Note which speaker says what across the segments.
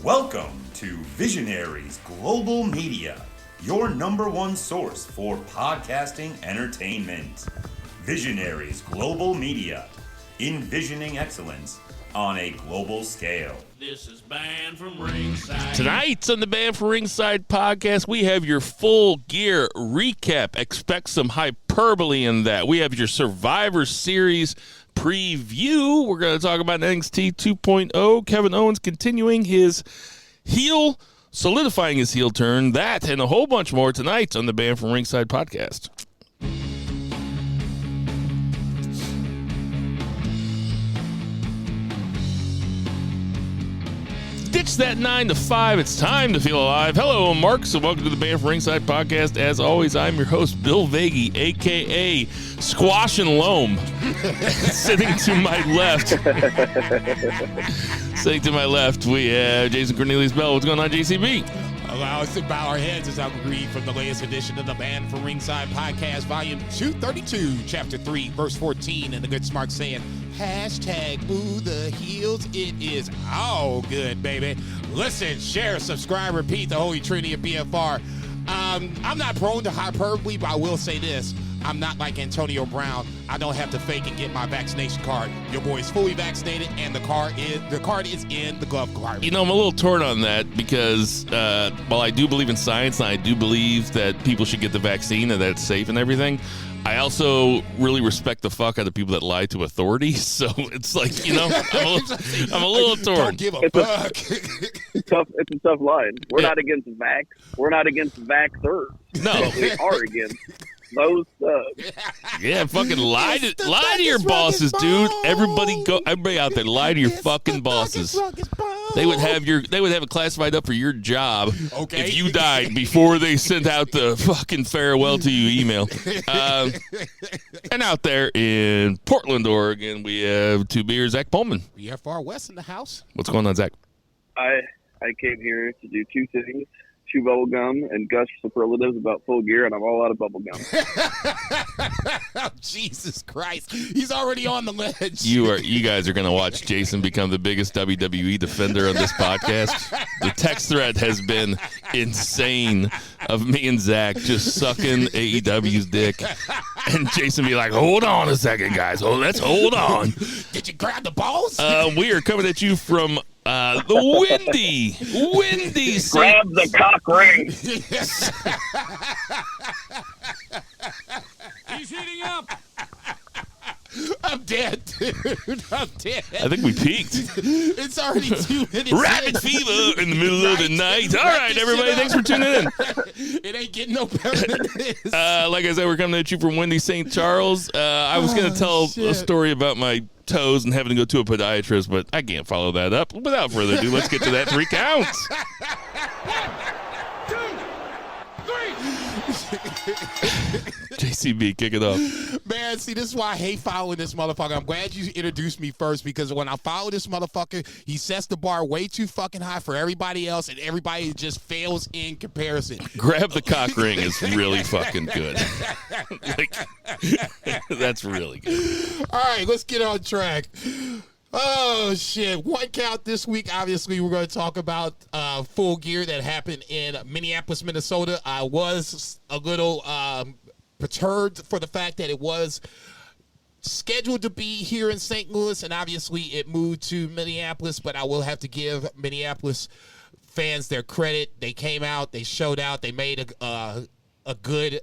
Speaker 1: Welcome to Visionaries Global Media, your number one source for podcasting entertainment. Visionaries Global Media, envisioning excellence on a global scale.
Speaker 2: This is Band From Ringside.
Speaker 3: Tonight on the Band From Ringside podcast, we have your Full Gear recap. Expect some hyperbole in that. We have your Survivor Series preview. We're going to talk about NXT 2.0. Kevin Owens continuing his heel, solidifying his heel turn. That and a whole bunch more tonight on the Band From Ringside podcast. Ditch that 9 to 5. It's time to feel alive. Hello, I'm Mark, so welcome to the Band From Ringside podcast. As always, I'm your host, Bill Vagey, a.k.a. Squash and Loam. Sitting to my left, we have Jason Cornelius Bell. What's going on, JCB?
Speaker 4: Allow us to bow our heads as I read from the latest edition of the Band From Ringside podcast, volume 232, chapter 3, verse 14, and the good smart saying, hashtag boo the heels. It is all good, baby. Listen, share, subscribe, repeat the holy trinity of BFR. I'm not prone to hyperbole, but I will say this. I'm not like Antonio Brown. I don't have to fake and get my vaccination card. Your boy is fully vaccinated, and the card is in the glove compartment.
Speaker 3: You know, I'm a little torn on that because while I do believe in science and I do believe that people should get the vaccine and that it's safe and everything, I also really respect the fuck out of people that lie to authorities. So it's like, you know, I'm a little torn.
Speaker 4: Don't give a fuck.
Speaker 5: It's a tough line. We're not against vax. We're not against vaxxers.
Speaker 3: No.
Speaker 5: We are against those thugs.
Speaker 3: Yeah, fucking lie to your bosses, dude. Everybody out there, lie to your fucking bosses. They would have it classified up for your job if you died before they sent out the fucking farewell to you email. And out there in Portland, Oregon, we have Two Beers, Zach Pullman.
Speaker 4: BFR West in the house.
Speaker 3: What's going on, Zach?
Speaker 5: I came here to do two things. Chew bubble gum and gush superlatives about Full Gear, and I'm all out of bubble gum.
Speaker 4: Oh, Jesus Christ. He's already on the ledge.
Speaker 3: You guys are going to watch Jason become the biggest WWE defender on this podcast. The text thread has been insane of me and Zach just sucking AEW's dick. And Jason be like, hold on a second, guys. Oh, let's hold on.
Speaker 4: Did you grab the balls?
Speaker 3: We are coming at you from the windy
Speaker 5: Grab the cock ring.
Speaker 2: He's heating up.
Speaker 4: I'm dead, dude. I'm dead.
Speaker 3: I think we peaked.
Speaker 4: It's already 2 minutes.
Speaker 3: Rabbit fever in the middle of the night. All right, everybody, thanks for tuning in.
Speaker 4: It ain't getting no better than this.
Speaker 3: Like I said, we're coming at you from Windy St. Charles. I was going to tell a story about my toes and having to go to a podiatrist, but I can't follow that up. Without further ado, let's get to that 3 counts. 1, 2, 3. JCB, kick it off.
Speaker 4: Man, see, this is why I hate following this motherfucker. I'm glad you introduced me first, because when I follow this motherfucker, he sets the bar way too fucking high for everybody else, and everybody just fails in comparison.
Speaker 3: Grab the cock ring is really fucking good. That's really good.
Speaker 4: All right, let's get on track. Oh, shit. 1 count this week. Obviously, we're going to talk about Full Gear that happened in Minneapolis, Minnesota. I was a little perturbed for the fact that it was scheduled to be here in St. Louis, and obviously it moved to Minneapolis, but I will have to give Minneapolis fans their credit. They came out, they showed out, they made a good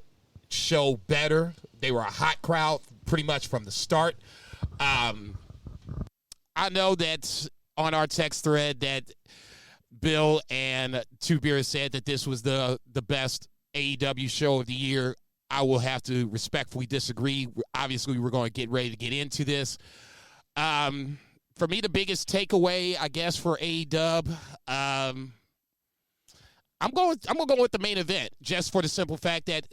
Speaker 4: show better. They were a hot crowd pretty much from the start. I know that on our text thread that Bill and Two Beers said that this was the best AEW show of the year. I will have to respectfully disagree. Obviously, we're going to get ready to get into this. For me, the biggest takeaway, I guess, for AEW, I'm going to go with the main event, just for the simple fact that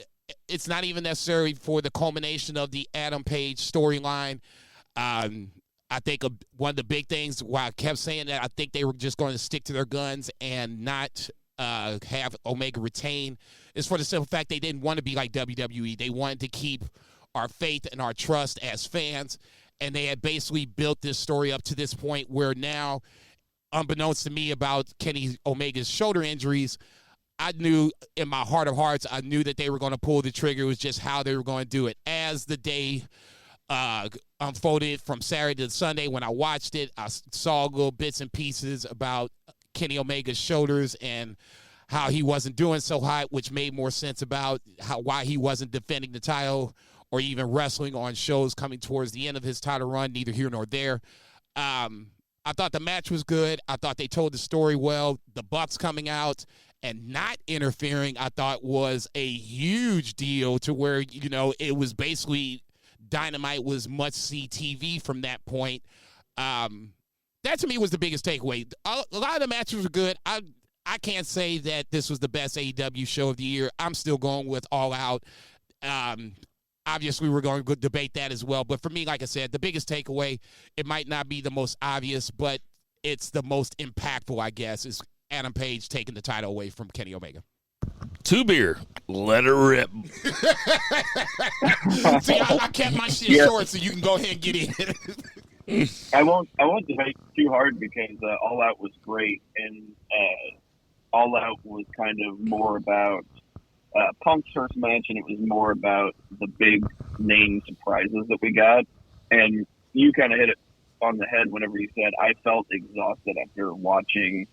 Speaker 4: it's not even necessary for the culmination of the Adam Page storyline. I think one of the big things, why I kept saying that, I think they were just going to stick to their guns and not have Omega retain, is for the simple fact they didn't want to be like WWE. They wanted to keep our faith and our trust as fans, and they had basically built this story up to this point where now unbeknownst to me about Kenny Omega's shoulder injuries, I knew in my heart of hearts, I knew that they were going to pull the trigger. It was just how they were going to do it. As the day unfolded from Saturday to Sunday, when I watched it, I saw little bits and pieces about Kenny Omega's shoulders and how he wasn't doing so hot, which made more sense about why he wasn't defending the title or even wrestling on shows coming towards the end of his title run, neither here nor there. I thought the match was good. I thought they told the story well. The Bucks coming out and not interfering, I thought was a huge deal, to where, it was basically Dynamite was must-see TV from that point. That to me was the biggest takeaway. A lot of the matches were good. I can't say that this was the best AEW show of the year. I'm still going with All Out. Obviously, we're going to debate that as well. But for me, like I said, the biggest takeaway, it might not be the most obvious, but it's the most impactful, I guess, is Adam Page taking the title away from Kenny Omega.
Speaker 3: Two beer, let her rip.
Speaker 4: See, I kept my shit short, so you can go ahead and get in.
Speaker 5: I won't debate too hard because All Out was great, and All Out was kind of more about Punk's first match, and it was more about the big name surprises that we got. And you kind of hit it on the head whenever you said, I felt exhausted after watching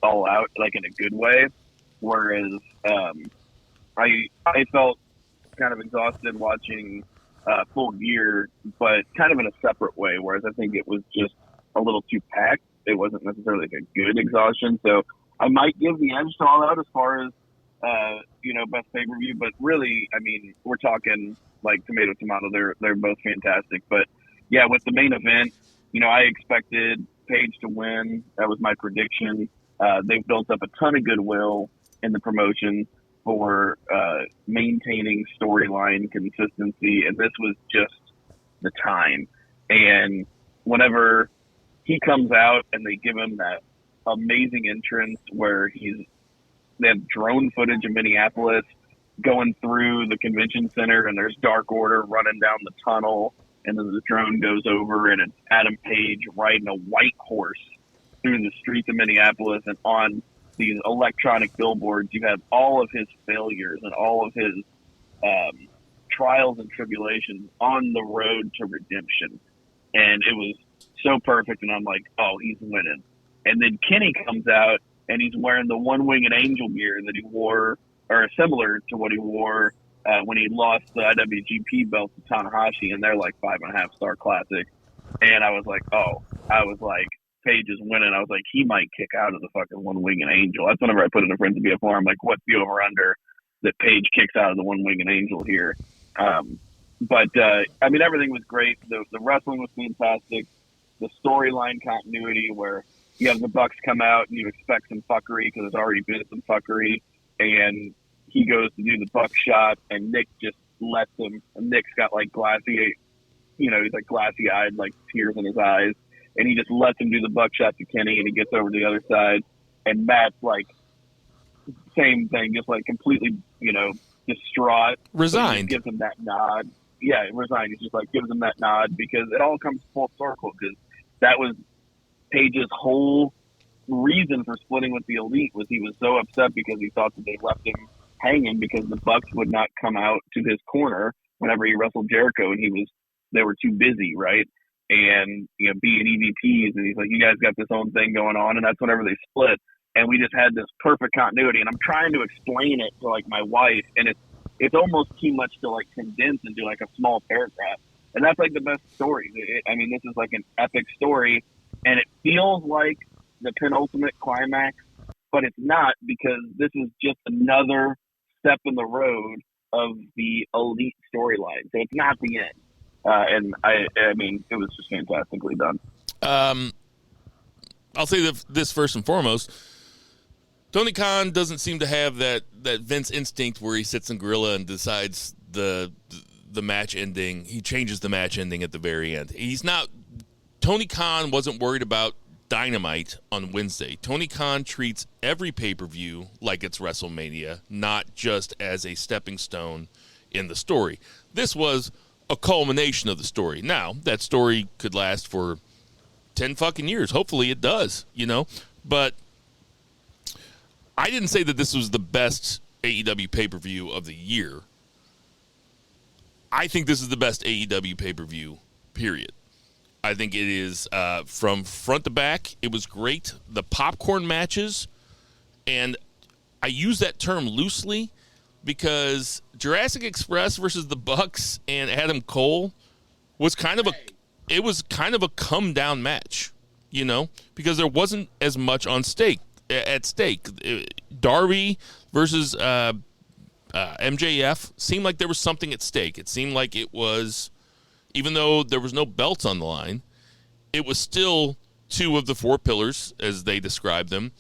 Speaker 5: All Out, like in a good way. Whereas I felt kind of exhausted watching Full Gear, but kind of in a separate way, whereas I think it was just a little too packed. It wasn't necessarily like a good exhaustion. So I might give the edge to All Out as far as, best pay-per-view, but really, I mean, we're talking like tomato. They're both fantastic. But yeah, with the main event, I expected Page to win. That was my prediction. They've built up a ton of goodwill in the promotion for maintaining storyline consistency, and this was just the time. And whenever he comes out and they give him that amazing entrance where they have drone footage of Minneapolis going through the convention center, and there's Dark Order running down the tunnel, and then the drone goes over, and it's Adam Page riding a white horse through the streets of Minneapolis, and on these electronic billboards, you have all of his failures and all of his trials and tribulations on the road to redemption. And it was so perfect, and I'm like, oh, he's winning. And then Kenny comes out, and he's wearing the one-winged angel gear that he wore, or similar to what he wore when he lost the IWGP belt to Tanahashi, and they're like 5.5-star classic. And I was like, Page is winning. I was like, he might kick out of the fucking one-winged angel. That's whenever I put in a Friends of BF4, I'm like, what's the over-under that Page kicks out of the one-winged angel here? But everything was great. The wrestling was fantastic. The storyline continuity where you have the Bucks come out and you expect some fuckery because there's already been some fuckery, and he goes to do the buck shot, and Nick just lets him. And Nick's got like glassy, he's like glassy-eyed, like tears in his eyes. And he just lets him do the buckshot to Kenny, and he gets over to the other side. And Matt's like, same thing, just like completely, distraught.
Speaker 3: Resigned.
Speaker 5: Gives him that nod. Yeah, resigned. He just like gives him that nod because it all comes full circle, because that was Page's whole reason for splitting with the Elite, was he was so upset because he thought that they left him hanging because the Bucks would not come out to his corner whenever he wrestled Jericho, and they were too busy, right? And being EVPs, and he's like, you guys got this own thing going on, and that's whenever they split. And we just had this perfect continuity, and I'm trying to explain it to like my wife, and it's almost too much to like condense into like a small paragraph. And that's like the best story. This is like an epic story, and it feels like the penultimate climax, but it's not, because this is just another step in the road of the Elite storyline. So it's not the end. And it was just fantastically done.
Speaker 3: I'll say this first and foremost. Tony Khan doesn't seem to have that Vince instinct where he sits in Gorilla and decides the match ending. He changes the match ending at the very end. Tony Khan wasn't worried about Dynamite on Wednesday. Tony Khan treats every pay-per-view like it's WrestleMania, not just as a stepping stone in the story. This was a culmination of the story. Now, that story could last for 10 fucking years. Hopefully it does, But I didn't say that this was the best AEW pay-per-view of the year. I think this is the best AEW pay-per-view, period. I think it is from front to back. It was great. The popcorn matches, and I use that term loosely because Jurassic Express versus the Bucks and Adam Cole was kind of a come down match, you know, because there wasn't as much at stake. Darby versus MJF seemed like there was something at stake. It seemed like it was, even though there was no belts on the line, it was still two of the four pillars, as they described them,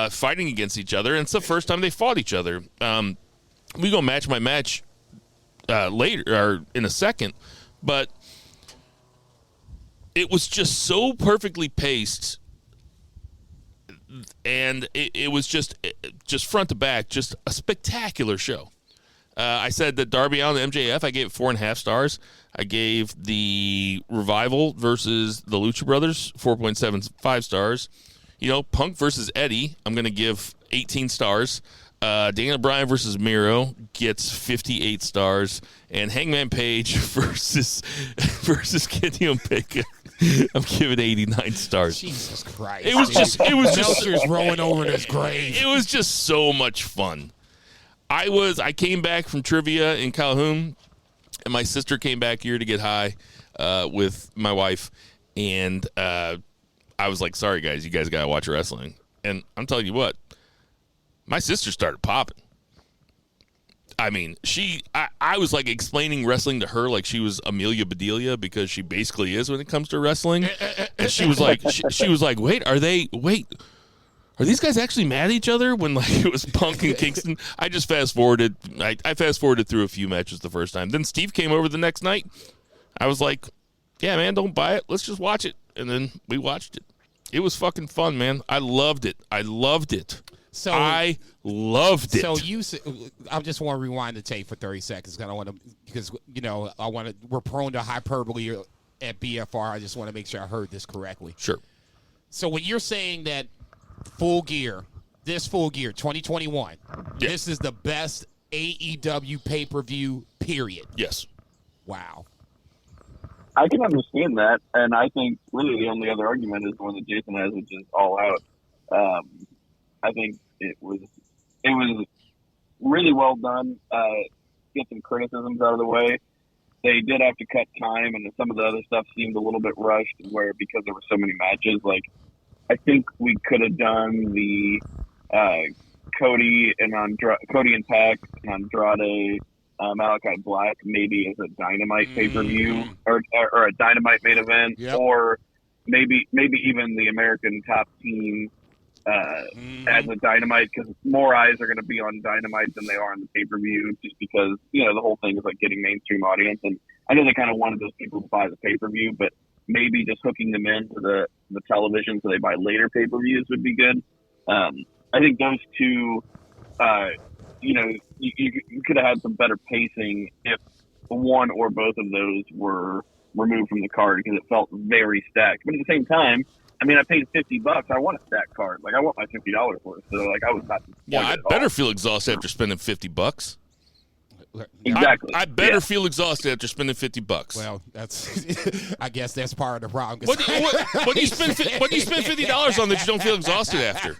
Speaker 3: fighting against each other. And it's the first time they fought each other. We go match by match later, or in a second, but it was just so perfectly paced, and it was just front to back, just a spectacular show. I said that Darby Allen and MJF, I gave 4.5 stars. I gave the Revival versus the Lucha Brothers 4.75 stars. You know, Punk versus Eddie, I'm going to give 18 stars. Daniel Bryan versus Miro gets 58 stars. And Hangman Page versus Kenny Omega, I'm giving 89 stars.
Speaker 4: Jesus Christ.
Speaker 3: It was just
Speaker 4: Meltzer's rolling over in his grave.
Speaker 3: It was just so much fun. I came back from trivia in Calhoun, and my sister came back here to get high with my wife, and I was like, sorry, guys, you guys got to watch wrestling. And I'm telling you what, my sister started popping. I mean, I was like explaining wrestling to her like she was Amelia Bedelia, because she basically is when it comes to wrestling. And she was like, she was like, wait, are these guys actually mad at each other? When like it was Punk and Kingston, I just fast forwarded. I fast forwarded through a few matches the first time. Then Steve came over the next night. I was like, yeah, man, don't buy it. Let's just watch it. And then we watched it. It was fucking fun, man. I loved it. I loved it. So I loved it.
Speaker 4: So I just want to rewind the tape for 30 seconds because you know we're prone to hyperbole at BFR. I just want to make sure I heard this correctly.
Speaker 3: Sure.
Speaker 4: So when you're saying that Full Gear 2021,
Speaker 3: yeah,
Speaker 4: this is the best AEW pay-per-view, period.
Speaker 3: Yes.
Speaker 4: Wow.
Speaker 5: I can understand that, and I think really the only other argument is the one that Jason has, which is All Out. I think it was really well done. Get some criticisms out of the way. They did have to cut time, and some of the other stuff seemed a little bit rushed, where because there were so many matches, like I think we could have done the Cody and Pac and Andrade, Malachi Black maybe as a Dynamite pay-per-view or a Dynamite main event,
Speaker 4: yep,
Speaker 5: or maybe even the American Top Team as a Dynamite, because more eyes are going to be on Dynamite than they are on the pay-per-view, just because, you know, the whole thing is like getting mainstream audience. And I know they kind of wanted those people to buy the pay-per-view, but maybe just hooking them into the television so they buy later pay-per-views would be good. I think those two, you know, you could have had some better pacing if one or both of those were removed from the card, because it felt very stacked. But at the same time, I mean, I paid $50. I want a stacked card. Like, I want my $50 for it. So, like, I was not.
Speaker 3: Yeah, I better feel exhausted after spending $50.
Speaker 5: Exactly.
Speaker 3: I better feel exhausted after spending $50.
Speaker 4: Well, that's. I guess that's part of the problem.
Speaker 3: What do you spend $50 on that you don't feel exhausted after?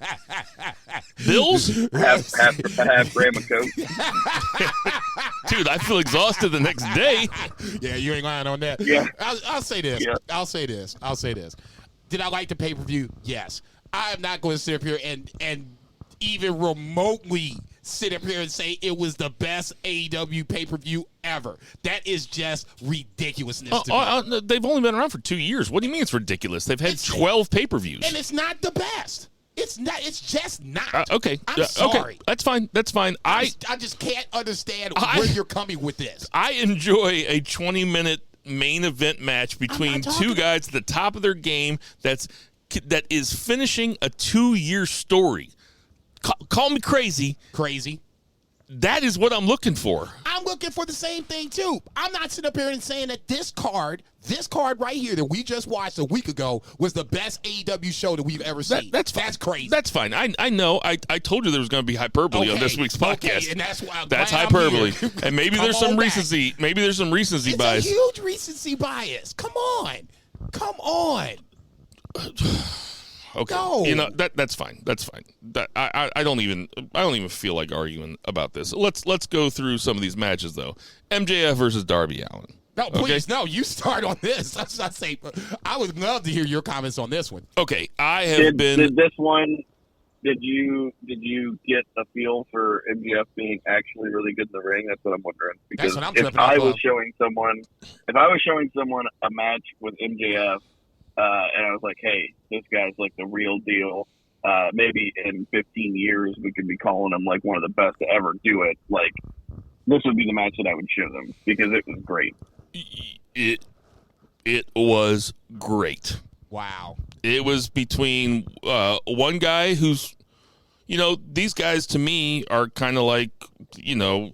Speaker 3: Bills?
Speaker 5: half gram of Coke.
Speaker 3: Dude, I feel exhausted the next day.
Speaker 4: Yeah, you ain't lying on that.
Speaker 5: Yeah.
Speaker 4: I'll say this.
Speaker 5: Yeah.
Speaker 4: I'll say this. Did I like the pay-per-view? Yes. I'm not going to sit up here and even remotely sit up here and say it was the best AEW pay-per-view ever. That is just ridiculousness to me.
Speaker 3: They've only been around for 2 years. What do you mean it's ridiculous? They've had 12 pay-per-views.
Speaker 4: And it's not the best. It's not. It's just not.
Speaker 3: Okay.
Speaker 4: I'm sorry.
Speaker 3: Okay. That's fine. I
Speaker 4: just can't understand where you're coming with this.
Speaker 3: I enjoy a 20-minute main event match between two guys at the top of their game that is finishing a 2-year story. Call me crazy.
Speaker 4: Crazy.
Speaker 3: That is what I'm looking for.
Speaker 4: I'm I'm looking for the same thing too. I'm not sitting up here and saying that this card right here that we just watched a week ago was the best AEW show that we've ever seen.
Speaker 3: That's crazy. That's fine. I know. I told you there was going to be hyperbole on this week's podcast.
Speaker 4: Okay, and that's why
Speaker 3: that's hyperbole. And maybe there's some recency. Maybe there's some recency bias.
Speaker 4: It's a huge recency bias. Come on.
Speaker 3: Okay,
Speaker 4: no.
Speaker 3: that's fine. That's fine. I don't even feel like arguing about this. Let's go through some of these matches though. MJF versus Darby Allen.
Speaker 4: No, please, no. You start on this. That's not safe. I would love to hear your comments on this one.
Speaker 3: Okay, I have been.
Speaker 5: Did this one? Did you get a feel for MJF being actually really good in the ring? That's what I'm wondering. Because if I was showing someone a match with MJF. And I was like, hey, this guy's like the real deal. Maybe in 15 years, we could be calling him like one of the best to ever do it. Like, this would be the match that I would show them because it was great.
Speaker 3: It was great.
Speaker 4: Wow.
Speaker 3: It was between one guy who's, these guys to me are kind of like, the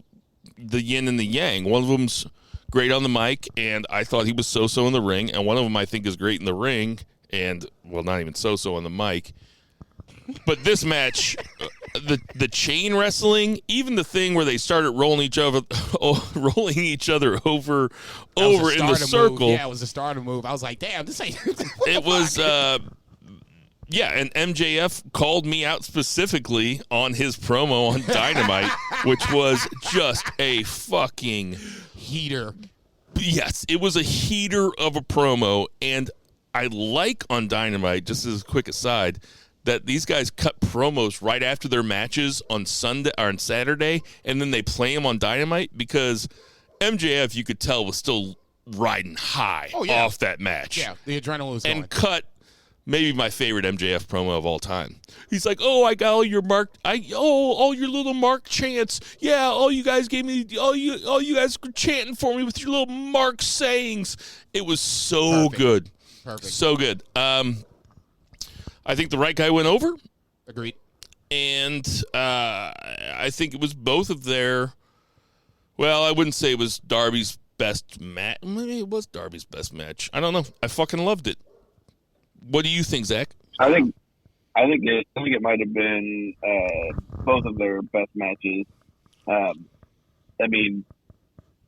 Speaker 3: yin and the yang. One of them's great on the mic, and I thought he was so-so in the ring, and one of them I think is great in the ring, and, well, not even so-so on the mic. But this match, the chain wrestling, even the thing where they started rolling each other over in the circle.
Speaker 4: Move. Yeah, it was a starter move. I was like, damn, this ain't.
Speaker 3: It was, yeah, and MJF called me out specifically on his promo on Dynamite, which was just a fucking
Speaker 4: heater.
Speaker 3: Yes, it was a heater of a promo, and I like on Dynamite, just as a quick aside, that these guys cut promos right after their matches on Sunday or on Saturday, and then they play them on Dynamite because MJF, you could tell, was still riding high off that match.
Speaker 4: Yeah, the adrenaline was
Speaker 3: and
Speaker 4: on.
Speaker 3: Cut maybe my favorite MJF promo of all time. He's like, "Oh, I got all your all your little mark chants. Yeah, all you guys gave me, all you guys were chanting for me with your little mark sayings." It was so good.
Speaker 4: Perfect.
Speaker 3: So good. I think the right guy went over.
Speaker 4: Agreed.
Speaker 3: And I think it was both of their. Well, I wouldn't say it was Darby's best match. Maybe it was Darby's best match. I don't know. I fucking loved it. What do you think, Zach?
Speaker 5: I think it might have been both of their best matches. I mean,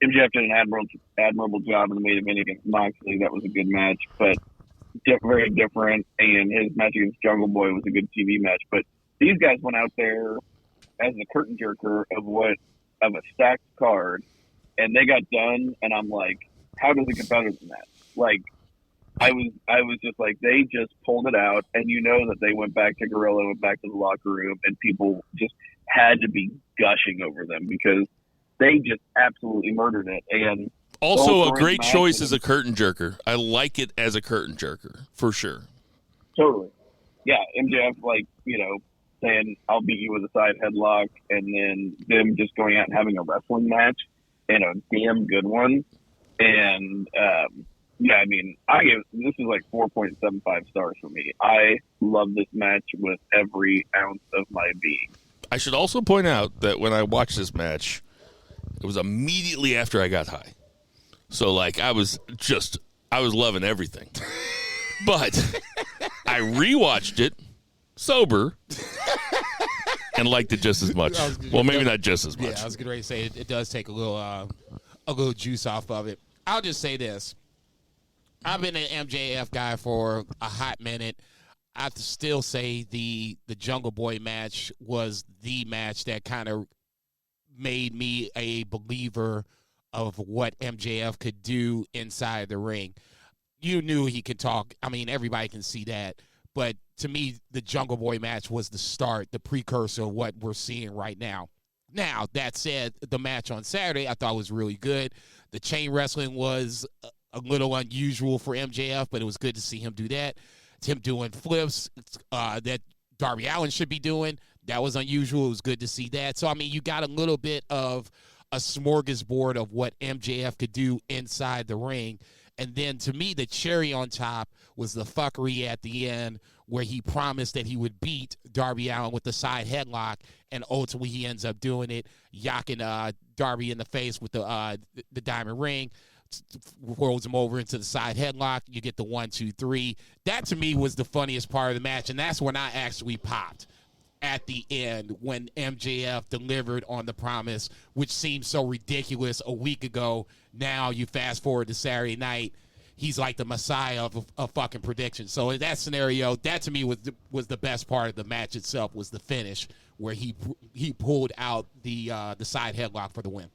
Speaker 5: MJF did an admirable job in the main event against Moxley. That was a good match, but very different. And his match against Jungle Boy was a good TV match. But these guys went out there as a curtain jerker of a stacked card, and they got done. And I'm like, how does it get better than that? Like, I was just like, they just pulled it out, and that they went back to Gorilla, went back to the locker room, and people just had to be gushing over them because they just absolutely murdered it. And
Speaker 3: also a great choice as a curtain jerker. I like it as a curtain jerker for sure.
Speaker 5: Totally, yeah. MJF, saying I'll beat you with a side headlock, and then them just going out and having a wrestling match, and a damn good one, and. Yeah, I mean, this is like 4.75 stars for me. I love this match with every ounce of my being.
Speaker 3: I should also point out that when I watched this match, it was immediately after I got high. So, I was loving everything. But I rewatched it sober and liked it just as much. Well, maybe not just as much.
Speaker 4: Yeah, I was getting ready to say it does take a little juice off of it. I'll just say this. I've been an MJF guy for a hot minute. I have to still say the Jungle Boy match was the match that kind of made me a believer of what MJF could do inside the ring. You knew he could talk. I mean, everybody can see that. But to me, the Jungle Boy match was the start, the precursor of what we're seeing right now. Now, that said, the match on Saturday I thought was really good. The chain wrestling was a little unusual for MJF, but it was good to see him do that. It's him doing flips that Darby Allen should be doing. That was unusual. It was good to see that. So, I mean, you got a little bit of a smorgasbord of what MJF could do inside the ring. And then, to me, the cherry on top was the fuckery at the end where he promised that he would beat Darby Allen with the side headlock, and ultimately he ends up doing it, yocking Darby in the face with the diamond ring, rolls him over into the side headlock. You get the 1, 2, 3. That to me was the funniest part of the match, and that's when I actually popped at the end when MJF delivered on the promise, which seemed so ridiculous a week ago. Now you fast forward to Saturday night, he's like the messiah of fucking prediction. So in that scenario, that to me was the best part of the match itself, was the finish where he pulled out the side headlock for the win.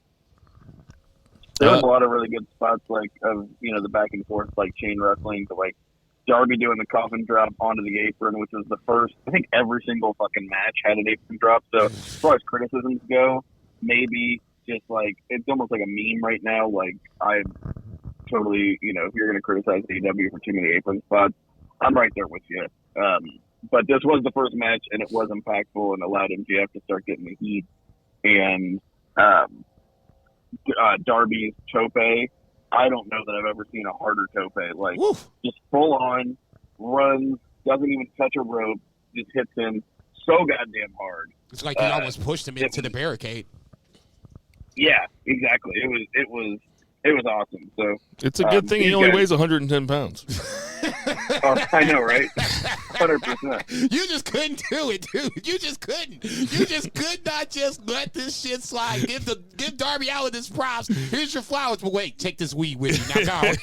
Speaker 5: There was a lot of really good spots, like of the back and forth, like chain wrestling, to like Darby doing the coffin drop onto the apron, which was the first. I think every single fucking match had an apron drop. So as far as criticisms go, maybe just like it's almost like a meme right now. Like I totally, if you're going to criticize AEW for too many apron spots, I'm right there with you. But this was the first match, and it was impactful and allowed MJF to start getting the heat. And Darby's tope, I don't know that I've ever seen a harder tope. Like,
Speaker 4: Woof.
Speaker 5: Just full on, runs, doesn't even touch a rope, just hits him so goddamn hard.
Speaker 4: It's like he almost pushed him into the barricade.
Speaker 5: Yeah, exactly. It was awesome. So
Speaker 3: It's a good thing he only weighs 110 pounds.
Speaker 5: I know, right? 100%.
Speaker 4: You just couldn't do it, dude. You just couldn't. You just could not just let this shit slide. Give Darby Allin his props. Here's your flowers, but wait, take this weed with you. Now go.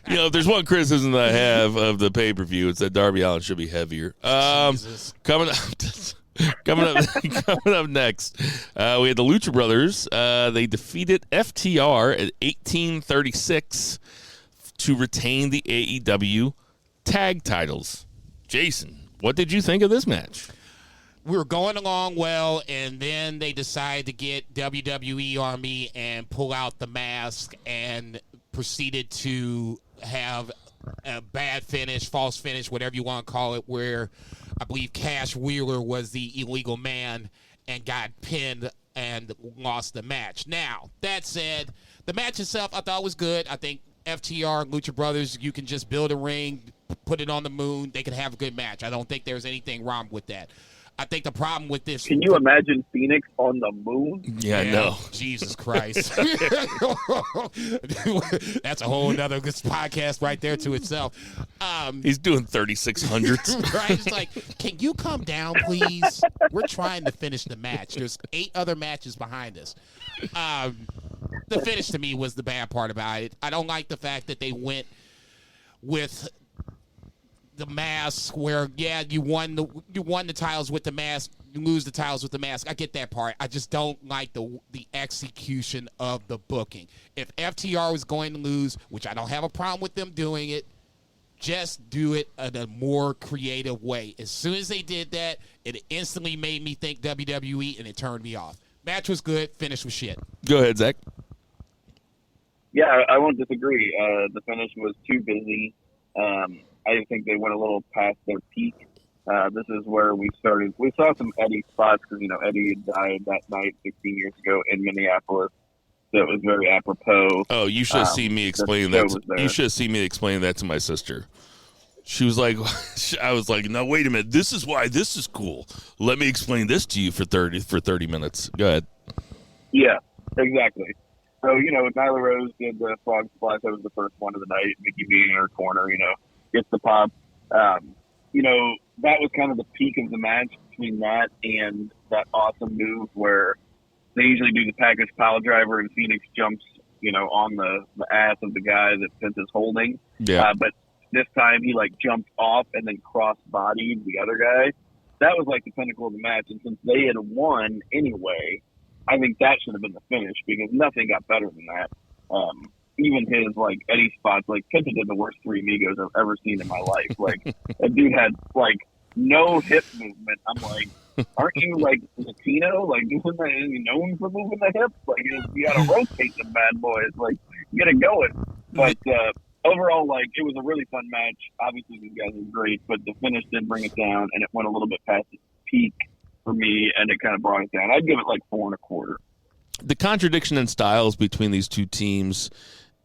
Speaker 3: If there's one criticism that I have of the pay-per-view, it's that Darby Allin should be heavier.
Speaker 4: Jesus.
Speaker 3: Coming up next, we had the Lucha Brothers. They defeated FTR at 1836 to retain the AEW tag titles. Jason, what did you think of this match?
Speaker 4: We were going along well, and then they decided to get WWE on me and pull out the mask and proceeded to have a bad finish, false finish, whatever you want to call it, where I believe Cash Wheeler was the illegal man and got pinned and lost the match. Now, that said, the match itself I thought was good. I think FTR and Lucha Brothers, you can just build a ring, put it on the moon, they can have a good match. I don't think there's anything wrong with that. I think the problem with this...
Speaker 5: Can you imagine Phoenix on the moon?
Speaker 3: Yeah, no.
Speaker 4: Jesus Christ. That's a whole other podcast right there to itself.
Speaker 3: He's doing 3,600s.
Speaker 4: Right? It's like, can you come down, please? We're trying to finish the match. There's 8 other matches behind us. The finish to me was the bad part about it. I don't like the fact that they went with the mask where, you won the titles with the mask, you lose the titles with the mask. I get that part. I just don't like the execution of the booking. If FTR was going to lose, which I don't have a problem with them doing it, just do it in a more creative way. As soon as they did that, it instantly made me think WWE, and it turned me off. Match was good, finish was shit.
Speaker 3: Go ahead, Zach.
Speaker 5: Yeah, I won't disagree. The finish was too busy. I think they went a little past their peak. This is where we started. We saw some Eddie spots because, Eddie had died that night 16 years ago in Minneapolis. So it was very apropos.
Speaker 3: Oh, you should have seen me explain that. You should have seen me explain that to my sister. She was like, I was like, no, wait a minute. This is why this is cool. Let me explain this to you for 30 minutes. Go ahead.
Speaker 5: Yeah, exactly. So, Nyla Rose did the frog splash. That was the first one of the night. Mickey being in her corner, gets the pop. That was kind of the peak of the match between that and that awesome move where they usually do the package pile driver and Phoenix jumps, on the ass of the guy that Vince is holding.
Speaker 3: Yeah.
Speaker 5: But this time he jumped off and then cross-bodied the other guy. That was the pinnacle of the match. And since they had won anyway, I think that should have been the finish because nothing got better than that. Even his Eddie spots, Kenta did the worst 3 amigos I've ever seen in my life. That dude had no hip movement. I'm like, aren't you Latino? Isn't that known for moving the hips? You gotta rotate them bad boys. Get it going. But overall, it was a really fun match. Obviously, these guys are great, but the finish did bring it down, and it went a little bit past its peak for me, and it kind of brought it down. I'd give it 4 1/4.
Speaker 3: The contradiction in styles between these two teams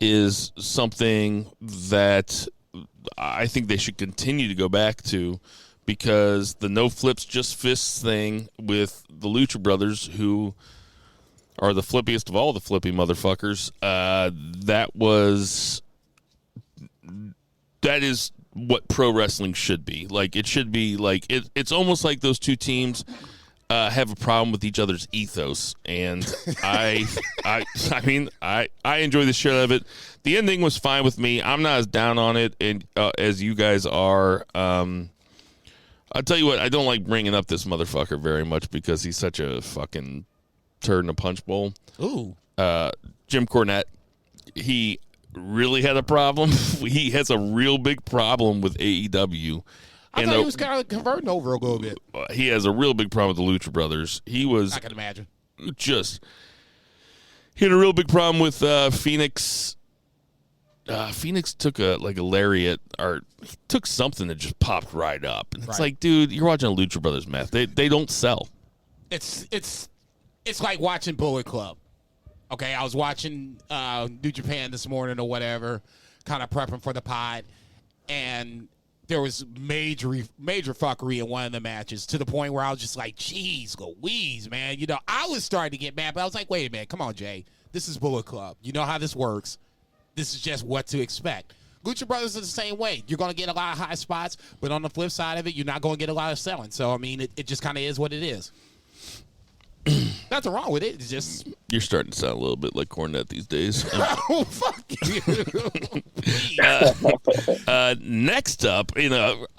Speaker 3: is something that I think they should continue to go back to, because the no flips, just fists thing with the Lucha Brothers, who are the flippiest of all the flippy motherfuckers, that is what pro wrestling should be. Like, it should be like, it's almost like those two teams have a problem with each other's ethos, and I enjoy the shit out of it. The ending was fine with me. I'm not as down on it and as you guys are. I'll tell you what, I don't like bringing up this motherfucker very much because he's such a fucking turd in a punch bowl.
Speaker 4: Ooh.
Speaker 3: Jim Cornette, he really had a problem. He has a real big problem with AEW.
Speaker 4: I thought he was kind of converting over a little bit.
Speaker 3: He has a real big problem with the Lucha Brothers.
Speaker 4: I can imagine.
Speaker 3: He had a real big problem with Phoenix. Phoenix took a lariat, or he took something that just popped right up. And it's like, dude, you're watching a Lucha Brothers match. They don't sell.
Speaker 4: It's like watching Bullet Club. Okay, I was watching New Japan this morning or whatever, kind of prepping for the pod, and there was major fuckery in one of the matches, to the point where I was just like, geez, Louise, man. You know, I was starting to get mad, but I was like, wait a minute, come on, Jay. This is Bullet Club. You know how this works. This is just what to expect. Lucha Brothers are the same way. You're going to get a lot of high spots, but on the flip side of it, you're not going to get a lot of selling. So, I mean, it just kind of is what it is. Nothing wrong with it. It's just...
Speaker 3: You're starting to sound a little bit like Cornette these days.
Speaker 4: Oh, fuck you.
Speaker 3: Next up,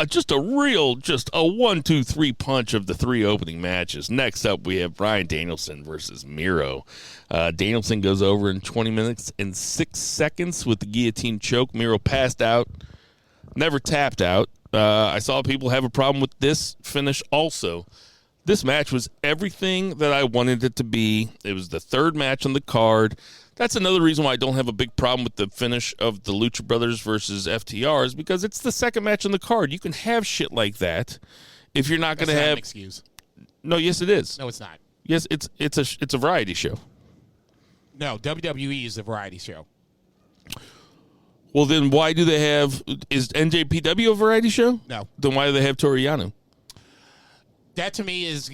Speaker 3: just a 1-2-3 punch of the three opening matches. Next up, we have Bryan Danielson versus Miro. Danielson goes over in 20 minutes and 6 seconds with the guillotine choke. Miro passed out, never tapped out. I saw people have a problem with this finish also. This match was everything that I wanted it to be. It was the third match on the card. That's another reason why I don't have a big problem with the finish of the Lucha Brothers versus FTR, is because it's the second match on the card. You can have shit like that if you're not going to have...
Speaker 4: an excuse.
Speaker 3: No, yes, it is.
Speaker 4: No, it's not.
Speaker 3: Yes, it's a variety show.
Speaker 4: No, WWE is a variety show.
Speaker 3: Well, then why do they have... Is NJPW a variety show?
Speaker 4: No.
Speaker 3: Then why do they have Toriano?
Speaker 4: That to me is,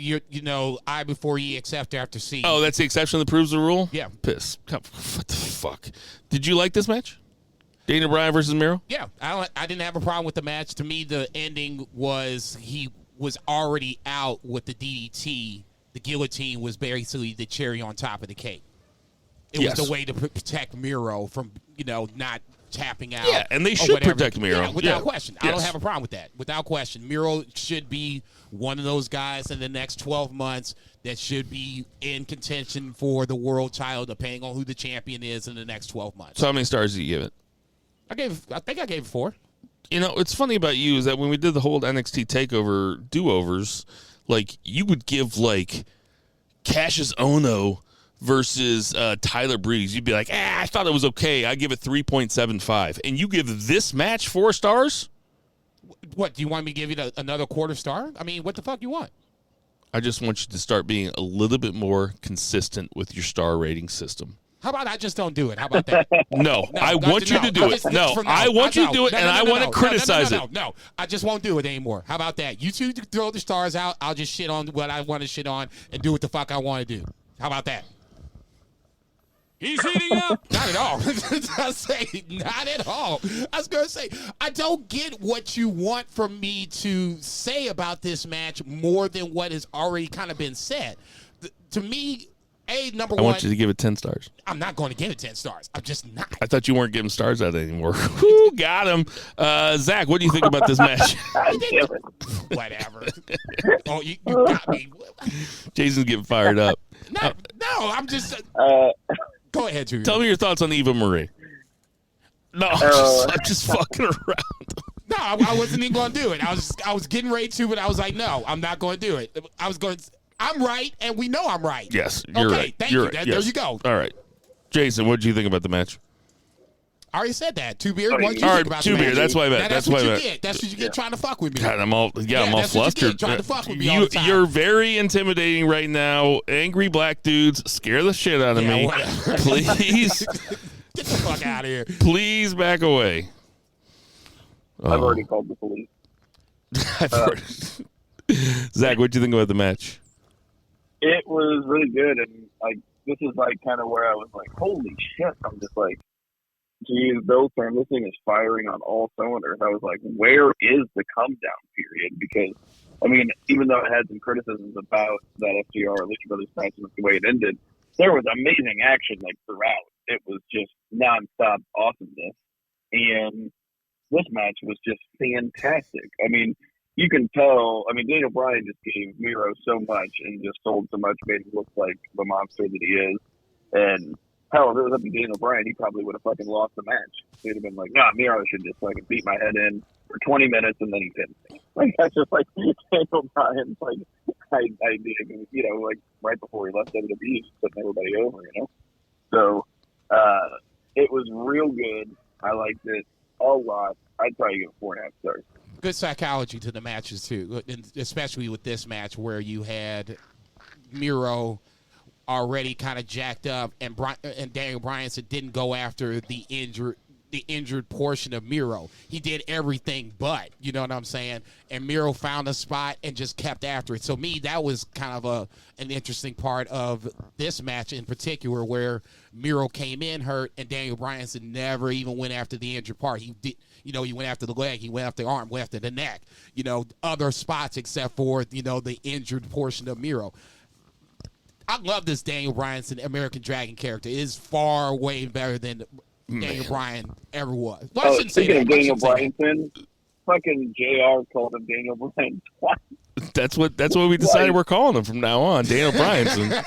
Speaker 4: I before E, except after C.
Speaker 3: Oh, that's the exception that proves the rule?
Speaker 4: Yeah.
Speaker 3: Piss. What the fuck? Did you like this match? Daniel Bryan versus Miro?
Speaker 4: Yeah. I didn't have a problem with the match. To me, the ending was he was already out with the DDT. The guillotine was basically the cherry on top of the cake. It was the way to protect Miro from, not tapping out.
Speaker 3: Yeah, and they should protect Miro.
Speaker 4: Yeah, without question. Yes. I don't have a problem with that. Without question. Miro should be one of those guys in the next 12 months that should be in contention for the world title, depending on who the champion is in the next 12 months.
Speaker 3: So how many stars do you give it?
Speaker 4: I think I gave it 4.
Speaker 3: What's funny about you is that when we did the whole NXT TakeOver do-overs, you would give, Cassius Ohno versus Tyler Breeze. You'd be like, I thought it was okay. I give it 3.75. And you give this match 4 stars?
Speaker 4: What, do you want me to give you another quarter star? I mean, what the fuck you want?
Speaker 3: I just want you to start being a little bit more consistent with your star rating system.
Speaker 4: How about I just don't do it? How about that?
Speaker 3: No, I want you to do it. No, I want you to do it, and I want to criticize it.
Speaker 4: No, I just won't do it anymore. How about that? You two throw the stars out. I'll just shit on what I want to shit on and do what the fuck I want to do. How about that?
Speaker 2: He's heating up.
Speaker 4: Not at all. I say not at all. I was going to say, I don't get what you want from me to say about this match more than what has already kind of been said. To me, number one.
Speaker 3: I want you to give it 10 stars.
Speaker 4: I'm not going to give it 10 stars. I'm just not.
Speaker 3: I thought you weren't giving stars out anymore. Whoo, got him. Zach, what do you think about this match?
Speaker 4: Whatever. Oh, you got me.
Speaker 3: Jason's getting fired up.
Speaker 4: No, I'm just... Go ahead, Julian.
Speaker 3: Tell me your thoughts on Eva Marie. No, I'm just fucking around.
Speaker 4: No, I wasn't even going to do it. I was getting ready to, but I was like, no, I'm not going to do it. I'm right, and we know I'm right.
Speaker 3: Yes, you're right.
Speaker 4: Thank you.
Speaker 3: Right.
Speaker 4: There
Speaker 3: Yes.
Speaker 4: you go.
Speaker 3: All right. Jason, what did you think about the match?
Speaker 4: I already said that. 2 beer. What did you
Speaker 3: All right,
Speaker 4: think about
Speaker 3: 2
Speaker 4: the
Speaker 3: beer.
Speaker 4: match?
Speaker 3: That's what I meant.
Speaker 4: That's what you get. That's what you get trying to fuck with me.
Speaker 3: God, I'm all
Speaker 4: that's what you
Speaker 3: flustered.
Speaker 4: get, trying to fuck with me all the time.
Speaker 3: You're very intimidating right now. Angry black dudes scare the shit out of me.
Speaker 4: Whatever.
Speaker 3: Please.
Speaker 4: Get the fuck out of here.
Speaker 3: Please back away.
Speaker 5: I've already called the police.
Speaker 3: Zach, what do you think about the match?
Speaker 5: It was really good, and like this is like kind of where I was like, holy shit! I'm just like, geez, Bill Turn, this thing is firing on all cylinders. I was like, where is the come down period? Because I mean, even though I had some criticisms about that FTR Lucha Brothers match and the way it ended, there was amazing action like throughout. It was just nonstop awesomeness, and this match was just fantastic. I mean, you can tell. I mean, Daniel Bryan just gave Miro so much and just sold so much, made him look like the monster that he is. And hell, if it was up to Daniel Bryan, he probably would have fucking lost the match. He'd have been like, "Nah, Miro should just fucking beat my head in for 20 minutes and then he pinned me." Like that's just like Daniel Bryan's like idea, you know, like right before he left WWE, just putting everybody over, you know. So it was real good. I liked it a lot. I'd probably give it 4.5 stars.
Speaker 4: Good psychology to the matches too, and especially with this match where you had Miro already kind of jacked up, and Daniel Bryan didn't go after the injured portion of Miro. He did everything but, you know what I'm saying? And Miro found a spot and just kept after it. So me, that was kind of an interesting part of this match in particular, where Miro came in hurt and Daniel Bryan never even went after the injured part. He did, you know, he went after the leg, he went after the arm, went after the neck, you know, other spots except for, you know, the injured portion of Miro. I love this Daniel Bryan American Dragon character. It is far way better than Daniel Bryan ever was. Well, I shouldn't say that.
Speaker 5: Daniel Bryan, fucking JR called him Daniel Bryan twice.
Speaker 3: That's what we decided we're calling him from now on, Daniel Bryanson.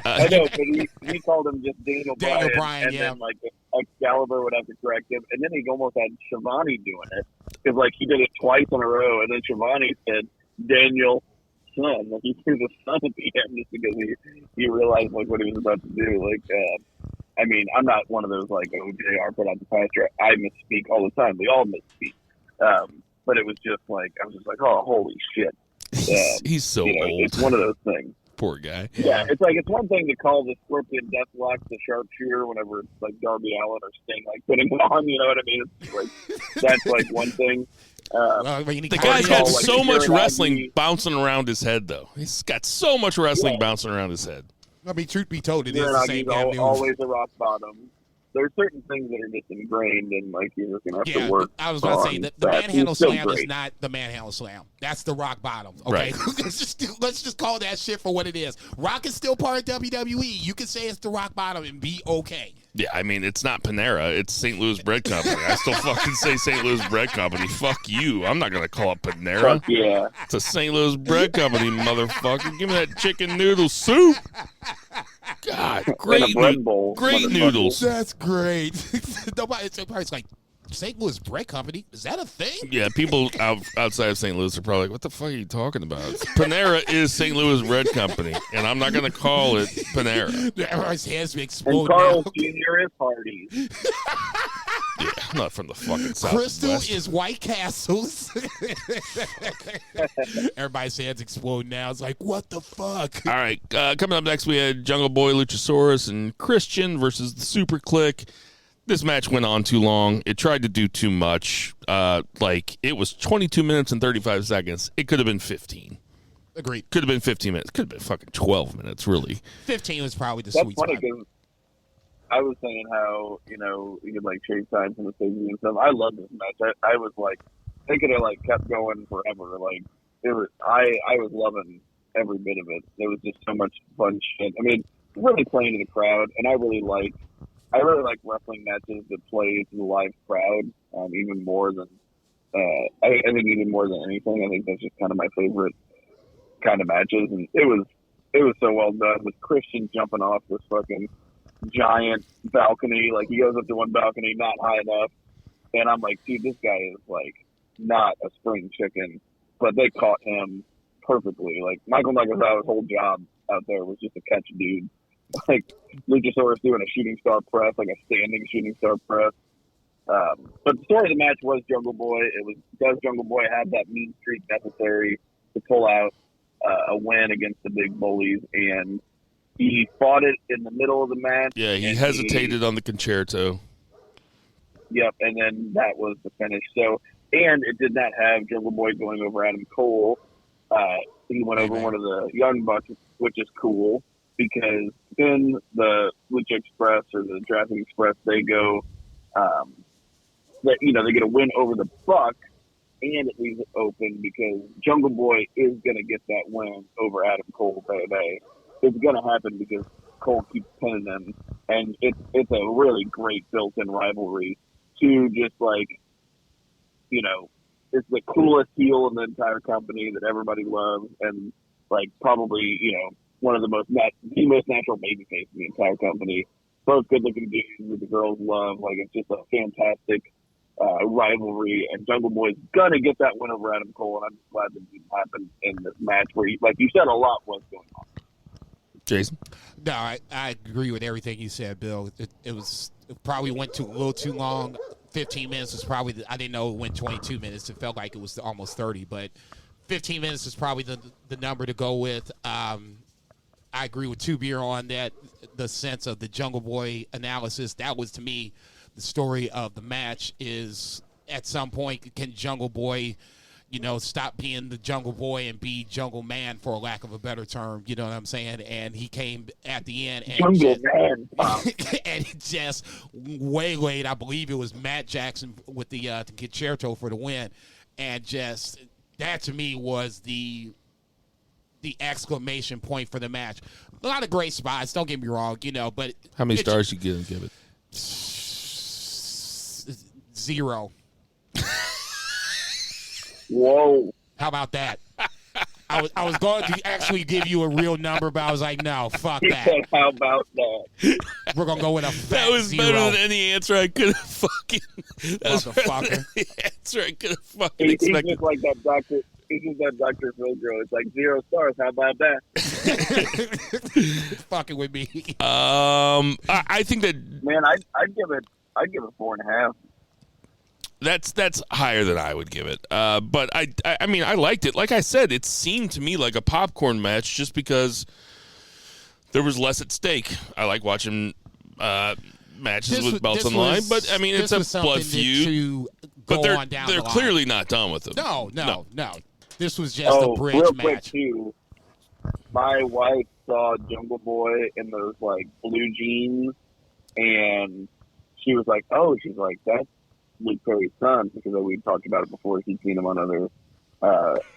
Speaker 5: I know, but he called him just Daniel Bryan, and
Speaker 4: yeah.
Speaker 5: then like Excalibur would have to correct him, and then he almost had Shivani doing it because like he did it twice in a row, and then Shivani said Daniel son, like he threw the son at the end just because he realized like what he was about to do. Like, I mean, I'm not one of those like JR put out the pasture. I misspeak all the time. We all misspeak. But it was just like I was just like, oh, holy shit.
Speaker 3: He's so old.
Speaker 5: It's one of those things.
Speaker 3: Poor guy.
Speaker 5: Yeah, it's like it's one thing to call the Scorpion Deathlock the sharpshooter whenever it's like Darby Allen or Sting like putting it on. You know what I mean? It's like that's like one thing.
Speaker 3: The guy's got so much wrestling bouncing around his head, though. He's got so much wrestling bouncing around his head.
Speaker 4: I mean, truth be told, it is the same damn news.
Speaker 5: Always a rock bottom. There's certain things that are just ingrained, and like you're just gonna have to work.
Speaker 4: I was about to say that the manhandle slam is not the manhandle slam. That's the rock bottom. Okay, right. let's just call that shit for what it is. Rock is still part of WWE. You can say it's the rock bottom and be okay.
Speaker 3: Yeah, I mean, it's not Panera. It's St. Louis Bread Company. I still fucking say St. Louis Bread Company. Fuck you. I'm not going to call it Panera.
Speaker 5: Fuck yeah.
Speaker 3: It's a St. Louis Bread Company, motherfucker. Give me that chicken noodle soup. God, great noodles.
Speaker 4: That's great. Nobody's like, St. Louis Bread Company? Is that a thing?
Speaker 3: Yeah, people outside of St. Louis are probably like, what the fuck are you talking about? Panera is St. Louis Bread Company, and I'm not going to call it Panera.
Speaker 4: Everyone's hands explode.
Speaker 5: And Carl Jr. is Hardee's.
Speaker 3: Yeah, I'm not from the fucking South.
Speaker 4: Crystal is White Castles. Everybody's hands explode now. It's like, what the fuck?
Speaker 3: All right, coming up next, we had Jungle Boy, Luchasaurus, and Christian versus the Super Click. This match went on too long. It tried to do too much. It was 22 minutes and 35 seconds. It could have been 15.
Speaker 4: Agreed.
Speaker 3: Could have been 15 minutes. Could have been fucking 12 minutes, really.
Speaker 4: 15 was probably the
Speaker 5: That's
Speaker 4: sweet
Speaker 5: funny
Speaker 4: spot.
Speaker 5: because I was saying how, you could like trade signs from the stadium and stuff. I love this match. I was like, they could have like kept going forever. Like it was, I was loving every bit of it. There was just so much fun shit. I mean, really playing to the crowd, and I really like wrestling matches that play to the live crowd, even more than I think even more than anything. I think that's just kind of my favorite kind of matches, and it was so well done with Christian jumping off this fucking giant balcony. Like he goes up to one balcony, not high enough, and I'm like, dude, this guy is like not a spring chicken, but they caught him perfectly. Like Michael Nagasawa's whole job out there was just to catch a dude. Like Luchasaurus doing a shooting star press, like a standing shooting star press. But the story of the match was Jungle Boy. Does Jungle Boy have that mean streak necessary to pull out a win against the big bullies? And he fought it in the middle of the match.
Speaker 3: Yeah, he hesitated on the concerto.
Speaker 5: Yep, and then that was the finish. So, and it did not have Jungle Boy going over Adam Cole. He went over one of the Young Bucks, which is cool because then the Lucha Express or the Jurassic Express, they go, they get a win over the Bucks, and it leaves it open because Jungle Boy is going to get that win over Adam Cole, baby. It's going to happen because Cole keeps pinning them, and it's a really great built-in rivalry to just it's the coolest heel in the entire company that everybody loves, and probably one of the most natural babyface in the entire company. Both good-looking dudes that the girls love. It's just a fantastic rivalry, and Jungle Boy's gonna get that win over Adam Cole, and I'm just glad that it happened in this match where, like you said, a lot was going on.
Speaker 3: Jason?
Speaker 4: No, I agree with everything you said, Bill. It probably went a little too long. 15 minutes was probably, I didn't know it went 22 minutes. It felt like it was almost 30, but 15 minutes is probably the number to go with. I agree with Two Beer on that, the sense of the Jungle Boy analysis. That was, to me, the story of the match is at some point, can Jungle Boy, stop being the Jungle Boy and be Jungle Man, for a lack of a better term, you know what I'm saying? And he came at the end and and just way late, I believe it was Matt Jackson with the concerto for the win. And just, that to me was the exclamation point for the match. A lot of great spots, don't get me wrong, but...
Speaker 3: How many stars you give it?
Speaker 4: 0.
Speaker 5: Whoa.
Speaker 4: How about that? I was going to actually give you a real number, but I was like, no, fuck that.
Speaker 5: How about that?
Speaker 4: We're going to go with a fat
Speaker 3: That was
Speaker 4: 0.
Speaker 3: better than any answer I could have fucking...
Speaker 4: Motherfucker.
Speaker 3: The answer I could have fucking
Speaker 5: He's
Speaker 3: expected.
Speaker 5: just like that Dr. He's just that Dr. Phil girl. It's like 0 stars. How about that?
Speaker 4: Fucking with me.
Speaker 3: I think that...
Speaker 5: Man, I'd give it 4.5.
Speaker 3: That's higher than I would give it. But I mean, I liked it. Like I said, it seemed to me like a popcorn match just because there was less at stake. I like watching matches with belts on the line, but I mean, it's a blood feud. But they're clearly not done with it.
Speaker 4: No. This was just a bridge
Speaker 5: real
Speaker 4: match.
Speaker 5: Quick too, my wife saw Jungle Boy in those blue jeans, and she was like, "Oh," she's like, "That's Luke Perry's son," because we talked about it before. She'd seen him on other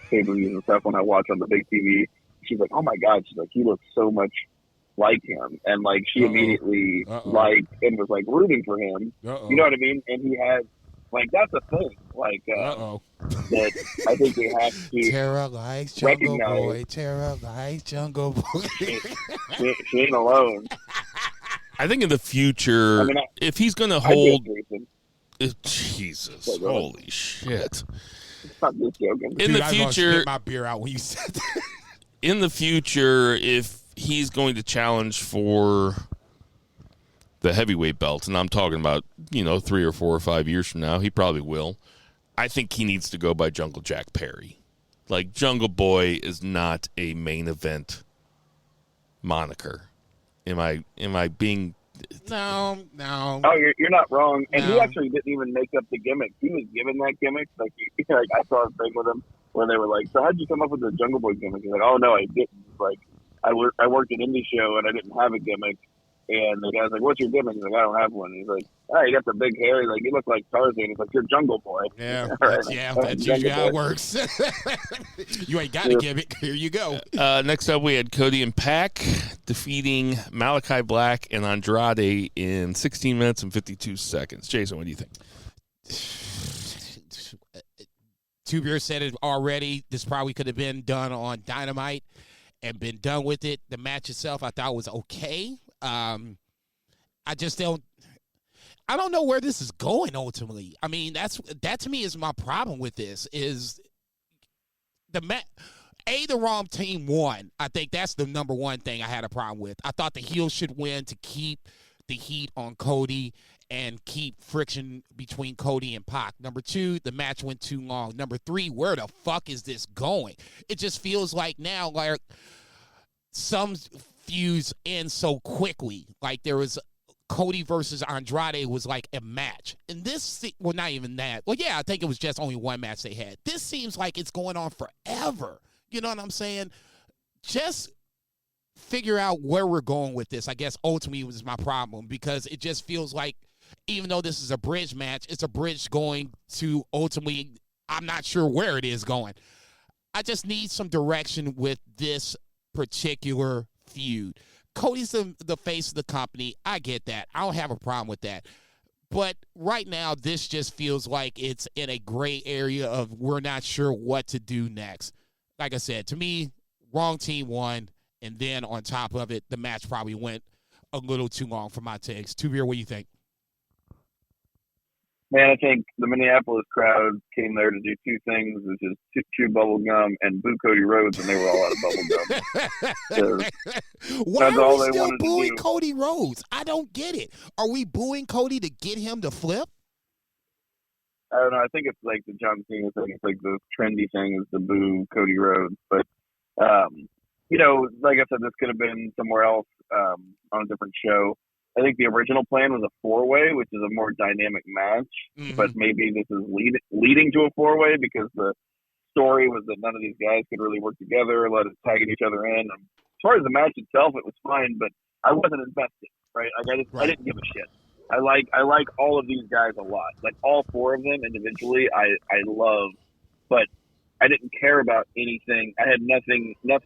Speaker 5: pay-per-views and stuff when I watch on the big TV. She's like, "Oh my God," she's like, "He looks so much like him," and she immediately liked and was rooting for him. You know what I mean? And he had that's a thing. That I think we have to
Speaker 4: Tara likes Jungle
Speaker 5: recognize.
Speaker 4: Boy. Tara likes Jungle Boy.
Speaker 5: She ain't alone.
Speaker 3: I think in the future, if he's going to hold... Jesus, holy shit.
Speaker 5: I'm just joking.
Speaker 3: In the future...
Speaker 4: Spit my beer out when you said that.
Speaker 3: In the future, if he's going to challenge for the heavyweight belt, and I'm talking about, 3 or 4 or 5 years from now, he probably will. I think he needs to go by Jungle Jack Perry. Jungle Boy is not a main event moniker. Am I being...
Speaker 4: No.
Speaker 5: Oh, you're not wrong. And he actually didn't even make up the gimmick. He was given that gimmick. I saw a thing with him where they were like, "So how'd you come up with the Jungle Boy gimmick?" He's like, "Oh no, I didn't. I worked an indie show and I didn't have a gimmick." And the guy's like, "What's your gimmick?" He's like, "I don't have one." He's like, "Oh, you got the big hair." He's like, "You look like Tarzan." He's like, "You're Jungle Boy."
Speaker 4: Yeah,
Speaker 5: Right.
Speaker 4: that's usually how it works. You ain't got a gimmick. Here you go.
Speaker 3: Next up, we had Cody and Pac defeating Malachi Black and Andrade in 16 minutes and 52 seconds. Jason, what do you think?
Speaker 4: Two Beer said it already. This probably could have been done on Dynamite and been done with it. The match itself, I thought was okay. I don't know where this is going ultimately. I mean, that to me is my problem with this is the wrong team won. I think that's the number one thing I had a problem with. I thought the heel should win to keep the heat on Cody and keep friction between Cody and Pac. Number 2, the match went too long. Number 3, where the fuck is this going? It just feels like now, some feuds end so quickly. There was Cody versus Andrade was like a match. And this, well, not even that. Well, yeah, I think it was just only one match they had. This seems like it's going on forever. You know what I'm saying? Just figure out where we're going with this, I guess, ultimately was my problem, because it just feels like, even though this is a bridge match, it's a bridge going to ultimately, I'm not sure where it is going. I just need some direction with this particular feud. Cody's the face of the company. I get that. I don't have a problem with that. But right now, this just feels like it's in a gray area of we're not sure what to do next. Like I said, to me, wrong team won. And then on top of it, the match probably went a little too long for my takes. Two-Beer, what do you think?
Speaker 5: Man, I think the Minneapolis crowd came there to do two things, which is chew bubble gum and boo Cody Rhodes, and they were all out of bubble gum. So
Speaker 4: why are we still booing Cody Rhodes? I don't get it. Are we booing Cody to get him to flip?
Speaker 5: I don't know. I think it's like the John Cena thing. It's like the trendy thing is to boo Cody Rhodes. But, you know, like I said, this could have been somewhere else on a different show. I think the original plan was a four-way, which is a more dynamic match. Mm-hmm. But maybe this is leading to a four-way because the story was that none of these guys could really work together, let us tagging each other in. As far as the match itself, it was fine, but I wasn't invested, right? Like I didn't give a shit. I like all of these guys a lot. Like all four of them individually, I love, but I didn't care about anything. I had nothing, no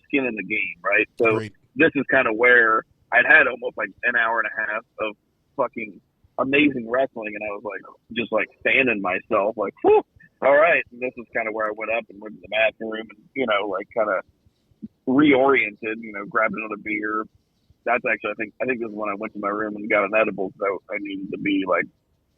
Speaker 5: skin in the game, right? So This is kind of where I'd had almost like an hour and a half of fucking amazing wrestling, and I was like, just like fanning myself, like, whew, all right. And this is kind of where I went up and went to the bathroom and, you know, like kind of reoriented, you know, grabbed another beer. That's actually, I think this is when I went to my room and got an edible, so I needed to be like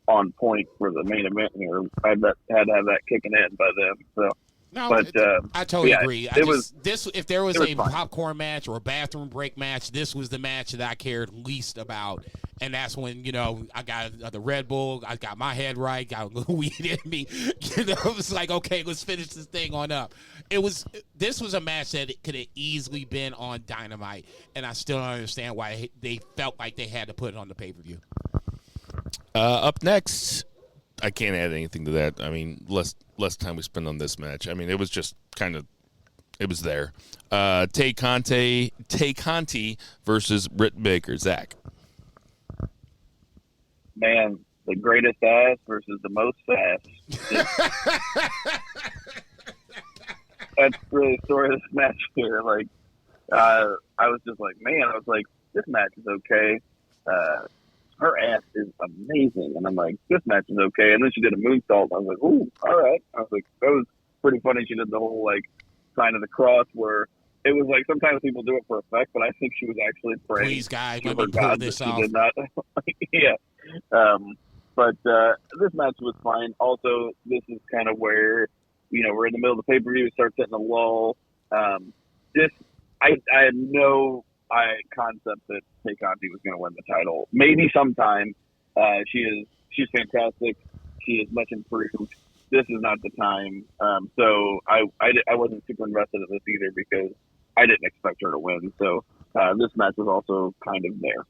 Speaker 5: on point for the main event here. I had to have that kicking in by then. So.
Speaker 4: No,
Speaker 5: but
Speaker 4: I totally agree. If there was a popcorn match or a bathroom break match, this was the match that I cared least about. And that's when, you know, I got the Red Bull, I got my head right, got a little weed in me. You know, it was like, okay, let's finish this thing on up. This was a match that it could have easily been on Dynamite, and I still don't understand why they felt like they had to put it on the pay-per-view.
Speaker 3: Up next, I can't add anything to that. I mean, less time we spend on this match. I mean, it was just kind of, it was there. Tay Conti versus Britt Baker. Zach.
Speaker 5: Man, the greatest ass versus the most ass. That's really the story of this match here. Like, I was just like, man, I was like, this match is okay. Her ass is amazing. And I'm like, this match is okay. And then she did a moonsault. I was like, ooh, all right. I was like, that was pretty funny. She did the whole, like, sign of the cross where it was like sometimes people do it for effect, but I think she was actually praying.
Speaker 4: Please, guys, let me pull this off.
Speaker 5: Did not. Yeah. But this match was fine. Also, this is kind of where, you know, we're in the middle of the pay-per-view, start setting a lull. I had no concept that Tay Conti was going to win the title. Maybe sometime. She's fantastic. She is much improved. This is not the time. So I wasn't super invested in this either because I didn't expect her to win. So this match was also kind of there.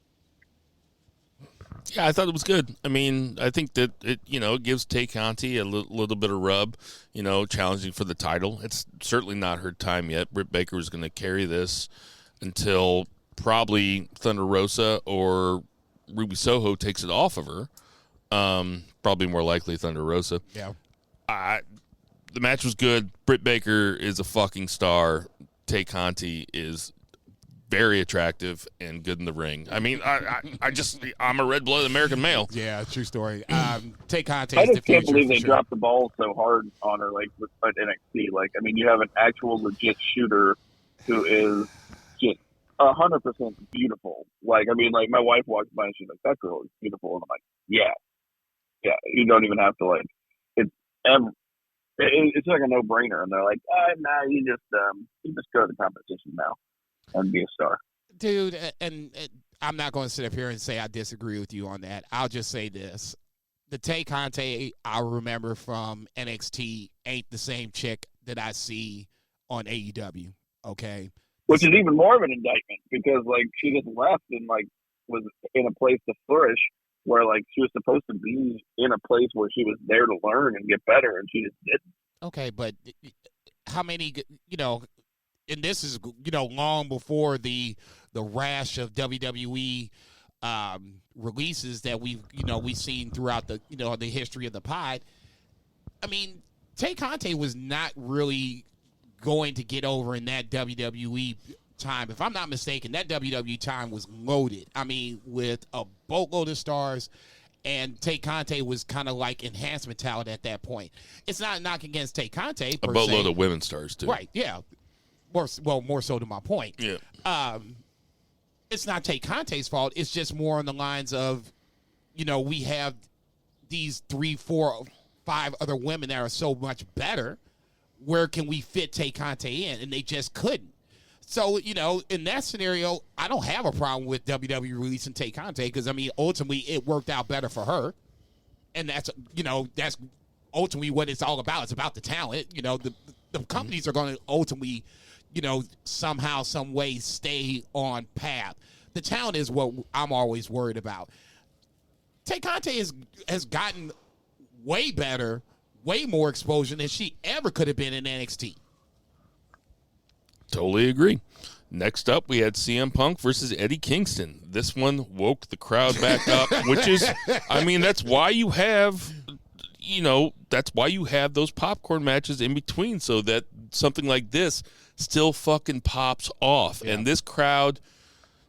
Speaker 3: Yeah, I thought it was good. I mean, I think that it gives Tay Conti a little bit of rub, challenging for the title. It's certainly not her time yet. Britt Baker was going to carry this until probably Thunder Rosa or Ruby Soho takes it off of her. Probably more likely Thunder Rosa.
Speaker 4: Yeah.
Speaker 3: The match was good. Britt Baker is a fucking star. Tay Conti is very attractive and good in the ring. I mean, I'm a red-blooded American male.
Speaker 4: Yeah, true story. Tay Conti.
Speaker 5: I just can't believe they dropped the ball so hard on her, like with NXT. Like, I mean, you have an actual legit shooter who is just 100% beautiful. Like, I mean, like my wife walks by and she's like, "That girl is beautiful," and I'm like, "Yeah." You don't even have to like. It's like a no-brainer, and they're like, "Nah, you just go to the competition now and be a star."
Speaker 4: Dude, and I'm not going to sit up here and say I disagree with you on that. I'll just say this. The Tay Conti I remember from NXT ain't the same chick that I see on AEW, okay?
Speaker 5: Which is even more of an indictment because, like, she just left and, like, was in a place to flourish where, like, she was supposed to be in a place where she was there to learn and get better, and she just didn't.
Speaker 4: Okay, but how many, and this is, long before the rash of WWE releases that we've seen throughout the, the history of the pod. I mean, Tay Conte was not really going to get over in that WWE time. If I'm not mistaken, that WWE time was loaded. I mean, with a boatload of stars, and Tay Conte was kind of like enhancement talent at that point. It's not a knock against Tay Conte.
Speaker 3: A boatload of women stars, too.
Speaker 4: Right, yeah. More so to my point.
Speaker 3: Yeah.
Speaker 4: It's not Tay Conte's fault. It's just more on the lines of, we have these 3, 4, 5 other women that are so much better. Where can we fit Tay Conte in? And they just couldn't. So, in that scenario, I don't have a problem with WWE releasing Tay Conte because, I mean, ultimately it worked out better for her. And that's ultimately what it's all about. It's about the talent. The companies are going to ultimately, somehow, some way stay on path. The talent is what I'm always worried about. Tay Conte has gotten way better, way more exposure than she ever could have been in NXT.
Speaker 3: Totally agree. Next up, we had CM Punk versus Eddie Kingston. This one woke the crowd back up, which is, I mean, that's why you have, those popcorn matches in between so that something like this still fucking pops off. Yeah. And this crowd,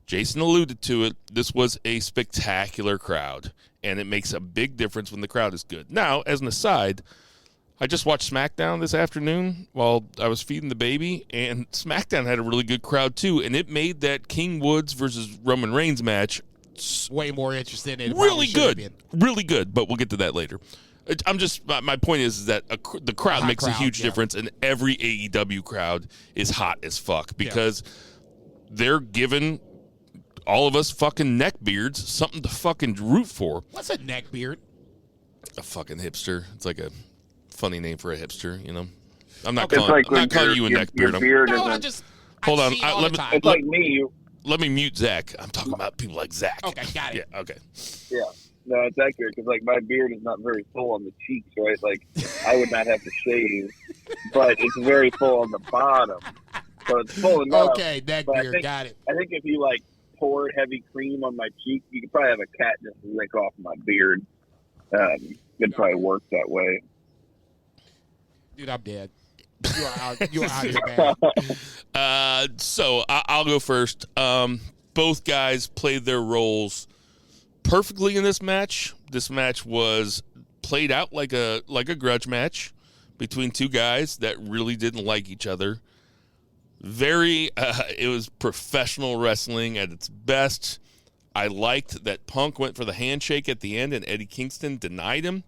Speaker 3: Jason alluded to it, this was a spectacular crowd. And it makes a big difference when the crowd is good. Now, as an aside, I just watched SmackDown this afternoon while I was feeding the baby, and SmackDown had a really good crowd too, and it made that King Woods versus Roman Reigns match
Speaker 4: way more interesting. Than
Speaker 3: really good, really good. But we'll get to that later. My point is that the crowd makes a huge difference, and every AEW crowd is hot as fuck because they're giving all of us fucking neckbeards something to fucking root for.
Speaker 4: What's a neckbeard?
Speaker 3: A fucking hipster. It's like a funny name for a hipster, I'm not
Speaker 5: calling
Speaker 3: you a neckbeard. Hold on.
Speaker 5: It's like me.
Speaker 3: Let me mute Zach. I'm talking about people like Zach.
Speaker 4: Okay, got it.
Speaker 3: Yeah, okay.
Speaker 5: Yeah. No, it's accurate because, like, my beard is not very full on the cheeks, right? Like, I would not have to shave, but it's very full on the bottom. So it's full enough.
Speaker 4: Okay, neckbeard, got it.
Speaker 5: I think if you, like, pour heavy cream on my cheek, you could probably have a cat just lick off my beard. It'd probably work that way.
Speaker 4: Dude, I'm dead. You are out here, man.
Speaker 3: So I'll go first. Both guys played their roles perfectly in this match. This match was played out like a grudge match between two guys that really didn't like each other. It was professional wrestling at its best. I liked that Punk went for the handshake at the end and Eddie Kingston denied him.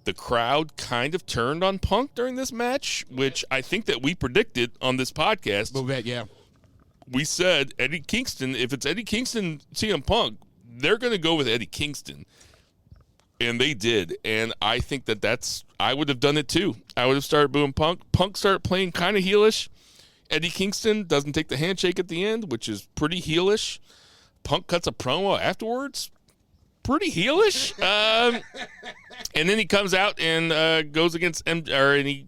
Speaker 3: The crowd kind of turned on Punk during this match, which I think that we predicted on this podcast.
Speaker 4: A little bit, yeah.
Speaker 3: We said Eddie Kingston, if it's Eddie Kingston, CM Punk, they're going to go with Eddie Kingston. And they did. And I think I would have done it too. I would have started booing Punk. Punk started playing kind of heelish. Eddie Kingston doesn't take the handshake at the end, which is pretty heelish. Punk cuts a promo afterwards. Pretty heelish. And then he comes out and goes against and he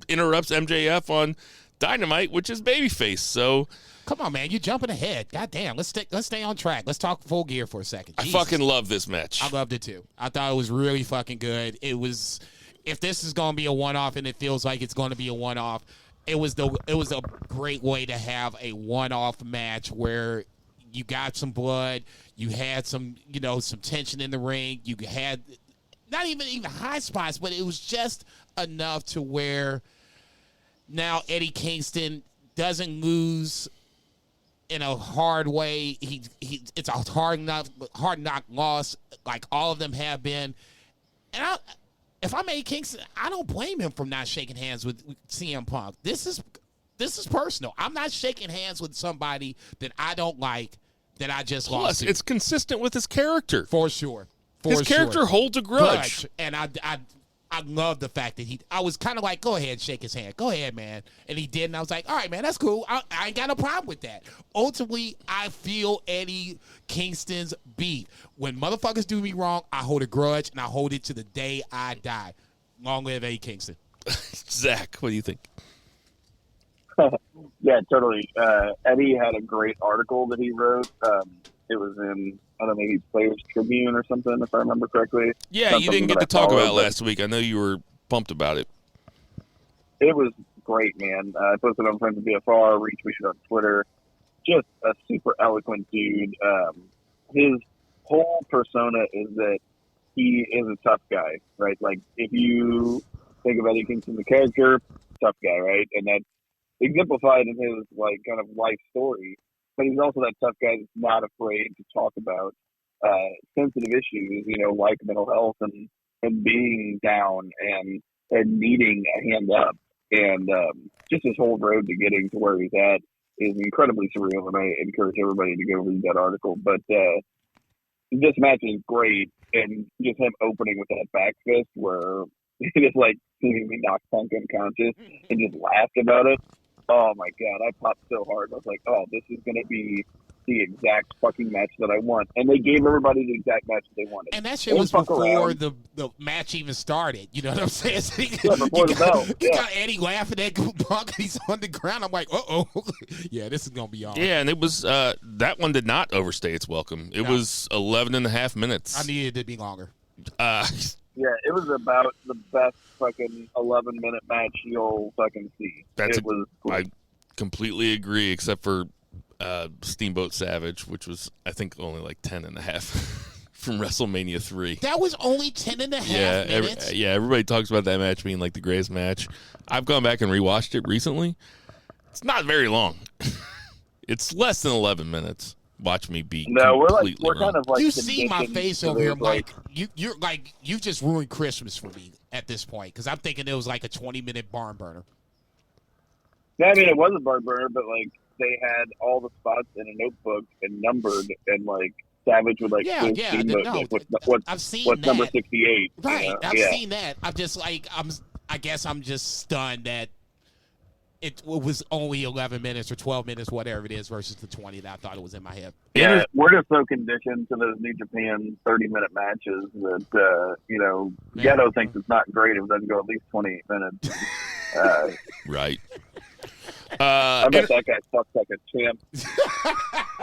Speaker 3: interrupts MJF on Dynamite, which is babyface. So
Speaker 4: come on, man, you're jumping ahead. God damn, let's stay on track. Let's talk Full Gear for a second.
Speaker 3: Jesus. I fucking love this match.
Speaker 4: I loved it too. I thought it was really fucking good. It was, if this is going to be a one-off, and it feels like it's going to be a one-off, it was a great way to have a one-off match where you got some blood, you had some tension in the ring, you had not even high spots, but it was just enough to where now Eddie Kingston doesn't lose in a hard way. It's a hard knock loss, like all of them have been. And if I'm Eddie Kingston, I don't blame him for not shaking hands with CM Punk. This is personal. I'm not shaking hands with somebody that I don't like, that I just lost.
Speaker 3: Plus, it's consistent with his character.
Speaker 4: For sure.
Speaker 3: His character holds a grudge.
Speaker 4: And I love the fact that I was kind of like, go ahead, shake his hand. Go ahead, man. And he did, and I was like, all right, man, that's cool. I ain't got no problem with that. Ultimately, I feel Eddie Kingston's beat. When motherfuckers do me wrong, I hold a grudge, and I hold it to the day I die. Long live Eddie Kingston.
Speaker 3: Zach, what do you think?
Speaker 5: Yeah, totally. Eddie had a great article that he wrote. It was in, I don't know, maybe Players Tribune or something, if I remember correctly.
Speaker 3: Yeah, you didn't get to talk about it last week. I know you were pumped about it.
Speaker 5: It was great, man. I posted on Friends of BFR, retweeted on Twitter. Just a super eloquent dude. His whole persona is that he is a tough guy, right? Like, if you think of Eddie Kingston, the character, tough guy, right? And that's exemplified in his, like, kind of life story. But he's also that tough guy that's not afraid to talk about sensitive issues, you know, like mental health and being down and needing a hand up. And just his whole road to getting to where he's at is incredibly surreal, and I encourage everybody to go read that article. But this match is great, and just him opening with that back fist where he just, like, seemingly knocked Punk unconscious and just laughed about it. Oh, my God. I popped so hard. I was like, oh, this is going to be the exact fucking match that I want. And they gave everybody the exact match that they wanted.
Speaker 4: And that shit was before the match even started. You know what I'm saying?
Speaker 5: Yeah, before the bell.
Speaker 4: You got Eddie laughing at Punk, and he's on the ground. I'm like, uh-oh. Yeah, this is going to be on.
Speaker 3: Yeah, and it was that one did not overstay its welcome. It was 11 and a half minutes.
Speaker 4: I needed it to be longer.
Speaker 5: Yeah, it was about the best fucking 11-minute match you'll fucking see.
Speaker 3: I completely agree, except for Steamboat Savage, which was, I think, only like 10 and a half from WrestleMania 3.
Speaker 4: That was only 10 and a half minutes?
Speaker 3: Everybody talks about that match being like the greatest match. I've gone back and rewatched it recently. It's not very long. It's less than 11 minutes. Watch me be
Speaker 5: we're
Speaker 3: wrong.
Speaker 5: kind of like,
Speaker 4: you see my face over here, Mike. You're like, you just ruined Christmas for me at this point, because I'm thinking it was like a 20-minute barn burner.
Speaker 5: Yeah, I mean, it was a barn burner, but like they had all the spots in a notebook and numbered, and like Savage would like,
Speaker 4: I've seen
Speaker 5: what's
Speaker 4: that.
Speaker 5: number 68?
Speaker 4: Right,
Speaker 5: you know?
Speaker 4: I've seen that. I'm just like, I guess I'm just stunned that it was only 11 minutes or 12 minutes, whatever it is, versus the 20 that I thought it was in my head.
Speaker 5: Yeah, we're just so conditioned to those New Japan 30-minute matches that, Ghetto thinks it's not great if it doesn't go at least 28 minutes.
Speaker 3: Right.
Speaker 5: I bet that guy fucks like a champ.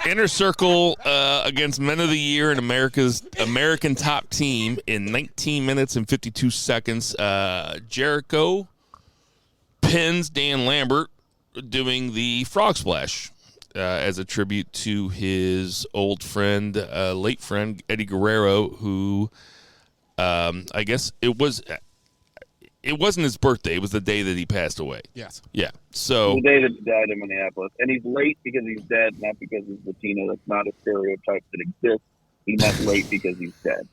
Speaker 3: Inner Circle against Men of the Year in America's American Top Team in 19 minutes and 52 seconds. Jericho pins Dan Lambert doing the frog splash as a tribute to his old friend, late friend, Eddie Guerrero, who I guess it wasn't his birthday. It was the day that he passed away.
Speaker 4: Yes.
Speaker 3: Yeah. So
Speaker 5: the day that he died in Minneapolis. And he's late because he's dead, not because he's Latino. That's not a stereotype that exists. He meant late because he's dead.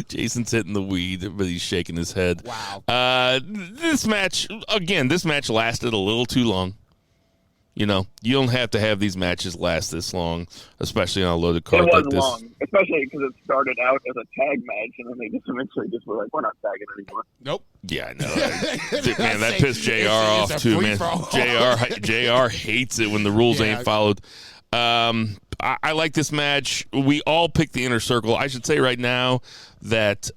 Speaker 3: Jason's hitting the weed, but he's shaking his head.
Speaker 4: Wow.
Speaker 3: This match lasted a little too long. You know, you don't have to have these matches last this long, especially on a loaded card like this.
Speaker 5: It wasn't long, especially because it started out as a tag match, and then they just eventually just were like, we're not tagging anymore.
Speaker 4: Nope.
Speaker 3: Yeah, I know. Man, that pissed JR off too, man. JR hates it when the rules ain't followed. I like this match. We all picked the Inner Circle. I should say right now that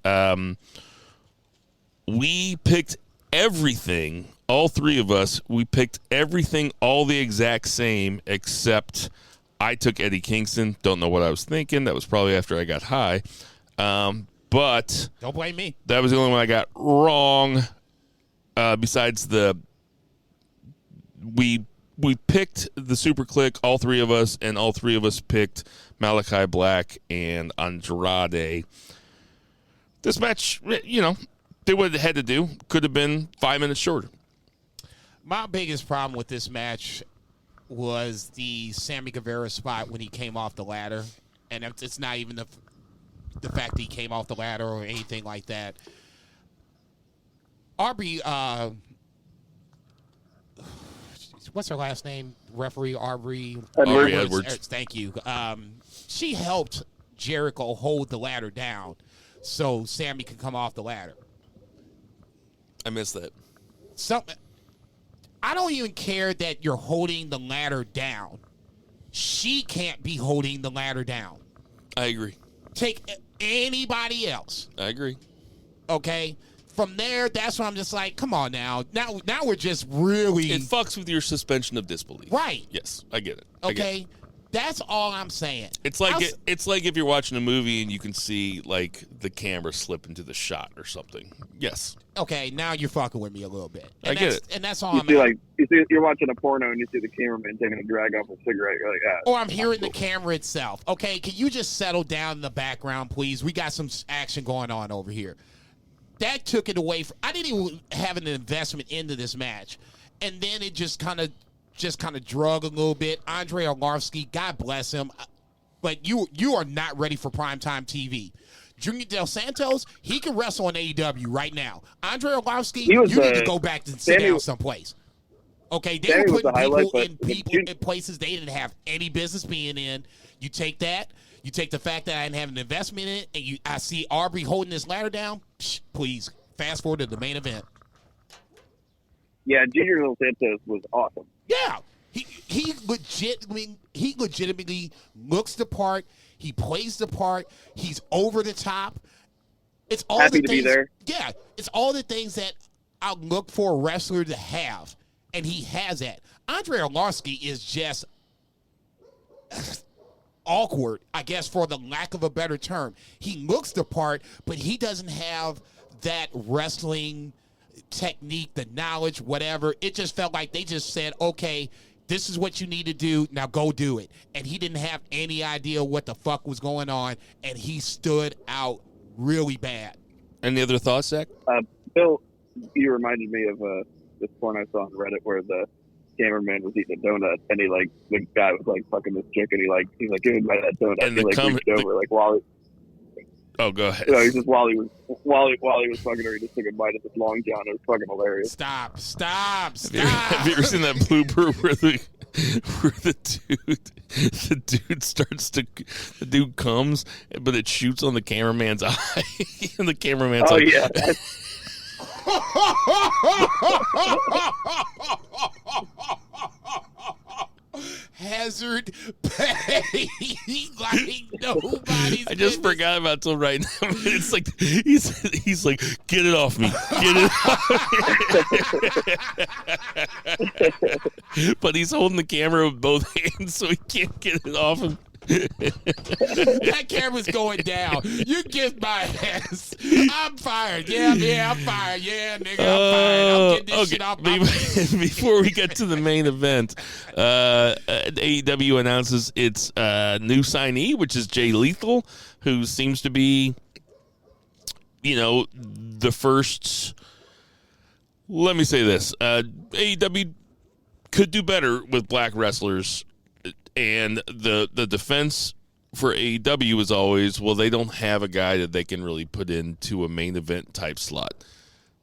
Speaker 3: we picked everything. All three of us, we picked everything all the exact same, except I took Eddie Kingston. Don't know what I was thinking. That was probably after I got high. But
Speaker 4: don't blame me.
Speaker 3: That was the only one I got wrong. Besides we picked the Super Click, all three of us, and all three of us picked Malachi Black and Andrade. This match, did what it had to do. Could have been 5 minutes shorter.
Speaker 4: My biggest problem with this match was the Sammy Guevara spot when he came off the ladder. And it's not even the fact that he came off the ladder or anything like that. Aubrey, what's her last name? Referee Aubrey
Speaker 3: Edwards.
Speaker 4: Thank you. She helped Jericho hold the ladder down. so Sammy can come off the ladder.
Speaker 3: I missed that.
Speaker 4: I don't even care that you're holding the ladder down. She can't be holding the ladder down.
Speaker 3: I agree.
Speaker 4: Take anybody else.
Speaker 3: I agree.
Speaker 4: Okay? From there, that's when I'm just like, come on now. Now we're just really...
Speaker 3: It fucks with your suspension of disbelief.
Speaker 4: Right.
Speaker 3: Yes, I get it.
Speaker 4: Okay? That's all I'm saying.
Speaker 3: It's like it's like if you're watching a movie and you can see like the camera slip into the shot or something. Yes.
Speaker 4: Okay, now you're fucking with me a little bit.
Speaker 3: I get it.
Speaker 4: And that's all
Speaker 5: You
Speaker 4: I'm
Speaker 5: see,
Speaker 4: at.
Speaker 5: you're watching a porno and you see the cameraman taking a drag off a cigarette. You're like, ah.
Speaker 4: Or I'm hearing the camera itself. Okay, can you just settle down in the background, please? We got some action going on over here. That took it away. I didn't even have an investment into this match. And then it just kind of drug a little bit. Andre Arlovski, God bless him. But you are not ready for primetime TV. Junior Del Santos, he can wrestle on AEW right now. Andre Arlovski, you need to go back and sit down someplace. Okay, they were putting people in places they didn't have any business being in. You take that. You take the fact that I didn't have an investment in it, and I see Aubrey holding this ladder down. Please, fast forward to the main event.
Speaker 5: Yeah, Junior Del Santos was awesome.
Speaker 4: Yeah, he legitimately looks the part. He plays the part. He's over the top. It's all
Speaker 5: Happy
Speaker 4: the
Speaker 5: to
Speaker 4: things,
Speaker 5: be there.
Speaker 4: Yeah, it's all the things that I look for a wrestler to have, and he has that. Andre Arlovski is just awkward, I guess, for the lack of a better term. He looks the part, but he doesn't have that wrestling technique, the knowledge, whatever. It just felt like they just said, okay, this is what you need to do, now go do it. And he didn't have any idea what the fuck was going on, and he stood out really bad.
Speaker 3: Any other thoughts, Zach?
Speaker 5: Bill, you reminded me of this porn I saw on Reddit where the cameraman was eating a donut, and the guy was like fucking this chick, and he's like, give me that donut.
Speaker 3: And
Speaker 5: he reached over like while he,
Speaker 3: oh, go ahead.
Speaker 5: he just while he was fucking her, he just took a bite of this long john. It was fucking hilarious.
Speaker 4: Stop.
Speaker 3: Have you ever seen that blooper where the dude comes, but it shoots on the cameraman's eye, and the cameraman's like,
Speaker 5: yeah.
Speaker 4: Hazard pay like nobody's.
Speaker 3: I just forgot about till right now. It's like he's like, get it off me, get it off me. But he's holding the camera with both hands, so he can't get it off him.
Speaker 4: That camera's going down. You kiss my ass. I'm fired. Yeah, I'm fired. Yeah, nigga, I'm fired. I'm getting this shit off my
Speaker 3: Before we get to the main event, AEW announces its new signee, which is Jay Lethal, who seems to be, the first. Let me say this: AEW could do better with black wrestlers. And the defense for AEW is always, well, they don't have a guy that they can really put into a main event type slot.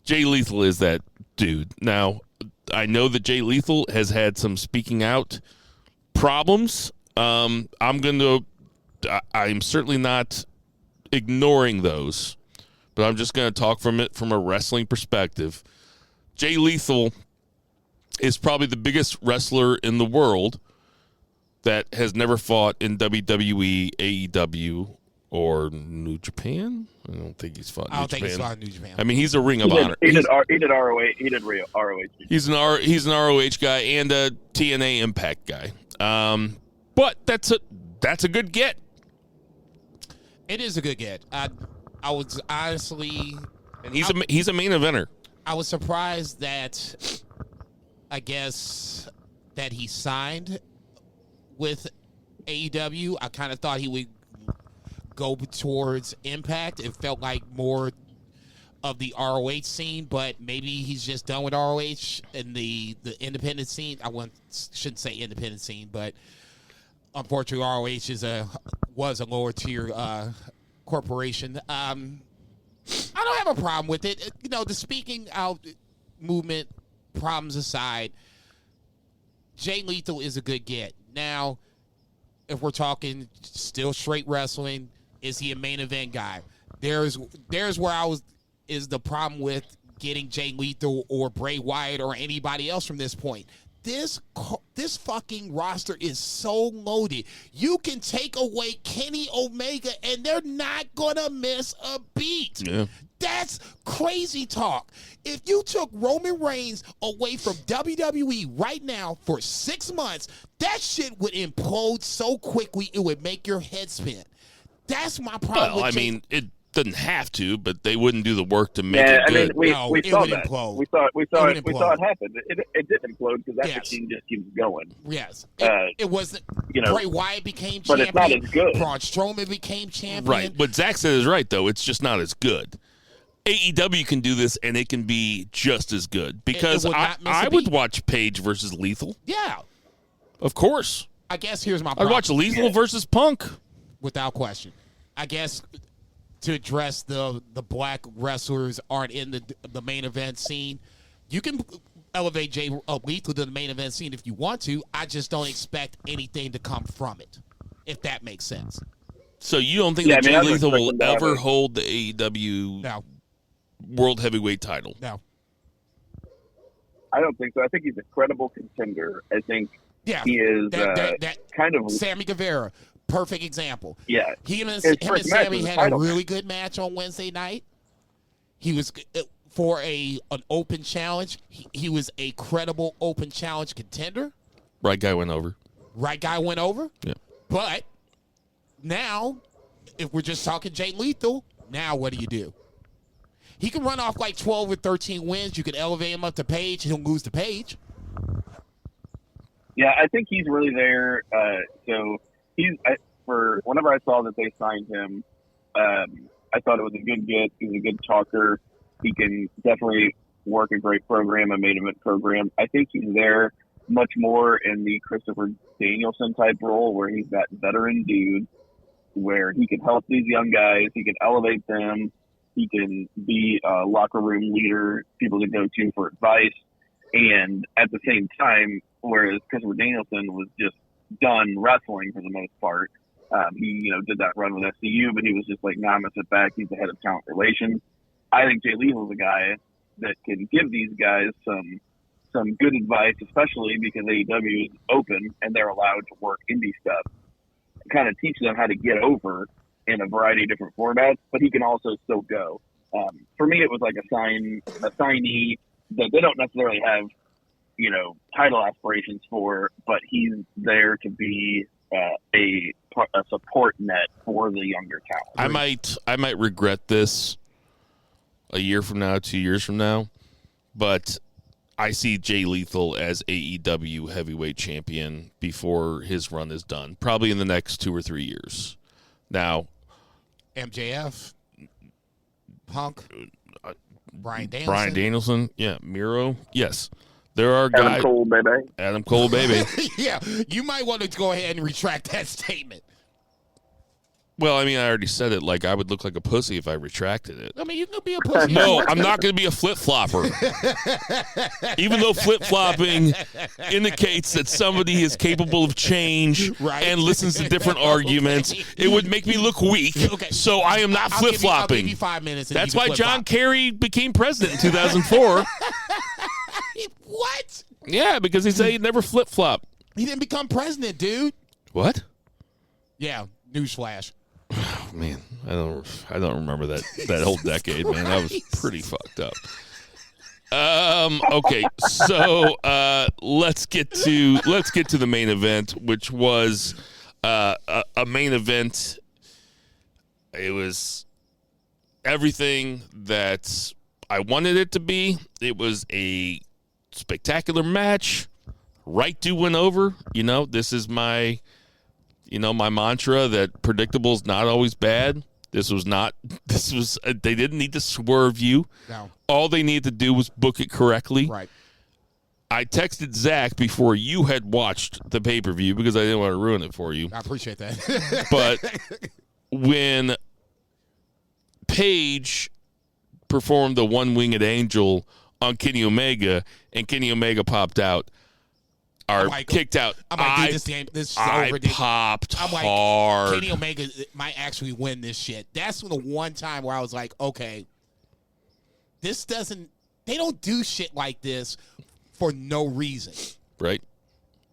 Speaker 3: Jay Lethal is that dude. Now, I know that Jay Lethal has had some speaking out problems. I'm certainly not ignoring those, but I'm just going to talk from a wrestling perspective. Jay Lethal is probably the biggest wrestler in the world that has never fought in WWE, AEW, or New Japan. I don't think he's fought in New Japan.
Speaker 4: I don't think he's fought in New Japan.
Speaker 3: I mean, he's a Ring of Honor.
Speaker 5: He did ROH. He did ROH.
Speaker 3: He's an ROH guy and a TNA Impact guy. But that's a good get.
Speaker 4: It is a good get. I was honestly,
Speaker 3: and he's a main eventer.
Speaker 4: I was surprised that, I guess, that he signed with AEW. I kind of thought he would go towards Impact. It felt like more of the ROH scene, but maybe he's just done with ROH and the independent scene. Shouldn't say independent scene, but unfortunately ROH was a lower tier corporation. I don't have a problem with it. The speaking out movement problems aside, Jay Lethal is a good get. Now, if we're talking still straight wrestling, is he a main event guy? there's where is the problem with getting Jay Lethal or Bray Wyatt or anybody else from this point. This fucking roster is so loaded. You can take away Kenny Omega and they're not gonna miss a beat.
Speaker 3: Yeah.
Speaker 4: That's crazy talk. If you took Roman Reigns away from WWE right now for 6 months, that shit would implode so quickly it would make your head spin. That's my problem.
Speaker 3: Well,
Speaker 4: with
Speaker 3: it doesn't have to, but they wouldn't do the work to make it good.
Speaker 5: We saw that.
Speaker 4: Implode.
Speaker 5: We saw it happen. It did implode because that machine just keeps going.
Speaker 4: Yes, it wasn't. Bray Wyatt became
Speaker 5: but
Speaker 4: champion.
Speaker 5: It's not as good.
Speaker 4: Braun Strowman became champion.
Speaker 3: Right. What Zach said is right, though. It's just not as good. AEW can do this, and it can be just as good. Because I would watch Paige versus Lethal.
Speaker 4: Yeah.
Speaker 3: Of course.
Speaker 4: I guess here's my
Speaker 3: I'd
Speaker 4: problem.
Speaker 3: watch Lethal versus Punk.
Speaker 4: Without question. I guess to address the black wrestlers aren't in the main event scene, you can elevate Jay Lethal to the main event scene if you want to. I just don't expect anything to come from it, if that makes sense.
Speaker 3: So you don't think that Jay Lethal will ever hold the AEW World Heavyweight title?
Speaker 4: No.
Speaker 5: I don't think so. I think he's a credible contender. I think he is kind of
Speaker 4: Sammy Guevara. Perfect example.
Speaker 5: Yeah.
Speaker 4: Him and Sammy had a really good match on Wednesday night. He was for an open challenge. He was a credible open challenge contender.
Speaker 3: Right guy went over. Yeah.
Speaker 4: But now, if we're just talking Jay Lethal, now what do? He can run off like 12 or 13 wins. You can elevate him up to Paige. He'll lose to Paige.
Speaker 5: Yeah, I think he's really there. So for whenever I saw that they signed him, I thought it was a good get. He's a good talker. He can definitely work a great program, a main event program. I think he's there much more in the Christopher Danielson type role where he's that veteran dude where he can help these young guys. He can elevate them. He can be a locker room leader, people to go to for advice. And at the same time, whereas Christopher Danielson was just done wrestling for the most part, he did that run with SCU, but he was just like, nah, I'm going to sit back. He's the head of talent relations. I think Jay Lethal's a guy that can give these guys some good advice, especially because AEW is open and they're allowed to work indie stuff, kind of teach them how to get over in a variety of different formats, but he can also still go. For me, it was like a signee that they don't necessarily have, title aspirations for, but he's there to be a support net for the younger talent.
Speaker 3: I might regret this a year from now, 2 years from now, but I see Jay Lethal as AEW heavyweight champion before his run is done, probably in the next 2 or 3 years. Now,
Speaker 4: MJF, Punk, Bryan
Speaker 3: Danielson, yeah, Miro, yes. There are guys. Adam Cole, baby.
Speaker 4: Yeah, you might want to go ahead and retract that statement.
Speaker 3: Well, I already said it. Like, I would look like a pussy if I retracted it.
Speaker 4: You can be a pussy.
Speaker 3: No, I'm not going to be a flip-flopper. Even though flip-flopping indicates that somebody is capable of change and listens to different arguments, it would make me look weak. Okay. So I am not flip-flopping.
Speaker 4: I'll give you 5 minutes.
Speaker 3: That's why John Kerry became president in 2004.
Speaker 4: What?
Speaker 3: Yeah, because he said he'd never flip-flop.
Speaker 4: He didn't become president, dude.
Speaker 3: What?
Speaker 4: Yeah, newsflash.
Speaker 3: Oh, man, I don't remember that whole decade, man. That was pretty fucked up. Okay, so let's get to the main event, which was a main event. It was everything that I wanted it to be. It was a spectacular match. Right dude went over. This is my my mantra that predictable is not always bad. They didn't need to swerve you.
Speaker 4: No.
Speaker 3: All they needed to do was book it correctly.
Speaker 4: Right.
Speaker 3: I texted Zach before you had watched the pay-per-view because I didn't want to ruin it for you.
Speaker 4: I appreciate that.
Speaker 3: But when Paige performed the one-winged angel on Kenny Omega and Kenny Omega popped out, are kicked out.
Speaker 4: I'm like, dude, this is so ridiculous.
Speaker 3: Popped
Speaker 4: I'm like,
Speaker 3: hard.
Speaker 4: Kenny Omega might actually win this shit. That's the one time where I was like, okay, they don't do shit like this for no reason.
Speaker 3: Right.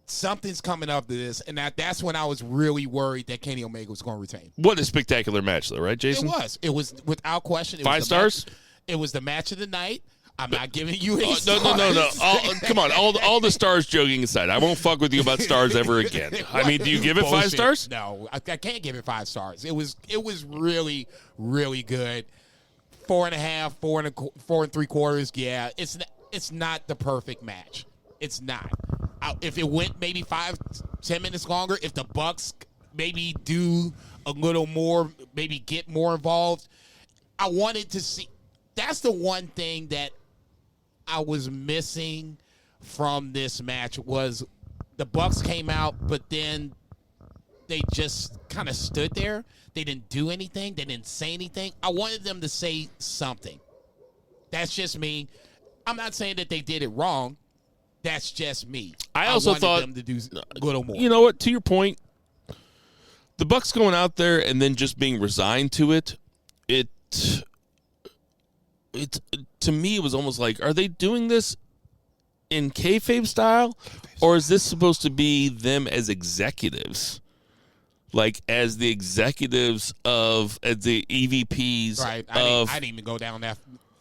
Speaker 4: Something's coming up to this, and that's when I was really worried that Kenny Omega was going to retain.
Speaker 3: What a spectacular match, though, right, Jason?
Speaker 4: It was without question.
Speaker 3: 5 stars?
Speaker 4: It was the match of the night. I'm not giving you any stars.
Speaker 3: No. Come on, all the stars joking aside. I won't fuck with you about stars ever again. I mean, do you give it 5 stars?
Speaker 4: No, I can't give it 5 stars. It was really, really good. 4.5, 4 3/4. Yeah, it's not the perfect match. It's not. If it went maybe 5-10 minutes longer, if the Bucks maybe do a little more, maybe get more involved, I wanted to see. That's the one thing that I was missing from this match was the Bucks came out, but then they just kind of stood there. They didn't do anything. They didn't say anything. I wanted them to say something. That's just me. I'm not saying that they did it wrong. That's just me.
Speaker 3: I also
Speaker 4: wanted
Speaker 3: thought
Speaker 4: them to do a little more.
Speaker 3: You know what? To your point, the Bucks going out there and then just being resigned to it. It to me, it was almost like, are they doing this in kayfabe style, or is this supposed to be them as executives, like as the executives as the EVPs?
Speaker 4: Right.
Speaker 3: I
Speaker 4: didn't even go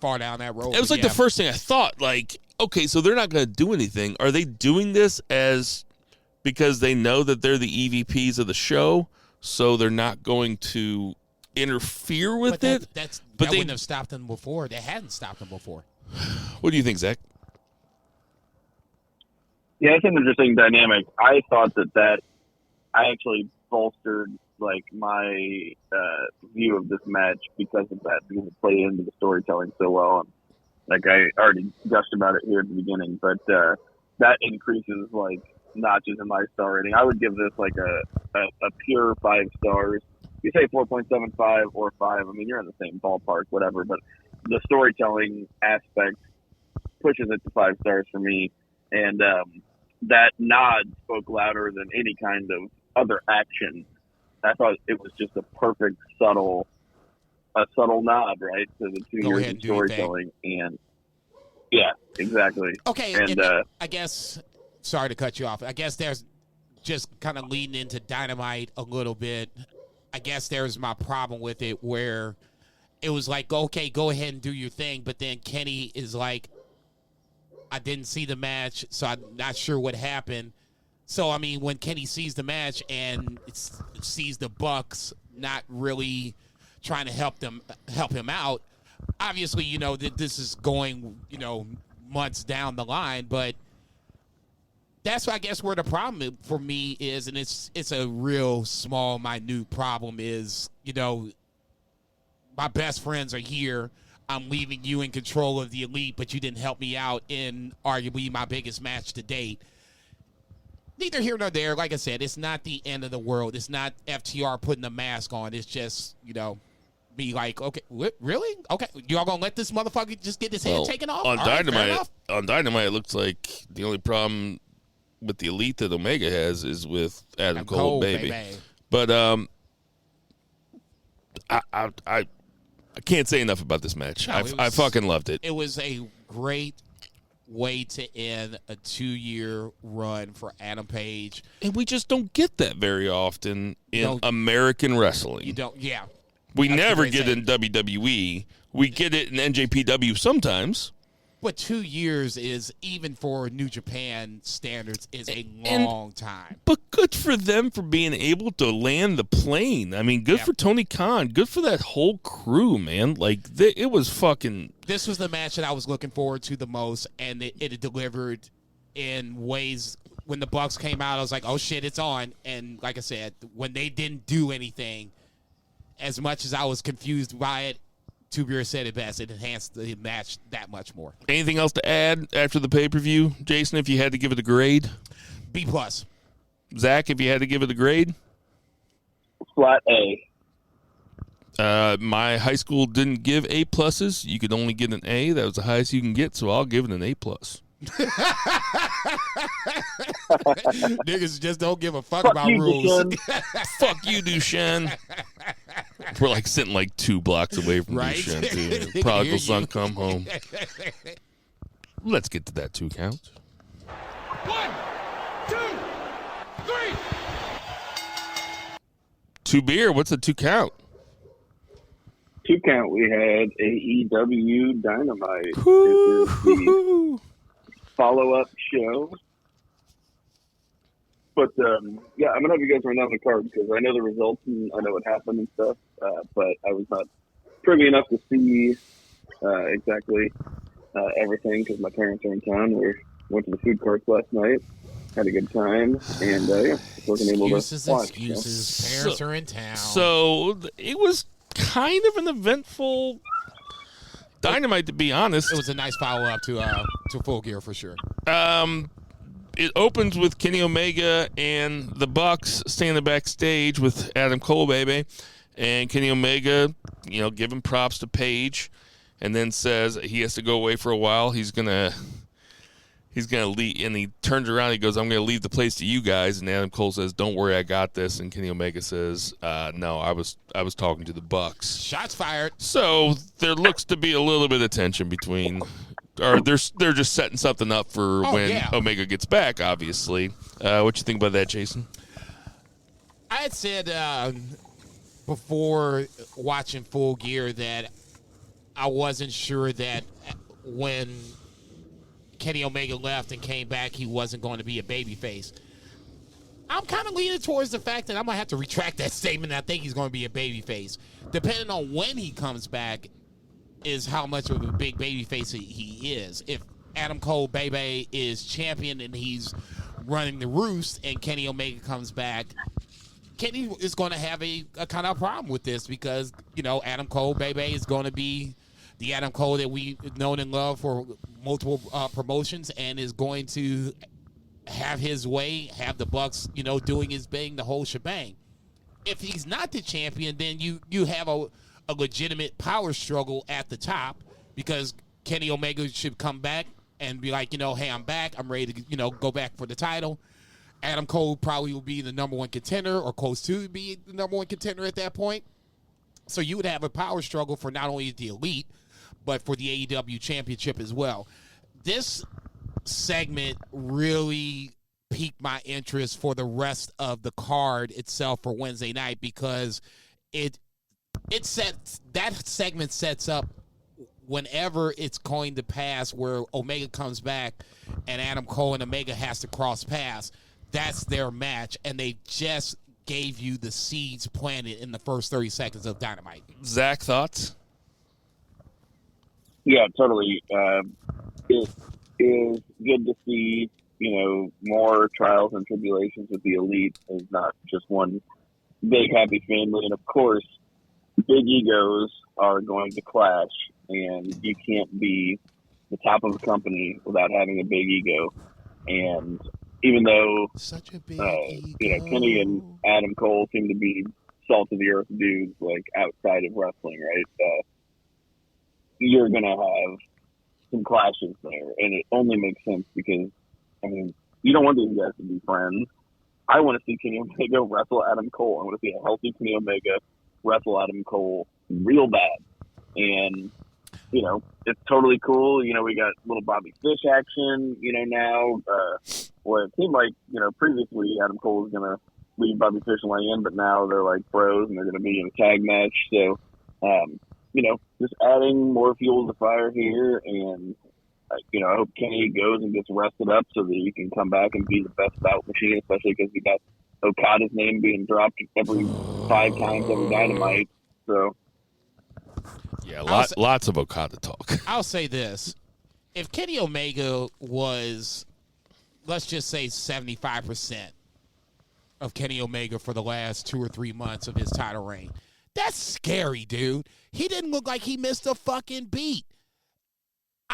Speaker 4: far down that road.
Speaker 3: It was like the first thing I thought. Like, okay, so they're not going to do anything. Are they doing this because they know that they're the EVPs of the show, so they're not going to interfere with it?
Speaker 4: That wouldn't have stopped them before. They hadn't stopped them before.
Speaker 3: What do you think, Zach?
Speaker 5: Yeah, it's an interesting dynamic. I thought that I actually bolstered like my view of this match because of that, because it played into the storytelling so well. And, like I already gushed about it here at the beginning, but that increases like notches in my star rating. I would give this like a pure 5 stars. You say 4.75 or 5. I mean, you're in the same ballpark, whatever. But the storytelling aspect pushes it to 5 stars for me. And that nod spoke louder than any kind of other action. I thought it was just a perfect, subtle nod, right, to the 2 years of storytelling. And yeah, exactly.
Speaker 4: Okay,
Speaker 5: and
Speaker 4: I guess, sorry to cut you off. I guess there's just kind of leading into Dynamite a little bit. I guess there's my problem with it where it was like, okay, go ahead and do your thing. But then Kenny is like, I didn't see the match, so I'm not sure what happened. So, I mean, when Kenny sees the match and sees the Bucks not really trying to help him out, obviously, you know, that this is going, you know, months down the line, but that's, I guess, where the problem for me is, and it's a real small, minute problem is, you know, my best friends are here. I'm leaving you in control of the Elite, but you didn't help me out in arguably my biggest match to date. Neither here nor there. Like I said, it's not the end of the world. It's not FTR putting a mask on. It's just, you know, me like, okay, really? Okay, y'all gonna let this motherfucker just get his head taken off?
Speaker 3: On Dynamite, it looks like the only problem with the Elite that Omega has is with Adam Cole, baby. But I can't say enough about this match.
Speaker 4: No,
Speaker 3: I fucking loved it.
Speaker 4: It was a great way to end a 2-year run for Adam Page.
Speaker 3: And we just don't get that very often in American wrestling.
Speaker 4: You don't, yeah.
Speaker 3: We never get it in WWE. We get it in NJPW sometimes.
Speaker 4: But 2 years is, even for New Japan standards, is a long time.
Speaker 3: But good for them for being able to land the plane. I mean, good for Tony Khan. Good for that whole crew, man. Like, it was fucking...
Speaker 4: This was the match that I was looking forward to the most, and it delivered in ways. When the Bucks came out, I was like, oh, shit, it's on. And like I said, when they didn't do anything, as much as I was confused by it, Tubular said it best. It enhanced the match that much more.
Speaker 3: Anything else to add after the pay-per-view, Jason, if you had to give it a grade?
Speaker 4: B+.
Speaker 3: Zach, if you had to give it a grade?
Speaker 5: Flat A.
Speaker 3: My high school didn't give A+. You could only get an A. That was the highest you can get, so I'll give it an A+.
Speaker 4: Niggas just don't give a fuck
Speaker 5: Fuck
Speaker 4: about
Speaker 5: you,
Speaker 4: rules.
Speaker 5: Deshaun.
Speaker 3: Fuck you, Duchenne. We're like sitting like 2 blocks away from
Speaker 4: Right?
Speaker 3: Duchenne, too.
Speaker 4: They can hear
Speaker 3: Prodigal
Speaker 4: you.
Speaker 3: son, come home. Let's get to that 2 count.
Speaker 2: 1, 2, 3.
Speaker 3: 2 beer. What's a 2 count?
Speaker 5: 2 count. We had AEW Dynamite. This is the follow-up show. But yeah, I'm gonna have you guys run down the card because I know the results and I know what happened and stuff. But I was not privy enough to see exactly everything because my parents are in town. We went to the food courts last night, had a good time, and yeah, wasn't able to watch.
Speaker 4: Excuses. Parents are in town.
Speaker 3: So it was kind of an eventful Dynamite, to be honest.
Speaker 4: It was a nice follow-up to Full Gear for sure.
Speaker 3: It opens with Kenny Omega and the Bucks standing backstage with Adam Cole, baby. And Kenny Omega, giving props to Paige, and then says he has to go away for a while. He's gonna leave, and he turns around. He goes, "I'm gonna leave the place to you guys." And Adam Cole says, "Don't worry, I got this." And Kenny Omega says, "No, I was talking to the Bucks."
Speaker 4: Shots fired.
Speaker 3: So there looks to be a little bit of tension between. Or they're just setting something up for when Omega gets back, obviously. What you think about that, Jason?
Speaker 4: I had said before watching Full Gear that I wasn't sure that when Kenny Omega left and came back, he wasn't going to be a babyface. I'm kind of leaning towards the fact that I'm going to have to retract that statement. I think he's going to be a babyface. Depending on when he comes back is how much of a big babyface he is. If Adam Cole, baby, is champion and he's running the roost and Kenny Omega comes back, Kenny is going to have a kind of problem with this because, Adam Cole, baby, is going to be the Adam Cole that we've known and loved for multiple promotions and is going to have his way, have the Bucks, doing his thing, the whole shebang. If he's not the champion, then you have a legitimate power struggle at the top because Kenny Omega should come back and be like, hey, I'm back. I'm ready to, go back for the title. Adam Cole probably will be the number 1 contender or close to be the number 1 contender at that point. So you would have a power struggle for not only the Elite, but for the AEW Championship as well. This segment really piqued my interest for the rest of the card itself for Wednesday night because that segment sets up whenever it's going to pass where Omega comes back and Adam Cole and Omega has to cross paths. That's their match, and they just gave you the seeds planted in the first 30 seconds of Dynamite.
Speaker 3: Zach, thoughts?
Speaker 5: Yeah, totally. It is good to see, more trials and tribulations with the Elite. It's not just one big happy family, and of course, big egos are going to clash, and you can't be the top of a company without having a big ego. And even though
Speaker 4: such a big ego.
Speaker 5: Kenny and Adam Cole seem to be salt of the earth dudes, like outside of wrestling, right? You're gonna have some clashes there, and it only makes sense because you don't want these guys to be friends. I want to see Kenny Omega wrestle Adam Cole. I want to see a healthy Kenny Omega wrestle Adam Cole real bad. And, it's totally cool. We got little Bobby Fish action, now. Well, it seemed like, previously Adam Cole was going to leave Bobby Fish and lay in, but now they're like bros and they're going to be in a tag match. So, just adding more fuel to the fire here. And, I hope Kenny goes and gets rested up so that he can come back and be the best bout machine, especially because we got Okada's name being dropped every 5 times every Dynamite. So,
Speaker 3: yeah, lots of Okada talk.
Speaker 4: I'll say this. If Kenny Omega was, let's just say 75% of Kenny Omega for the last 2 or 3 months of his title reign, that's scary, dude. He didn't look like he missed a fucking beat.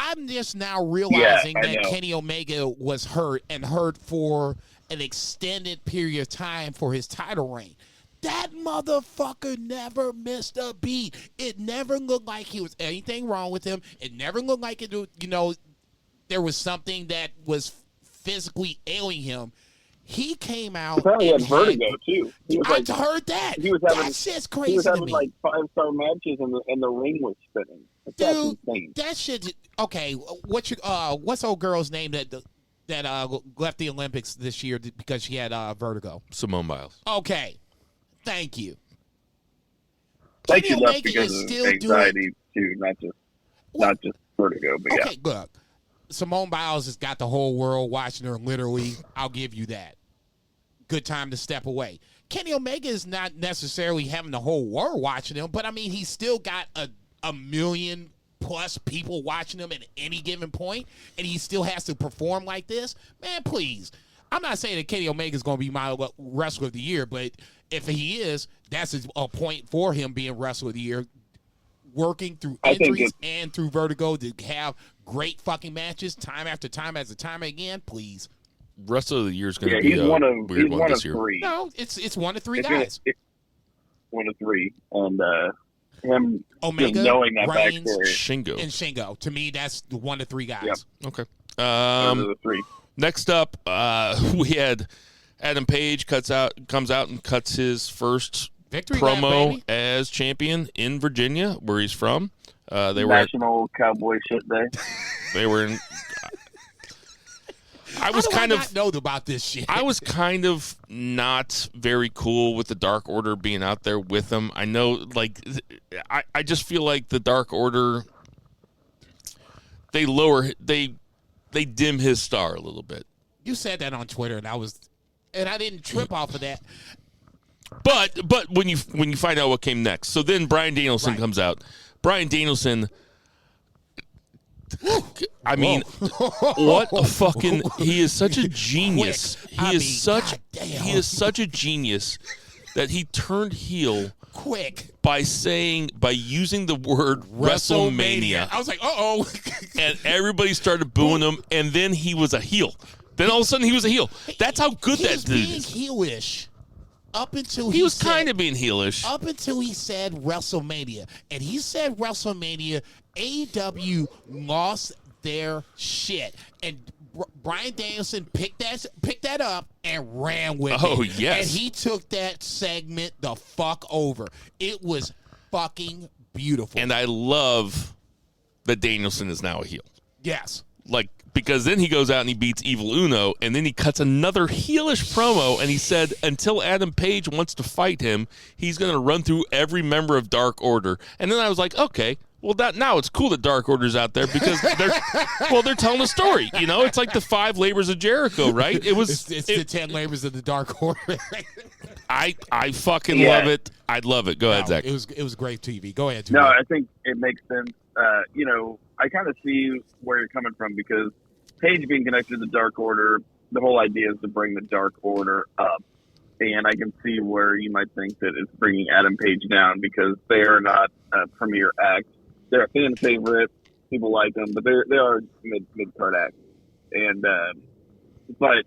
Speaker 4: I'm just now realizing that Kenny Omega was hurt and hurt for an extended period of time for his title reign. That motherfucker never missed a beat. It never looked like he was anything wrong with him. It never looked like there was something that was physically ailing him. He came out.
Speaker 5: Apparently he had vertigo too.
Speaker 4: I heard that. That shit's crazy.
Speaker 5: He was having
Speaker 4: to me.
Speaker 5: like 5-star matches, and the ring was spinning. That's insane.
Speaker 4: That shit. Okay, what's old girl's name that left the Olympics this year because she had vertigo?
Speaker 3: Simone Biles.
Speaker 4: Okay, thank you.
Speaker 5: Like she
Speaker 4: Kenny
Speaker 5: left
Speaker 4: Omega
Speaker 5: because
Speaker 4: is
Speaker 5: of
Speaker 4: still
Speaker 5: anxiety too, not just vertigo, but yeah.
Speaker 4: Okay, look. Simone Biles has got the whole world watching her, literally. I'll give you that. Good time to step away. Kenny Omega is not necessarily having the whole world watching him, but, I mean, he's still got a million plus people watching him at any given point, and he still has to perform like this. Man, please. I'm not saying that Kenny Omega is going to be my Wrestler of the Year, but if he is, that's a point for him being Wrestler of the Year. Working through injuries and through vertigo to have great fucking matches time after time again, please.
Speaker 3: Rest of the year is going to be
Speaker 5: he's
Speaker 3: a
Speaker 5: one of
Speaker 3: weird one this year.
Speaker 5: three.
Speaker 4: No, it's one of three guys.
Speaker 5: One of three, and him
Speaker 4: Omega,
Speaker 5: just knowing that
Speaker 4: Reigns,
Speaker 3: Shingo.
Speaker 4: and Shingo. To me, that's the one of three guys.
Speaker 5: Yep.
Speaker 3: Okay.
Speaker 5: Those are the three.
Speaker 3: Next up, we had Adam Page comes out and cuts his first
Speaker 4: Victory
Speaker 3: promo
Speaker 4: lap,
Speaker 3: as champion in Virginia, where he's from. They
Speaker 5: National Cowboy Shit Day.
Speaker 3: They were in. I was
Speaker 4: kind of know about this shit.
Speaker 3: I was kind of not very cool with the Dark Order being out there with them. I know, like, I just feel like the Dark Order they dim his star a little bit.
Speaker 4: You said that on Twitter, and I didn't trip off of that.
Speaker 3: But when you find out what came next, so then Bryan Danielson comes out. Bryan Danielson, I mean, what a fucking! He is such a genius. He is such a genius that he turned heel by using the word WrestleMania.
Speaker 4: I was like, uh-oh.
Speaker 3: And everybody started booing him, and then he was a heel. Then all of a sudden he was a heel. That's how good that dude is.
Speaker 4: He was being heelish. Up until
Speaker 3: he was kind of being heelish.
Speaker 4: Up until he said WrestleMania. And he said WrestleMania, AEW lost their shit. And Bryan Danielson picked that up and ran with it.
Speaker 3: Oh, yes.
Speaker 4: And he took that segment the fuck over. It was fucking beautiful.
Speaker 3: And I love that Danielson is now a heel.
Speaker 4: Yes.
Speaker 3: Like, because then he goes out and he beats Evil Uno, and then he cuts another heelish promo, and he said until Adam Page wants to fight him, he's going to run through every member of Dark Order. And then I was like, okay, well, now it's cool that Dark Order's out there because they're telling a story. You know, it's like the 5 labors of Jericho, right?
Speaker 4: It's the 10 labors of the Dark Order.
Speaker 3: I fucking love it. I'd love it. Go ahead, Zach.
Speaker 4: It was great TV. Go ahead.
Speaker 5: No, I think it makes sense. I kind of see where you're coming from because Page being connected to the Dark Order, the whole idea is to bring the Dark Order up. And I can see where you might think that it's bringing Adam Page down because they are not a premier act. They're a fan favorite. People like them, but they are mid-card acts. And but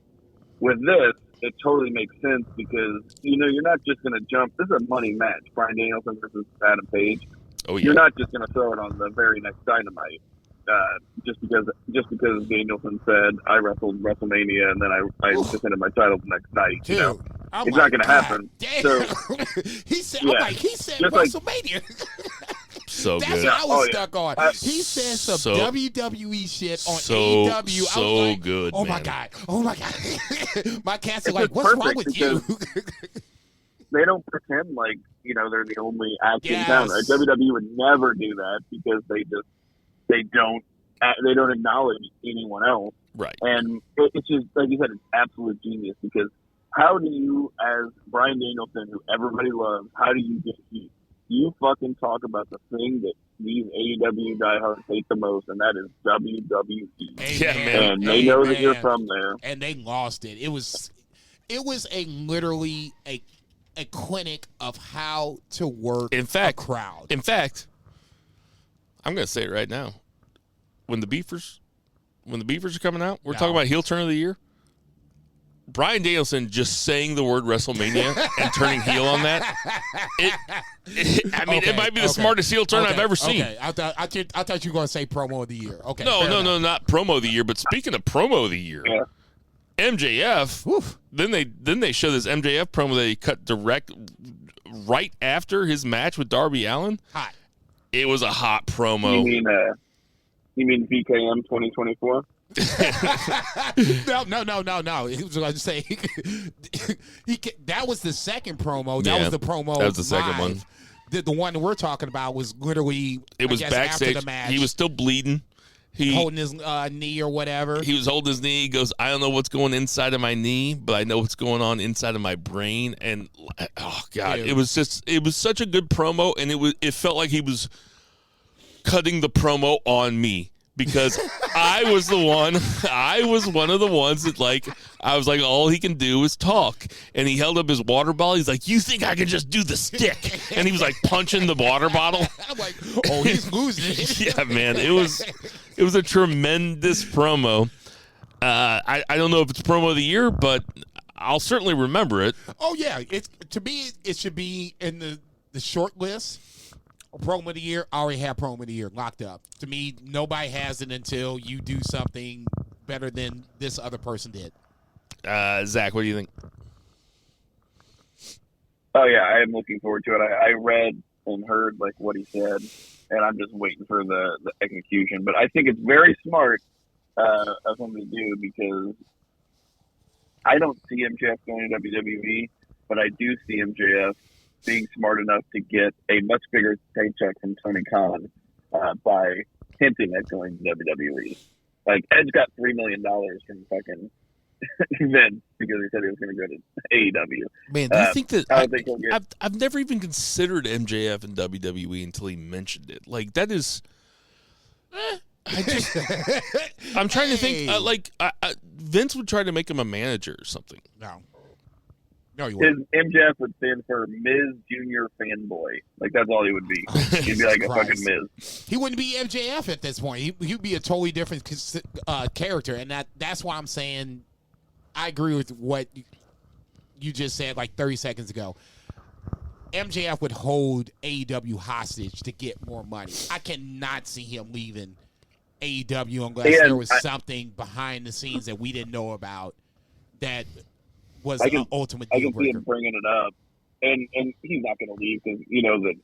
Speaker 5: with this, it totally makes sense because, you're not just going to jump. This is a money match, Bryan Danielson versus Adam Page.
Speaker 3: Oh, yeah.
Speaker 5: You're not just going to throw it on the very next Dynamite. Just because Danielson said I wrestled WrestleMania and then I defended my title the next night.
Speaker 4: Dude,
Speaker 5: it's not going to happen.
Speaker 4: Damn.
Speaker 5: So
Speaker 4: he said
Speaker 5: just
Speaker 4: WrestleMania.
Speaker 3: So
Speaker 4: That's
Speaker 3: good.
Speaker 4: what I was stuck on. He said some WWE shit on AEW. I was like,
Speaker 3: good.
Speaker 4: Oh
Speaker 3: man.
Speaker 4: my god. My cats are like, what's wrong with you?
Speaker 5: They don't pretend like they're the only act in town. Right? WWE would never do that because they don't acknowledge anyone else.
Speaker 3: Right.
Speaker 5: And it's just like you said, it's absolute genius because how do you, as Bryan Danielson, who everybody loves, how do you get heat? You fucking talk about the thing that these AEW diehards hate the most, and that is WWE.
Speaker 3: Yeah, man.
Speaker 5: And they know that you're from there.
Speaker 4: And they lost it. It was literally a clinic of how to work a crowd.
Speaker 3: In fact, I'm going to say it right now. When the Beefers are coming out, we're talking about heel turn of the year. Bryan Danielson just saying the word WrestleMania and turning heel on that. It might be the smartest heel turn I've ever seen.
Speaker 4: Okay. I thought you were going to say promo of the year. Okay.
Speaker 3: No, not promo of the year. But speaking of promo of the year, MJF.
Speaker 4: Oof.
Speaker 3: Then they show this MJF promo that he cut right after his match with Darby Allen.
Speaker 4: Hot.
Speaker 3: It was a hot promo.
Speaker 5: You mean VKM 2024?
Speaker 4: No. He was going to say that was the second promo. That
Speaker 3: Yeah,
Speaker 4: was the promo.
Speaker 3: that was the second one.
Speaker 4: The one that we're talking about was literally.
Speaker 3: It was backstage.
Speaker 4: After the match.
Speaker 3: He was still bleeding.
Speaker 4: Holding his knee or whatever.
Speaker 3: He was holding his knee. He goes, I don't know what's going inside of my knee, but I know what's going on inside of my brain. And oh god,
Speaker 4: Dude.
Speaker 3: it was such a good promo, and it felt like he was cutting the promo on me. Because I was one of the ones that I was like, all he can do is talk. And he held up his water bottle. He's like, you think I can just do the stick? And he was like punching the water bottle.
Speaker 4: I'm like, oh, he's losing it.
Speaker 3: Yeah, man. It was a tremendous promo. I don't know if it's promo of the year, but I'll certainly remember it.
Speaker 4: Oh, yeah. To me, it should be in the short list. Promo of the year, I already have promo of the year locked up. To me, nobody has it until you do something better than this other person did.
Speaker 3: Zach, what do you think?
Speaker 5: Oh yeah, I am looking forward to it. I read and heard what he said, and I'm just waiting for the execution. But I think it's very smart of him to do, because I don't see MJF going to WWE, but I do see MJF being smart enough to get a much bigger paycheck from Tony Khan by hinting at going to WWE. Edge got $3 million from fucking Vince because he said he was going to go to AEW.
Speaker 3: Man, do you think
Speaker 5: that
Speaker 3: I've never even considered MJF in WWE until he mentioned it. That is, I'm trying to think. Vince would try to make him a manager or something.
Speaker 4: No, you wouldn't.
Speaker 5: His MJF would stand for Miz Junior Fanboy. That's all he would be. He'd be like a fucking Miz.
Speaker 4: He wouldn't be MJF at this point. He'd be a totally different character, and that's why I'm saying I agree with what you just said 30 seconds ago. MJF would hold AEW hostage to get more money. I cannot see him leaving AEW unless there was something behind the scenes that we didn't know about that was an ultimate deal
Speaker 5: I can see him bringing it up, and he's not going to leave because that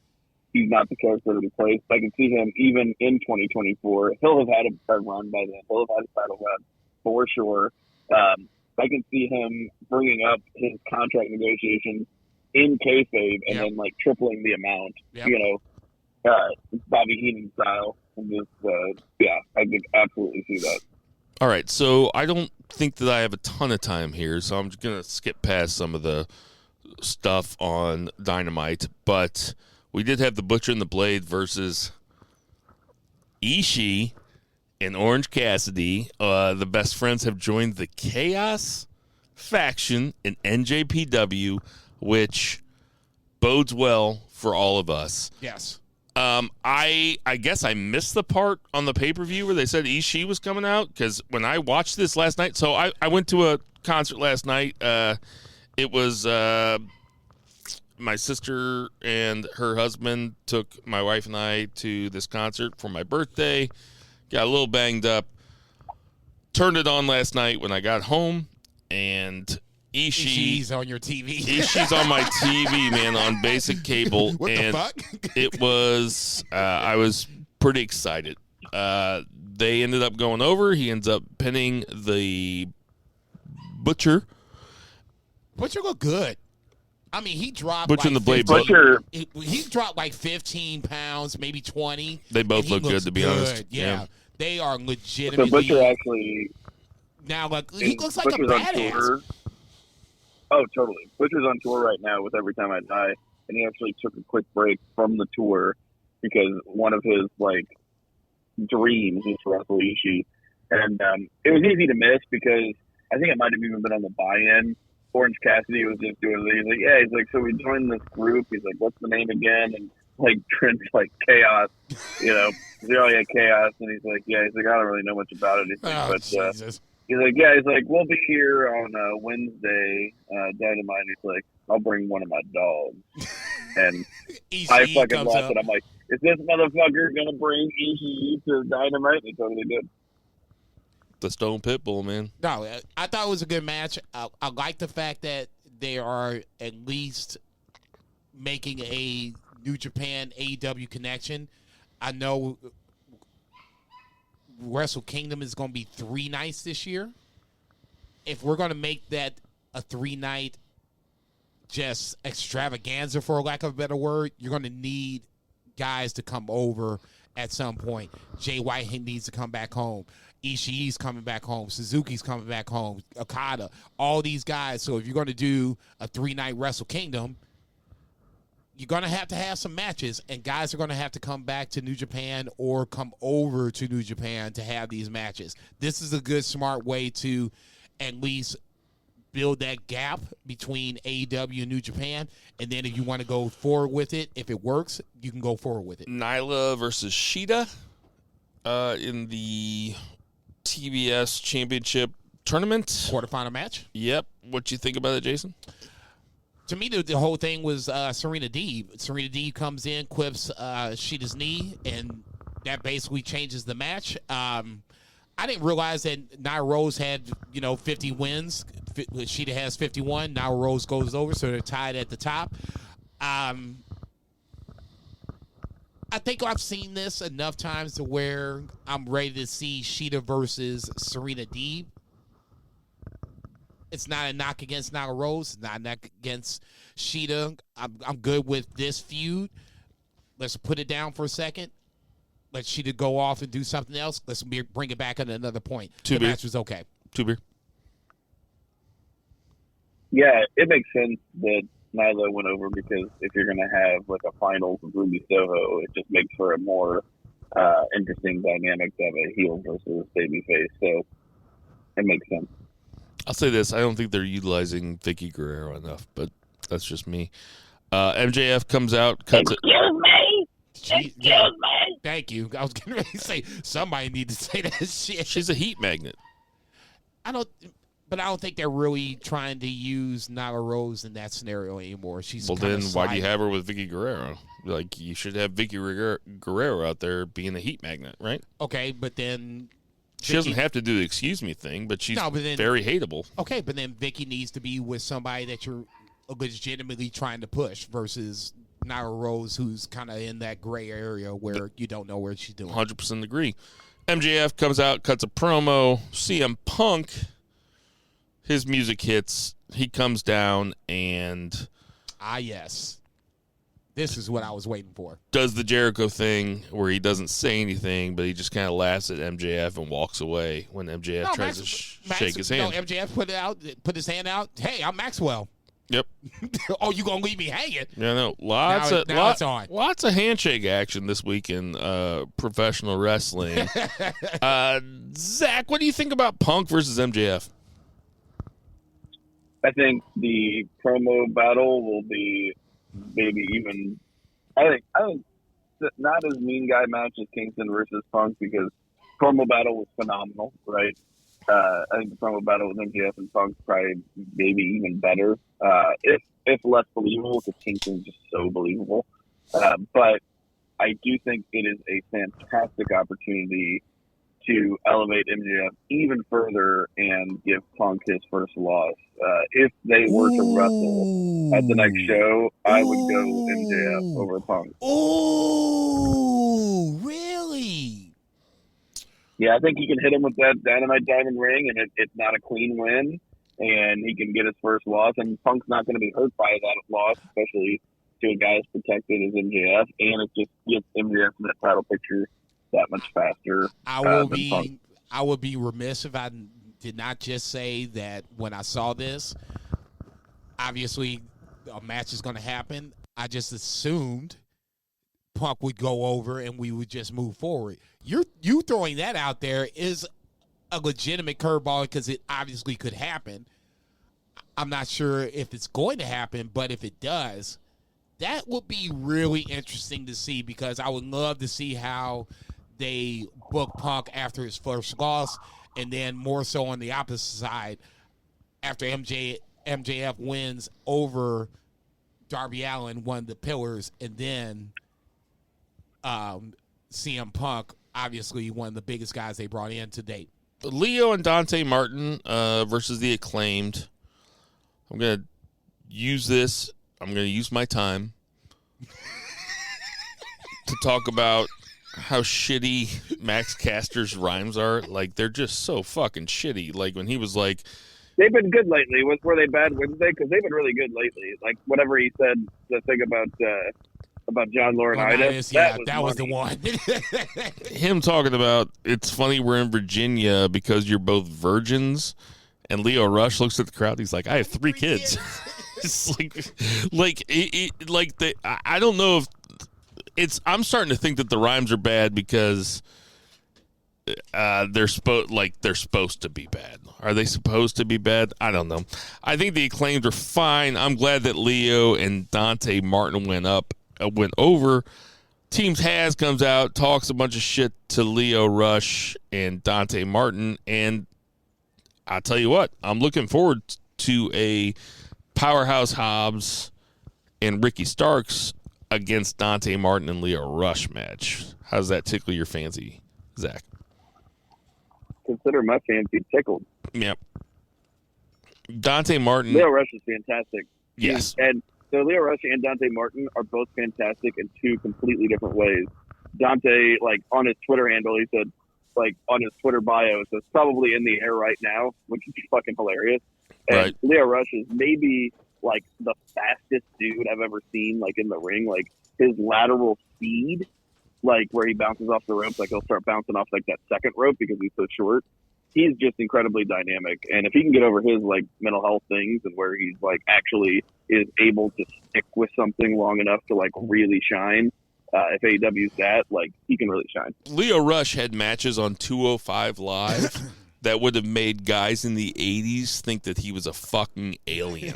Speaker 5: he's not the character that he plays. I can see him even in 2024. He'll have had a run by then. He'll have had a title run for sure. I can see him bringing up his contract negotiations in kayfabe and then tripling the amount. Bobby Heenan style, and just I could absolutely see that.
Speaker 3: All right, so I don't think that I have a ton of time here, so I'm just going to skip past some of the stuff on Dynamite. But we did have the Butcher and the Blade versus Ishii and Orange Cassidy. The best friends have joined the Chaos faction in NJPW, which bodes well for all of us.
Speaker 4: Yes.
Speaker 3: I guess I missed the part on the pay-per-view where they said Ishii was coming out, because when I watched this last night, so I went to a concert last night. It was my sister and her husband took my wife and I to this concert for my birthday. Got a little banged up. Turned it on last night when I got home, and Ishii's
Speaker 4: on your TV.
Speaker 3: Ishii's on my TV, man, on basic cable.
Speaker 4: What
Speaker 3: and
Speaker 4: the fuck?
Speaker 3: It was, I was pretty excited. They ended up going over. He ends up pinning the Butcher.
Speaker 4: Butcher looked good. I mean, he dropped
Speaker 3: Butcher and the Blade.
Speaker 4: He dropped 15 pounds, maybe 20.
Speaker 3: They both look good, to be honest.
Speaker 4: Yeah. They are legitimately.
Speaker 5: So Butcher actually.
Speaker 4: Now, he looks like
Speaker 5: Butcher's
Speaker 4: a
Speaker 5: on
Speaker 4: badass.
Speaker 5: tour. Oh, totally. Butcher's on tour right now with Every Time I Die, and he actually took a quick break from the tour because one of his dreams was to wrestle Ishii, and it was easy to miss because I think it might have even been on the buy-in. Orange Cassidy was just doing it. He's like, so we joined this group. He's like, what's the name again? And Trent's Chaos, He's like, oh yeah, Chaos, and he's like, I don't really know much about it.
Speaker 4: Jesus.
Speaker 5: He's like, we'll be here on Wednesday, Dynamite. He's like, I'll bring one of my dogs. And I fucking laughed, and I'm like, is this motherfucker going to bring Ishii to Dynamite? And he totally did.
Speaker 3: The Stone Pitbull, man.
Speaker 4: No, I thought it was a good match. I like the fact that they are at least making a New Japan AEW connection. I know Wrestle Kingdom is going to be 3 nights this year. If we're going to make that a 3-night just extravaganza, for lack of a better word, you're going to need guys to come over at some point. Jay White needs to come back home. Ishii's coming back home. Suzuki's coming back home. Okada. All these guys. So if you're going to do a 3-night Wrestle Kingdom, you're going to have some matches, and guys are going to have to come back to New Japan or come over to New Japan to have these matches. This is a good, smart way to at least build that gap between AEW and New Japan, and then if you want to go forward with it, if it works, you can go forward with it.
Speaker 3: Nyla versus Sheida in the TBS Championship Tournament.
Speaker 4: Quarterfinal match.
Speaker 3: Yep. What you think about it, Jason?
Speaker 4: To me, the whole thing was Serena Deeb. Serena Deeb comes in, quips Sheida's knee, and that basically changes the match. I didn't realize that Nyla Rose had, 50 wins. Sheida has 51. Nyla Rose goes over, so they're tied at the top. I think I've seen this enough times to where I'm ready to see Sheida versus Serena Deeb. It's not a knock against Nyla Rose. It's not a knock against Sheida. I'm good with this feud. Let's put it down for a second. Let Sheida go off and do something else. Let's bring it back at another point. The match was okay.
Speaker 3: 2 beer.
Speaker 5: Yeah, it makes sense that Nyla went over because if you're going to have like a finals of Ruby Soho, it just makes for a more interesting dynamic to have a heel versus babyface. So it makes sense.
Speaker 3: I'll say this. I don't think they're utilizing Vicky Guerrero enough, but that's just me. MJF comes out, cuts it.
Speaker 4: Excuse me. Thank you. I was getting ready to say somebody need to say that shit.
Speaker 3: She's a heat magnet.
Speaker 4: I don't think they're really trying to use Nyla Rose in that scenario anymore. She's
Speaker 3: then why do you have her with Vicky Guerrero? Like, you should have Vicky Guerrero out there being a heat magnet, right?
Speaker 4: Okay, but then
Speaker 3: she doesn't have to do the excuse me thing, but she's very hateable.
Speaker 4: Okay, but then Vicky needs to be with somebody that you're legitimately trying to push versus Nyla Rose, who's kind of in that gray area where you don't know where she's doing.
Speaker 3: 100% agree. MJF comes out, cuts a promo. CM Punk, his music hits. He comes down and...
Speaker 4: yes. This is what I was waiting for.
Speaker 3: Does the Jericho thing where he doesn't say anything, but he just kind of laughs at MJF and walks away when MJF tries to shake his hand.
Speaker 4: No, MJF put his hand out. Hey, I'm Maxwell.
Speaker 3: Yep.
Speaker 4: Oh, you gonna leave me hanging?
Speaker 3: Yeah, no.
Speaker 4: It's on.
Speaker 3: Lots of handshake action this week in professional wrestling. Zach, what do you think about Punk versus MJF?
Speaker 5: I think the promo battle will be maybe even. I think not as mean guy match as Kingston versus Punk because promo battle was phenomenal, right? I think the promo battle with MJF and Punk probably maybe even better, if less believable, because Kingston's just so believable. But I do think it is a fantastic opportunity to elevate MJF even further and give Punk his first loss. If they were to wrestle at the next show, I would go MJF over Punk.
Speaker 4: Oh, really?
Speaker 5: Yeah, I think he can hit him with that Dynamite diamond ring, and it's not a clean win, and he can get his first loss, and Punk's not going to be hurt by that loss, especially to a guy as protected as MJF, and it just gets MJF in that title picture that much faster.
Speaker 4: I would be remiss if I did not just say that when I saw this, obviously a match is going to happen. I just assumed Punk would go over and we would just move forward. You throwing that out there is a legitimate curveball because it obviously could happen. I'm not sure if it's going to happen, but if it does, that would be really interesting to see because I would love to see how they book Punk after his first loss and then more so on the opposite side after MJF wins over Darby Allen, one of the pillars, and then CM Punk, obviously one of the biggest guys they brought in to date.
Speaker 3: Leo and Dante Martin versus the Acclaimed. I'm going to use this. I'm going to use my time to talk about how shitty Max Caster's rhymes are. Like, they're just so fucking shitty. Like, when he was like...
Speaker 5: They've been good lately. Were they bad Wednesday? Because they've been really good lately. Like, whatever he said, the thing about John Laurinaitis.
Speaker 4: Yeah, that was the one.
Speaker 3: Him talking about, it's funny we're in Virginia because you're both virgins. And Leo Rush looks at the crowd. He's like, I have three kids. It's I don't know if it's. I'm starting to think that the rhymes are bad because they're supposed to be bad. Are they supposed to be bad? I don't know. I think the Acclaimed are fine. I'm glad that Leo and Dante Martin went over. Team Taz comes out, talks a bunch of shit to Leo Rush and Dante Martin, and I'll tell you what, I'm looking forward to a Powerhouse Hobbs and Ricky Starks against Dante Martin and Leo Rush match. How does that tickle your fancy, Zach?
Speaker 5: Consider my fancy tickled.
Speaker 3: Yep. Dante Martin.
Speaker 5: Leo Rush is fantastic.
Speaker 3: Yes.
Speaker 5: And so Leo Rush and Dante Martin are both fantastic in two completely different ways. Dante, like, on his Twitter handle, he said, like, on his Twitter bio, so it's probably in the air right now, which is fucking hilarious. And
Speaker 3: right.
Speaker 5: Leo Rush is maybe, like, the fastest dude I've ever seen, like, in the ring. Like, his lateral speed, like, where he bounces off the ropes, like, he'll start bouncing off, like, that second rope because he's so short. He's just incredibly dynamic. And if he can get over his, like, mental health things and where he's, like, actually is able to stick with something long enough to, like, really shine, if AEW's that, like, he can really shine.
Speaker 3: Leo Rush had matches on 205 Live that would have made guys in the 80s think that he was a fucking alien.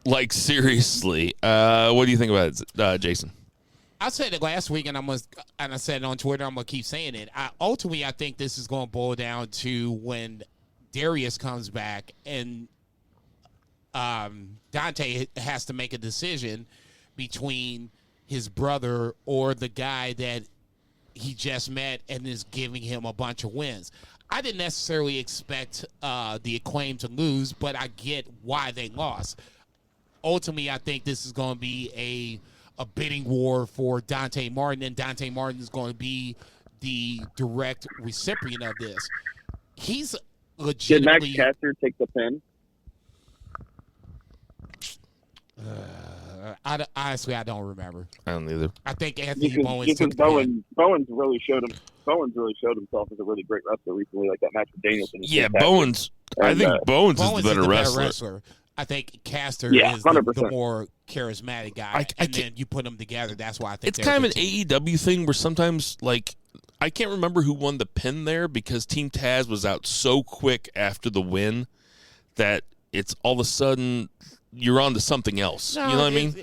Speaker 3: Like, seriously. What do you think about it, Jason?
Speaker 4: I said it last week, and I said it on Twitter. I'm gonna keep saying it. Ultimately, I think this is gonna boil down to when Darius comes back, and Dante has to make a decision between his brother or the guy that he just met and is giving him a bunch of wins. I didn't necessarily expect the Acclaim to lose, but I get why they lost. Ultimately, I think this is going to be a bidding war for Dante Martin, and Dante Martin is going to be the direct recipient of this. He's legitimately...
Speaker 5: Did Max Caster take the pin?
Speaker 4: Honestly, I don't remember.
Speaker 3: I don't either.
Speaker 4: I think Anthony Bowens
Speaker 5: took the pin. Bowens really showed himself as a really great wrestler recently, like that match with Danielson.
Speaker 3: Yeah, Bowens. I think Bowens is the better wrestler.
Speaker 4: I think Caster is
Speaker 5: 100%.
Speaker 4: the more charismatic guy, and then you put them together. That's why I think
Speaker 3: it's kind of an AEW thing where sometimes, like, I can't remember who won the pin there because Team Taz was out so quick after the win that it's all of a sudden you're on to something else.
Speaker 4: No,
Speaker 3: you know what I mean?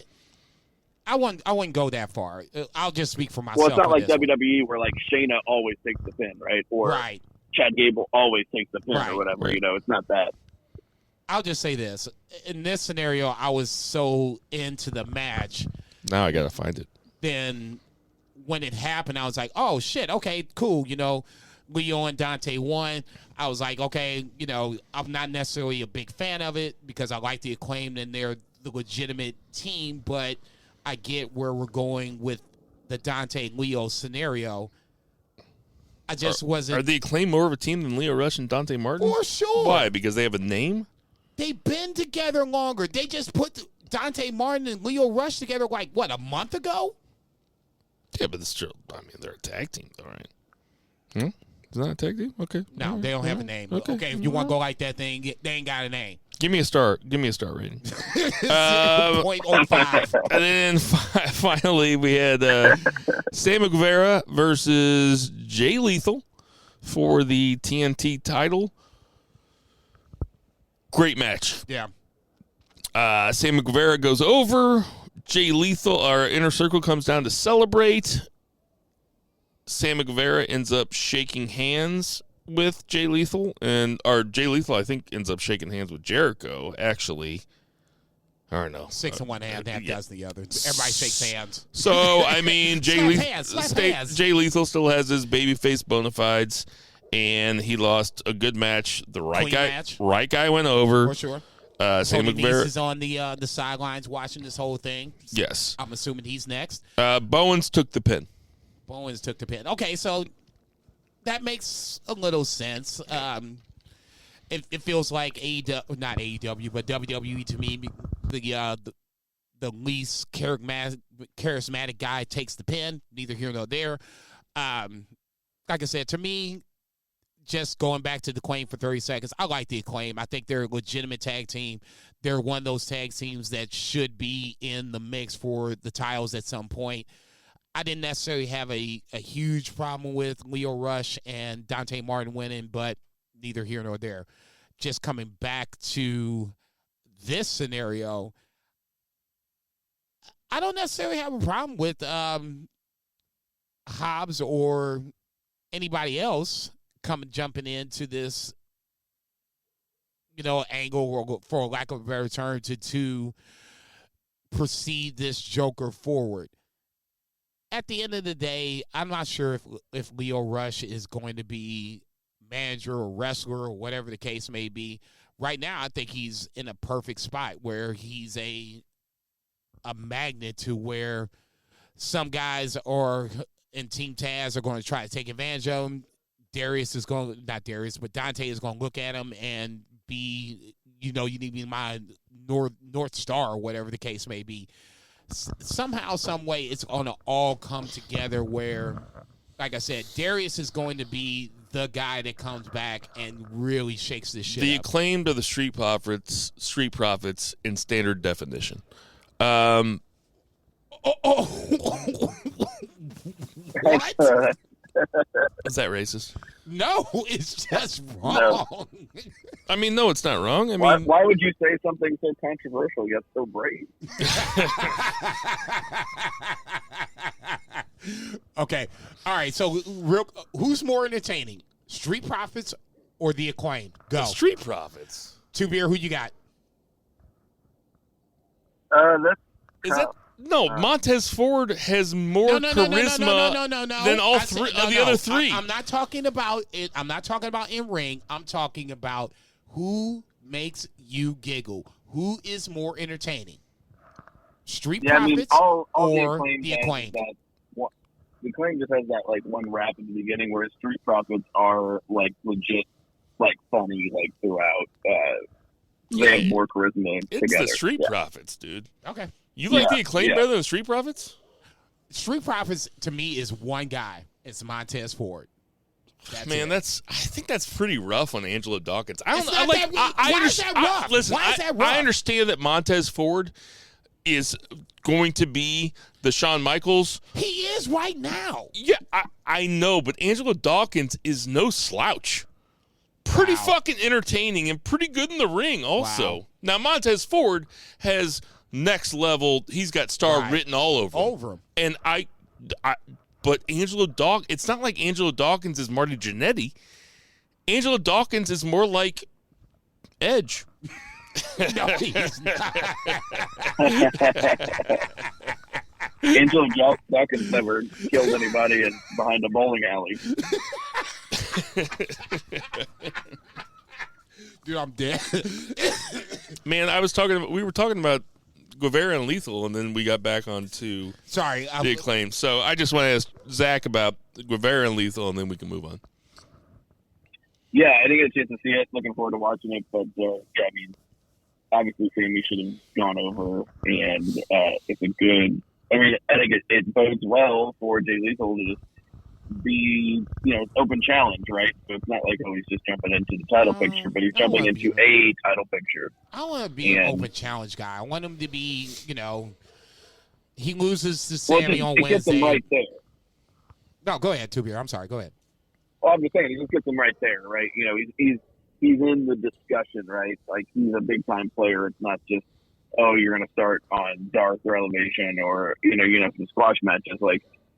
Speaker 4: I wouldn't go that far. I'll just speak for myself.
Speaker 5: Well, it's not like WWE where, like, Shayna always takes the pin, right? Or
Speaker 4: right.
Speaker 5: Chad Gable always takes the pin
Speaker 4: right.
Speaker 5: or whatever.
Speaker 3: Right.
Speaker 5: You know, it's not that.
Speaker 4: I'll just say this. In this scenario, I was so into the match.
Speaker 3: Now I got to find it.
Speaker 4: Then when it happened, I was like, oh, shit, okay, cool. You know, Leo and Dante won. I was like, okay, you know, I'm not necessarily a big fan of it because I like the Acclaim and they're the legitimate team, but I get where we're going with the Dante Leo scenario. I just wasn't.
Speaker 3: Are the Acclaim more of a team than Leo Rush and Dante Martin?
Speaker 4: For sure.
Speaker 3: Why? Because they have a name?
Speaker 4: They've been together longer. They just put Dante Martin and Leo Rush together, like, what, a month ago?
Speaker 3: Yeah, but it's still, I mean, they're a tag team, though, right? Is that a tag team? Okay.
Speaker 4: No,
Speaker 3: right.
Speaker 4: they don't have a name. Okay, if you want to go like that thing, they ain't got a name.
Speaker 3: Give me a star. Give me a star rating.
Speaker 4: 0.05.
Speaker 3: And then finally, we had Sammy Guevara versus Jay Lethal for the TNT title. Great match.
Speaker 4: Yeah.
Speaker 3: Sammy Guevara goes over. Jay Lethal, our Inner Circle, comes down to celebrate. Sammy Guevara ends up shaking hands with Jay Lethal, Jay Lethal, I think, ends up shaking hands with Jericho, actually. I don't know.
Speaker 4: 6 in one hand, half does the other. Everybody shakes hands.
Speaker 3: So, I mean, Jay
Speaker 4: Slap hands.
Speaker 3: Lethal still has his babyface bona fides, and he lost a good match. The right
Speaker 4: Match.
Speaker 3: right guy went over.
Speaker 4: For sure.
Speaker 3: Sam
Speaker 4: Tony
Speaker 3: McVeigh
Speaker 4: Nese is on the sidelines watching this whole thing.
Speaker 3: Yes.
Speaker 4: I'm assuming he's next.
Speaker 3: Bowens took the pin.
Speaker 4: Bowens took the pin. Okay, so that makes a little sense. It feels like not AEW, but WWE to me, the least charismatic guy takes the pin. Neither here nor there. Like I said, to me, just going back to the Acclaim for 30 seconds, I like the Acclaim. I think they're a legitimate tag team. They're one of those tag teams that should be in the mix for the titles at some point. I didn't necessarily have a huge problem with Lio Rush and Dante Martin winning, but neither here nor there. Just coming back to this scenario, I don't necessarily have a problem with Hobbs or anybody else jumping into this, angle, or for lack of a better term, to proceed this Joker forward. At the end of the day, I'm not sure if Lio Rush is going to be manager or wrestler or whatever the case may be. Right now, I think he's in a perfect spot where he's a magnet to where some guys in Team Taz are going to try to take advantage of him. Dante is going to look at him and be, you need to be my North Star or whatever the case may be. Somehow, some way, it's going to all come together where, like I said, Darius is going to be the guy that comes back and really shakes this shit
Speaker 3: The
Speaker 4: up.
Speaker 3: Acclaimed of the Street Profits in standard definition. What? Is that racist?
Speaker 4: No, it's just wrong.
Speaker 5: No.
Speaker 3: I mean, no, it's not wrong. I mean,
Speaker 5: Why would you say something so controversial yet so brave?
Speaker 4: Okay. All right. So, who's more entertaining, Street Profits or the Acclaimed? Go.
Speaker 3: the Street Profits.
Speaker 4: Two Beer, who you got?
Speaker 3: Is it? No, Montez Ford has more charisma than all three of the other three.
Speaker 4: I'm not talking about it. I'm not talking about in ring. I'm talking about who makes you giggle. Who is more entertaining? Street Profits
Speaker 5: all
Speaker 4: or
Speaker 5: the
Speaker 4: Acclaimed?
Speaker 5: The Acclaimed just has that one rap at the beginning, whereas Street Profits are legit, funny throughout. They have more charisma
Speaker 3: It's
Speaker 5: together.
Speaker 3: the Street Profits, dude.
Speaker 4: Okay.
Speaker 3: You like the Acclaimed better than the Street Profits?
Speaker 4: Street Profits to me is one guy. It's Montez Ford.
Speaker 3: Man, I think that's pretty rough on Angelo Dawkins. I don't
Speaker 4: It's not that rough. Why is that rough?
Speaker 3: Listen,
Speaker 4: Why is that rough?
Speaker 3: I understand that Montez Ford is going to be the Shawn Michaels.
Speaker 4: He is right now.
Speaker 3: Yeah, I know, but Angelo Dawkins is no slouch. Pretty fucking entertaining and pretty good in the ring also.
Speaker 4: Wow.
Speaker 3: Now, Montez Ford has next level. He's got star written all over him. And but Angelo Dawkins, it's not like Angelo Dawkins is Marty Jannetty. Angelo Dawkins is more like Edge.
Speaker 4: No, he's not.
Speaker 5: Angelo Dawkins never killed anybody behind a bowling alley.
Speaker 4: Dude, I'm dead.
Speaker 3: Man, we were talking about Guevara and Lethal, and then we got back onto the Acclaim. So I just want to ask Zach about Guevara and Lethal, and then we can move on.
Speaker 5: Yeah, I didn't get a chance to see it. Looking forward to watching it, but obviously Sammy should have gone over, and it's a good. I think it bodes well for Jay Lethal to just be, open challenge, right? So it's not like he's just jumping into the title picture, but he's jumping into a title picture.
Speaker 4: I want to be an open challenge guy. I want him to be, he loses to Sammy on Wednesday.
Speaker 5: Gets him right there.
Speaker 4: No, go ahead, Two Beer. I'm sorry. Go ahead.
Speaker 5: Well, I'm just saying, he just gets him right there, right? He's in the discussion, right? He's a big time player. It's not just, you're going to start on Dark or Elevation or, some squash matches.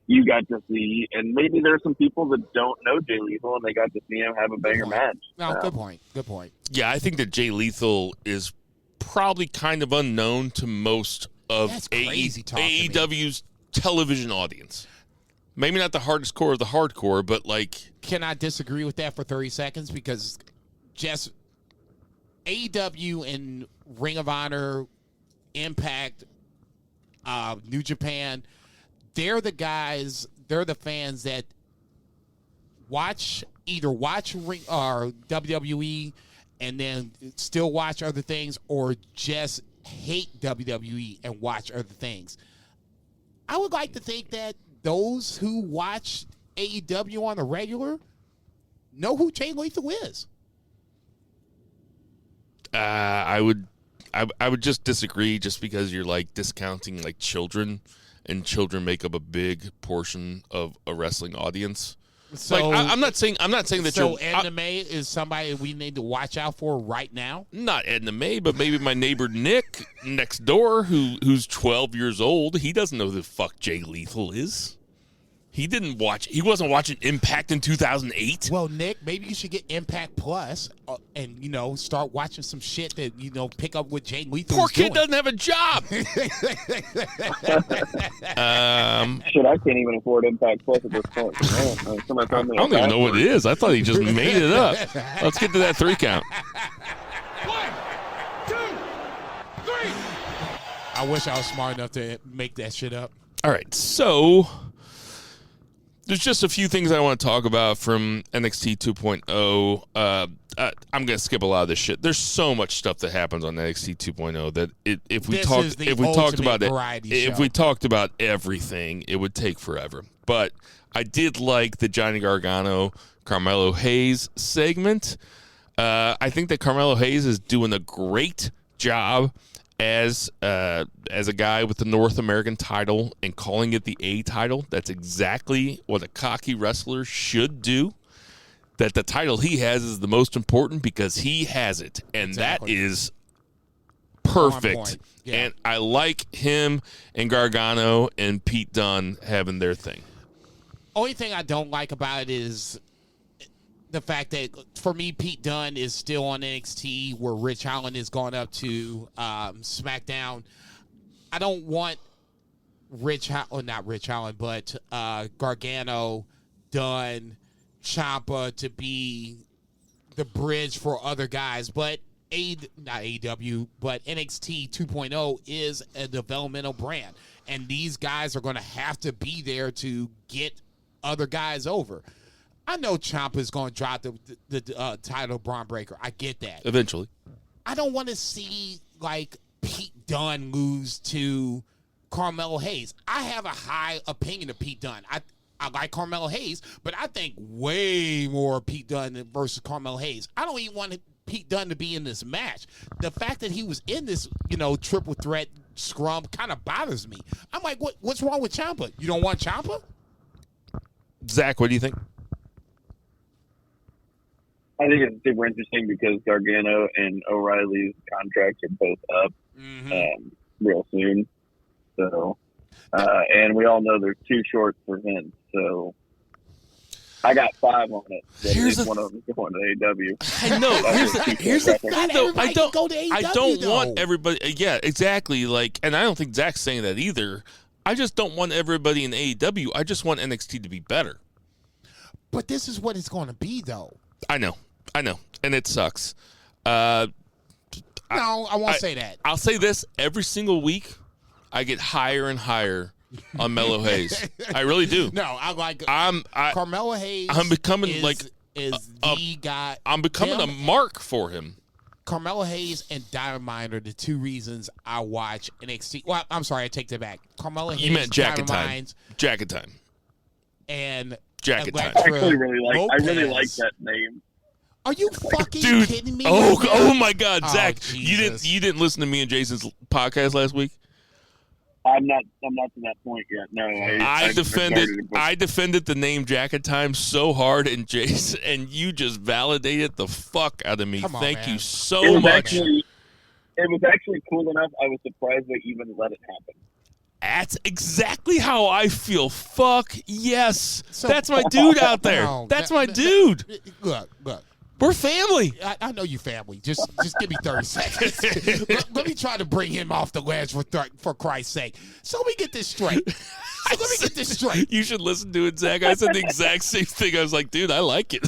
Speaker 5: You got to see, and maybe there's some people that don't know Jay Lethal, and they got to see him have a banger match.
Speaker 4: No, good point. Good point.
Speaker 3: Yeah, I think that Jay Lethal is probably kind of unknown to most of AEW's television audience. Maybe not the hardest core of the hardcore, but like.
Speaker 4: Can I disagree with that for 30 seconds? Because just AEW and Ring of Honor, Impact, New Japan, they're the guys, they're the fans that watch Ring or WWE and then still watch other things, or just hate WWE and watch other things. I would like to think that those who watch AEW on the regular know who Jay Lethal is.
Speaker 3: I would just disagree, just because you're like discounting like children, and children make up a big portion of a wrestling audience.
Speaker 4: So
Speaker 3: like, I'm not saying that.
Speaker 4: So Edna May is somebody we need to watch out for right now.
Speaker 3: Not Edna May, but maybe my neighbor Nick next door, who's 12 years old. He doesn't know who the fuck Jay Lethal is. He wasn't watching Impact in 2008.
Speaker 4: Well, Nick, maybe you should get Impact Plus and, start watching some shit that, pick up what Jay Lethal
Speaker 3: Poor
Speaker 4: is
Speaker 3: kid
Speaker 4: doing.
Speaker 3: doesn't have a job.
Speaker 5: Shit, I can't even afford Impact Plus at this point. Man, somebody told me
Speaker 3: I don't even know what it is. I thought he just made it up. Let's get to that 3 count.
Speaker 2: 1, 2, 3.
Speaker 4: I wish I was smart enough to make that shit up.
Speaker 3: All right, so there's just a few things I want to talk about from NXT 2.0. I'm going to skip a lot of this shit. There's so much stuff that happens on NXT 2.0 that if we talked about everything, it would take forever. But I did like the Johnny Gargano Carmelo Hayes segment. I think that Carmelo Hayes is doing a great job as a guy with the North American title and calling it the A title. That's exactly what a cocky wrestler should do. That the title he has is the most important because he has it. And
Speaker 4: Exactly.
Speaker 3: That is perfect.
Speaker 4: Yeah.
Speaker 3: And I like him and Gargano and Pete Dunne having their thing.
Speaker 4: Only thing I don't like about it is the fact that, for me, Pete Dunne is still on NXT, where Rich Holland is going up to SmackDown. I don't want Gargano, Dunne, Ciampa to be the bridge for other guys, but not AEW, but NXT 2.0 is a developmental brand, and these guys are going to have to be there to get other guys over. I know Ciampa is going to drop the title Braun Breaker. I get that.
Speaker 3: Eventually.
Speaker 4: I don't want to see, like, Pete Dunne lose to Carmelo Hayes. I have a high opinion of Pete Dunne. I like Carmelo Hayes, but I think way more Pete Dunne versus Carmelo Hayes. I don't even want Pete Dunne to be in this match. The fact that he was in this, triple threat scrum kind of bothers me. I'm like, what's wrong with Ciampa? You don't want Ciampa?
Speaker 3: Zach, what do you think?
Speaker 5: I think it's super interesting because Gargano and O'Reilly's contracts are both up real soon. So, and we all know they're too short for Vince. So, I got 5 on it. One of them is going to AEW.
Speaker 3: I know. Here's the thing, though. I don't
Speaker 4: though.
Speaker 3: want everybody. Yeah, exactly. Like, and I don't think Zach's saying that either. I just don't want everybody in AEW. I just want NXT to be better.
Speaker 4: But this is what it's going to be, though.
Speaker 3: I know, and it sucks.
Speaker 4: No, I won't say that.
Speaker 3: I'll say this: every single week, I get higher and higher on Mello Hayes. I really do.
Speaker 4: No, I like. Carmelo Hayes.
Speaker 3: I'm becoming
Speaker 4: the guy.
Speaker 3: I'm becoming a mark for him.
Speaker 4: Carmelo Hayes and Dynamite are the 2 reasons I watch NXT. Well, I'm sorry, I take that back. Carmelo Hayes,
Speaker 3: You meant Jacket
Speaker 4: Dynamite,
Speaker 3: Time. Jacket Time.
Speaker 4: and
Speaker 3: Jacket Time.
Speaker 5: I actually really like.
Speaker 4: Lopez.
Speaker 5: I really like that name.
Speaker 4: Are you fucking
Speaker 3: Dude,
Speaker 4: kidding me?
Speaker 3: oh my God, Zach!
Speaker 4: Jesus.
Speaker 3: You didn't listen to me and Jason's podcast last week.
Speaker 5: I'm not to that point yet. No,
Speaker 3: I defended the name Jacket Time so hard, and Jason, and you just validated the fuck out of me.
Speaker 4: Come on,
Speaker 3: Thank
Speaker 4: man.
Speaker 3: you so much.
Speaker 5: It was actually cool enough. I was surprised they even let it happen.
Speaker 3: That's exactly how I feel. Fuck yes. That's my dude out there.
Speaker 4: No,
Speaker 3: That's my dude.
Speaker 4: Look.
Speaker 3: We're family.
Speaker 4: I know you family. Just give me 30 seconds. Let me try to bring him off the ledge for Christ's sake. So let me get this straight.
Speaker 3: You should listen to it, Zach. I said the exact same thing. I was like, dude, I like it.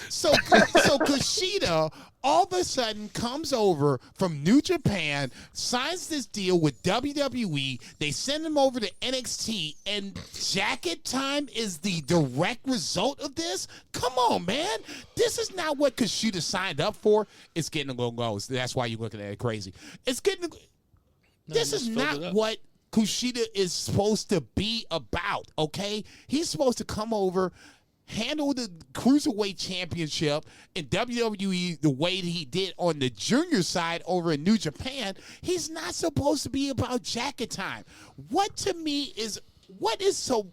Speaker 4: So Kushida all of a sudden comes over from New Japan, signs this deal with WWE. They send him over to NXT, and jacket time is the direct result of this? Come on, man. This is not what Kushida signed up for. It's getting a little low. That's why you're looking at it crazy. This is not what Kushida is supposed to be about, okay? He's supposed to come over, handle the Cruiserweight Championship in WWE the way that he did on the junior side over in New Japan. He's not supposed to be about jacket time. What is so...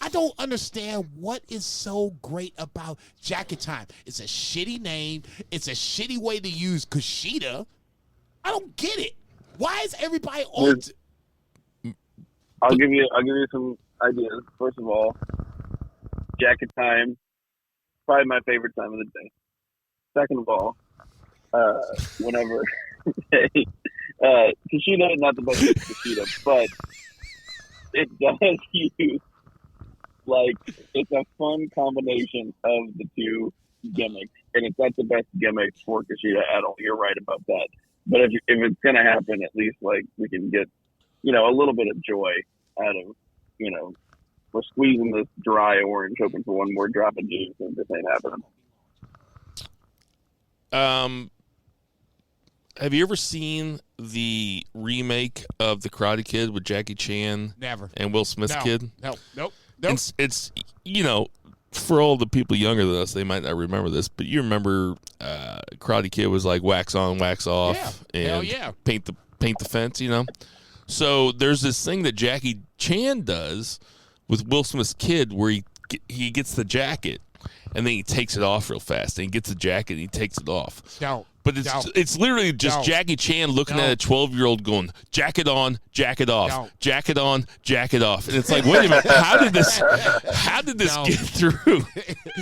Speaker 4: I don't understand what is so great about jacket time. It's a shitty name. It's a shitty way to use Kushida. I don't get it. Why is everybody on...
Speaker 5: I'll give you some ideas. First of all, jacket time, probably my favorite time of the day. Second of all, whenever Kushida, not the best Kushida, but it does use, like, it's a fun combination of the two gimmicks, and it's not the best gimmick for Kushida at all. You're right about that. But if it's gonna happen, at least like we can get, a little bit of joy out of, we're squeezing this dry orange, hoping for one more drop of juice, and this ain't happening.
Speaker 3: Have you ever seen the remake of The Karate Kid with Jackie Chan?
Speaker 4: Never.
Speaker 3: And Will Smith's kid?
Speaker 4: Nope.
Speaker 3: It's for all the people younger than us, they might not remember this, but you remember Karate Kid was like wax on, wax off, and paint the fence, So there's this thing that Jackie Chan does with Will Smith's kid where he gets the jacket and then he takes it off real fast. And he gets the jacket and he takes it off. But it's literally just Jackie Chan looking at a 12-year-old going, jacket on, jacket off, jacket on, jacket off. And it's like, wait a minute, how did this get through?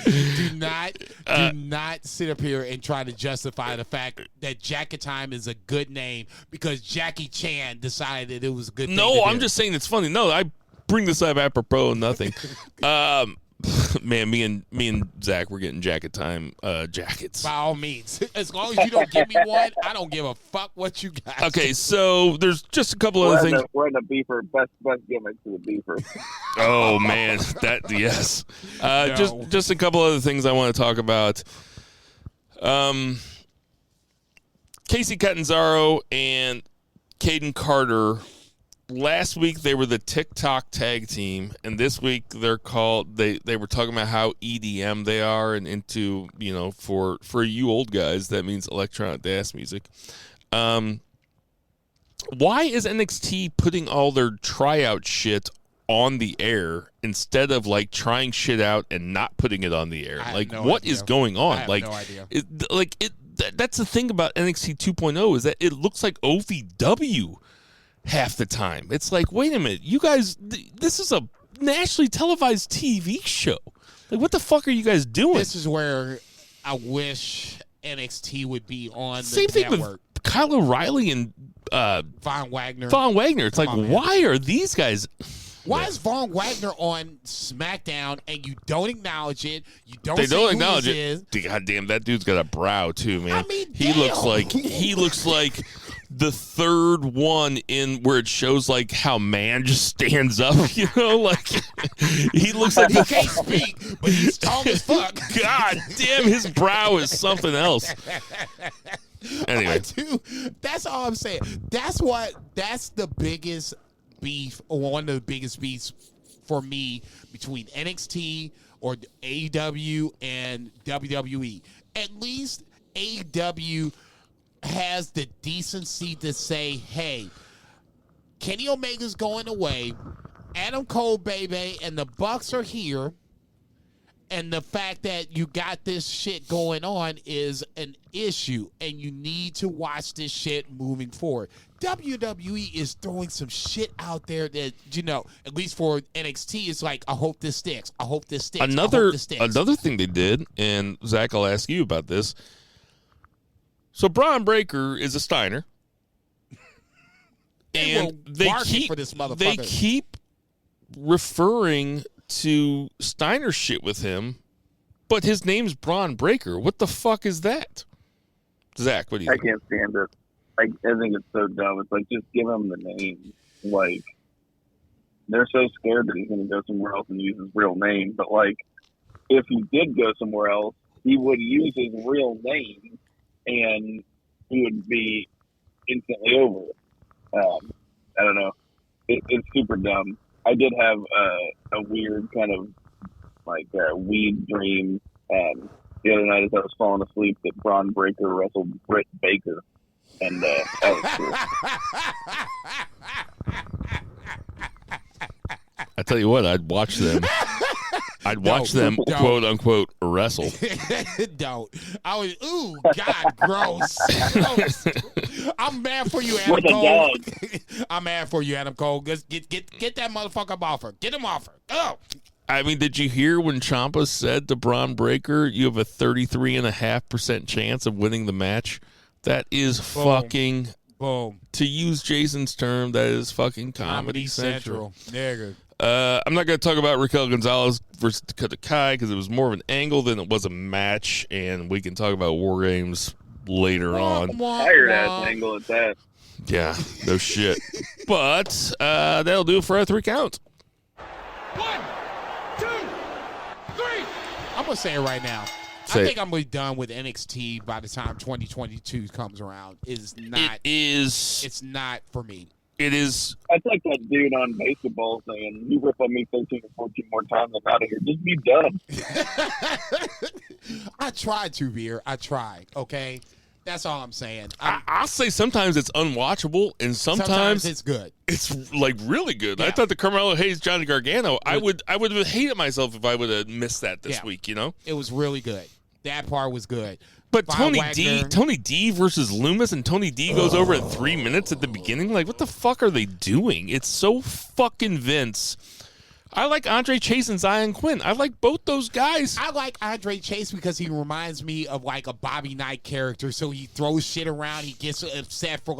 Speaker 4: Do not sit up here and try to justify the fact that jacket time is a good name because Jackie Chan decided it was a good thing
Speaker 3: No, I'm just saying it's funny. No, I bring this up apropos of nothing. Man, me and Zach, we're getting jacket time jackets.
Speaker 4: By all means. As long as you don't give me one, I don't give a fuck what you got.
Speaker 3: Okay, so there's just a couple other things.
Speaker 5: We're in the beefer, best gimmick to the beefer.
Speaker 3: Oh, man. Yes. Just a couple other things I want to talk about. Casey Catanzaro and Caden Carter. Last week they were the TikTok tag team, and this week they're called. They were talking about how EDM they are, and into for you old guys that means electronic dance music. Why is NXT putting all their tryout shit on the air instead of like trying shit out and not putting it on the air? Like, what is going on?
Speaker 4: I have no idea.
Speaker 3: That's the thing about NXT 2.0 is that it looks like OVW. Half the time. It's like, wait a minute, you guys, this is a nationally televised TV show. Like, what the fuck are you guys doing?
Speaker 4: This is where I wish NXT would be on
Speaker 3: Same
Speaker 4: the
Speaker 3: thing
Speaker 4: network.
Speaker 3: With Kyle O'Reilly and
Speaker 4: Von Wagner.
Speaker 3: It's like, why are these guys...
Speaker 4: Why is Von Wagner on SmackDown and you don't acknowledge it? You don't.
Speaker 3: They don't acknowledge
Speaker 4: it.
Speaker 3: God damn, that dude's got a brow too, man.
Speaker 4: I mean,
Speaker 3: he looks like the third one in where it shows like how man just stands up. Like he looks like
Speaker 4: he can't speak, but he's tall as fuck.
Speaker 3: God damn, his brow is something else. Anyway,
Speaker 4: that's all I'm saying. That's the biggest beef, or one of the biggest beefs for me between NXT or AEW and WWE. At least AEW has the decency to say, hey, Kenny Omega's going away, Adam Cole, baby, and the Bucks are here. And the fact that you got this shit going on is an issue, and you need to watch this shit moving forward. WWE is throwing some shit out there that, at least for NXT, is like, I hope this sticks. I hope this sticks.
Speaker 3: Another thing they did, and Zach, I'll ask you about this. So Braun Breaker is a Steiner. And they keep referring to Steiner shit with him, but his name's Braun Breaker. What the fuck is that? Zach, what do you think?
Speaker 5: I can't stand it. I think it's so dumb. It's like, just give him the name. Like, they're so scared that he's going to go somewhere else and use his real name. But, like, if he did go somewhere else, he would use his real name, and he would be instantly over. I don't know. It's super dumb. I did have a weird kind of like weed dream the other night as I was falling asleep that Braun Breaker wrestled Britt Baker, and that was cool.
Speaker 3: I tell you what, I'd watch them. I'd watch them, quote unquote, wrestle.
Speaker 4: Don't. I was, ooh, God, gross. I'm mad for you, Adam Cole. I'm mad for you, Adam Cole. Get that motherfucker off her. Get him off her. Go.
Speaker 3: I mean, did you hear when Ciampa said to Braun Breaker, you have a 33.5% chance of winning the match? That is fucking,
Speaker 4: boom.
Speaker 3: To use Jason's term, that is fucking Comedy Central.
Speaker 4: Nigga.
Speaker 3: I'm not going to talk about Raquel Gonzalez versus Dakota Kai because it was more of an angle than it was a match, and we can talk about War Games later on.
Speaker 5: Tired-ass angle at that.
Speaker 3: Yeah, no shit. But that'll do it for our 3 count.
Speaker 2: 1, 2, 3.
Speaker 4: I'm going to say it right now.
Speaker 3: I
Speaker 4: think I'm going to be done with NXT by the time 2022 comes around. It's not for me.
Speaker 3: It is.
Speaker 5: That's like that dude on Basketball saying, you rip on me 13 or 14 more times, I'm out of here. Just be done.
Speaker 4: I tried to, Beer. I tried, okay? That's all I'm saying.
Speaker 3: I'll say sometimes it's unwatchable, and sometimes
Speaker 4: it's good.
Speaker 3: It's like really good.
Speaker 4: Yeah.
Speaker 3: I thought the Carmelo Hayes, Johnny Gargano, I would have hated myself if I would have missed that this week, It
Speaker 4: was really good. That part was good.
Speaker 3: But Tony D versus Loomis, and Tony D goes over in 3 minutes at the beginning. Like, what the fuck are they doing? It's so fucking Vince. I like Andre Chase and Zion Quinn. I like both those guys.
Speaker 4: I like Andre Chase because he reminds me of like a Bobby Knight character. So he throws shit around. He gets upset for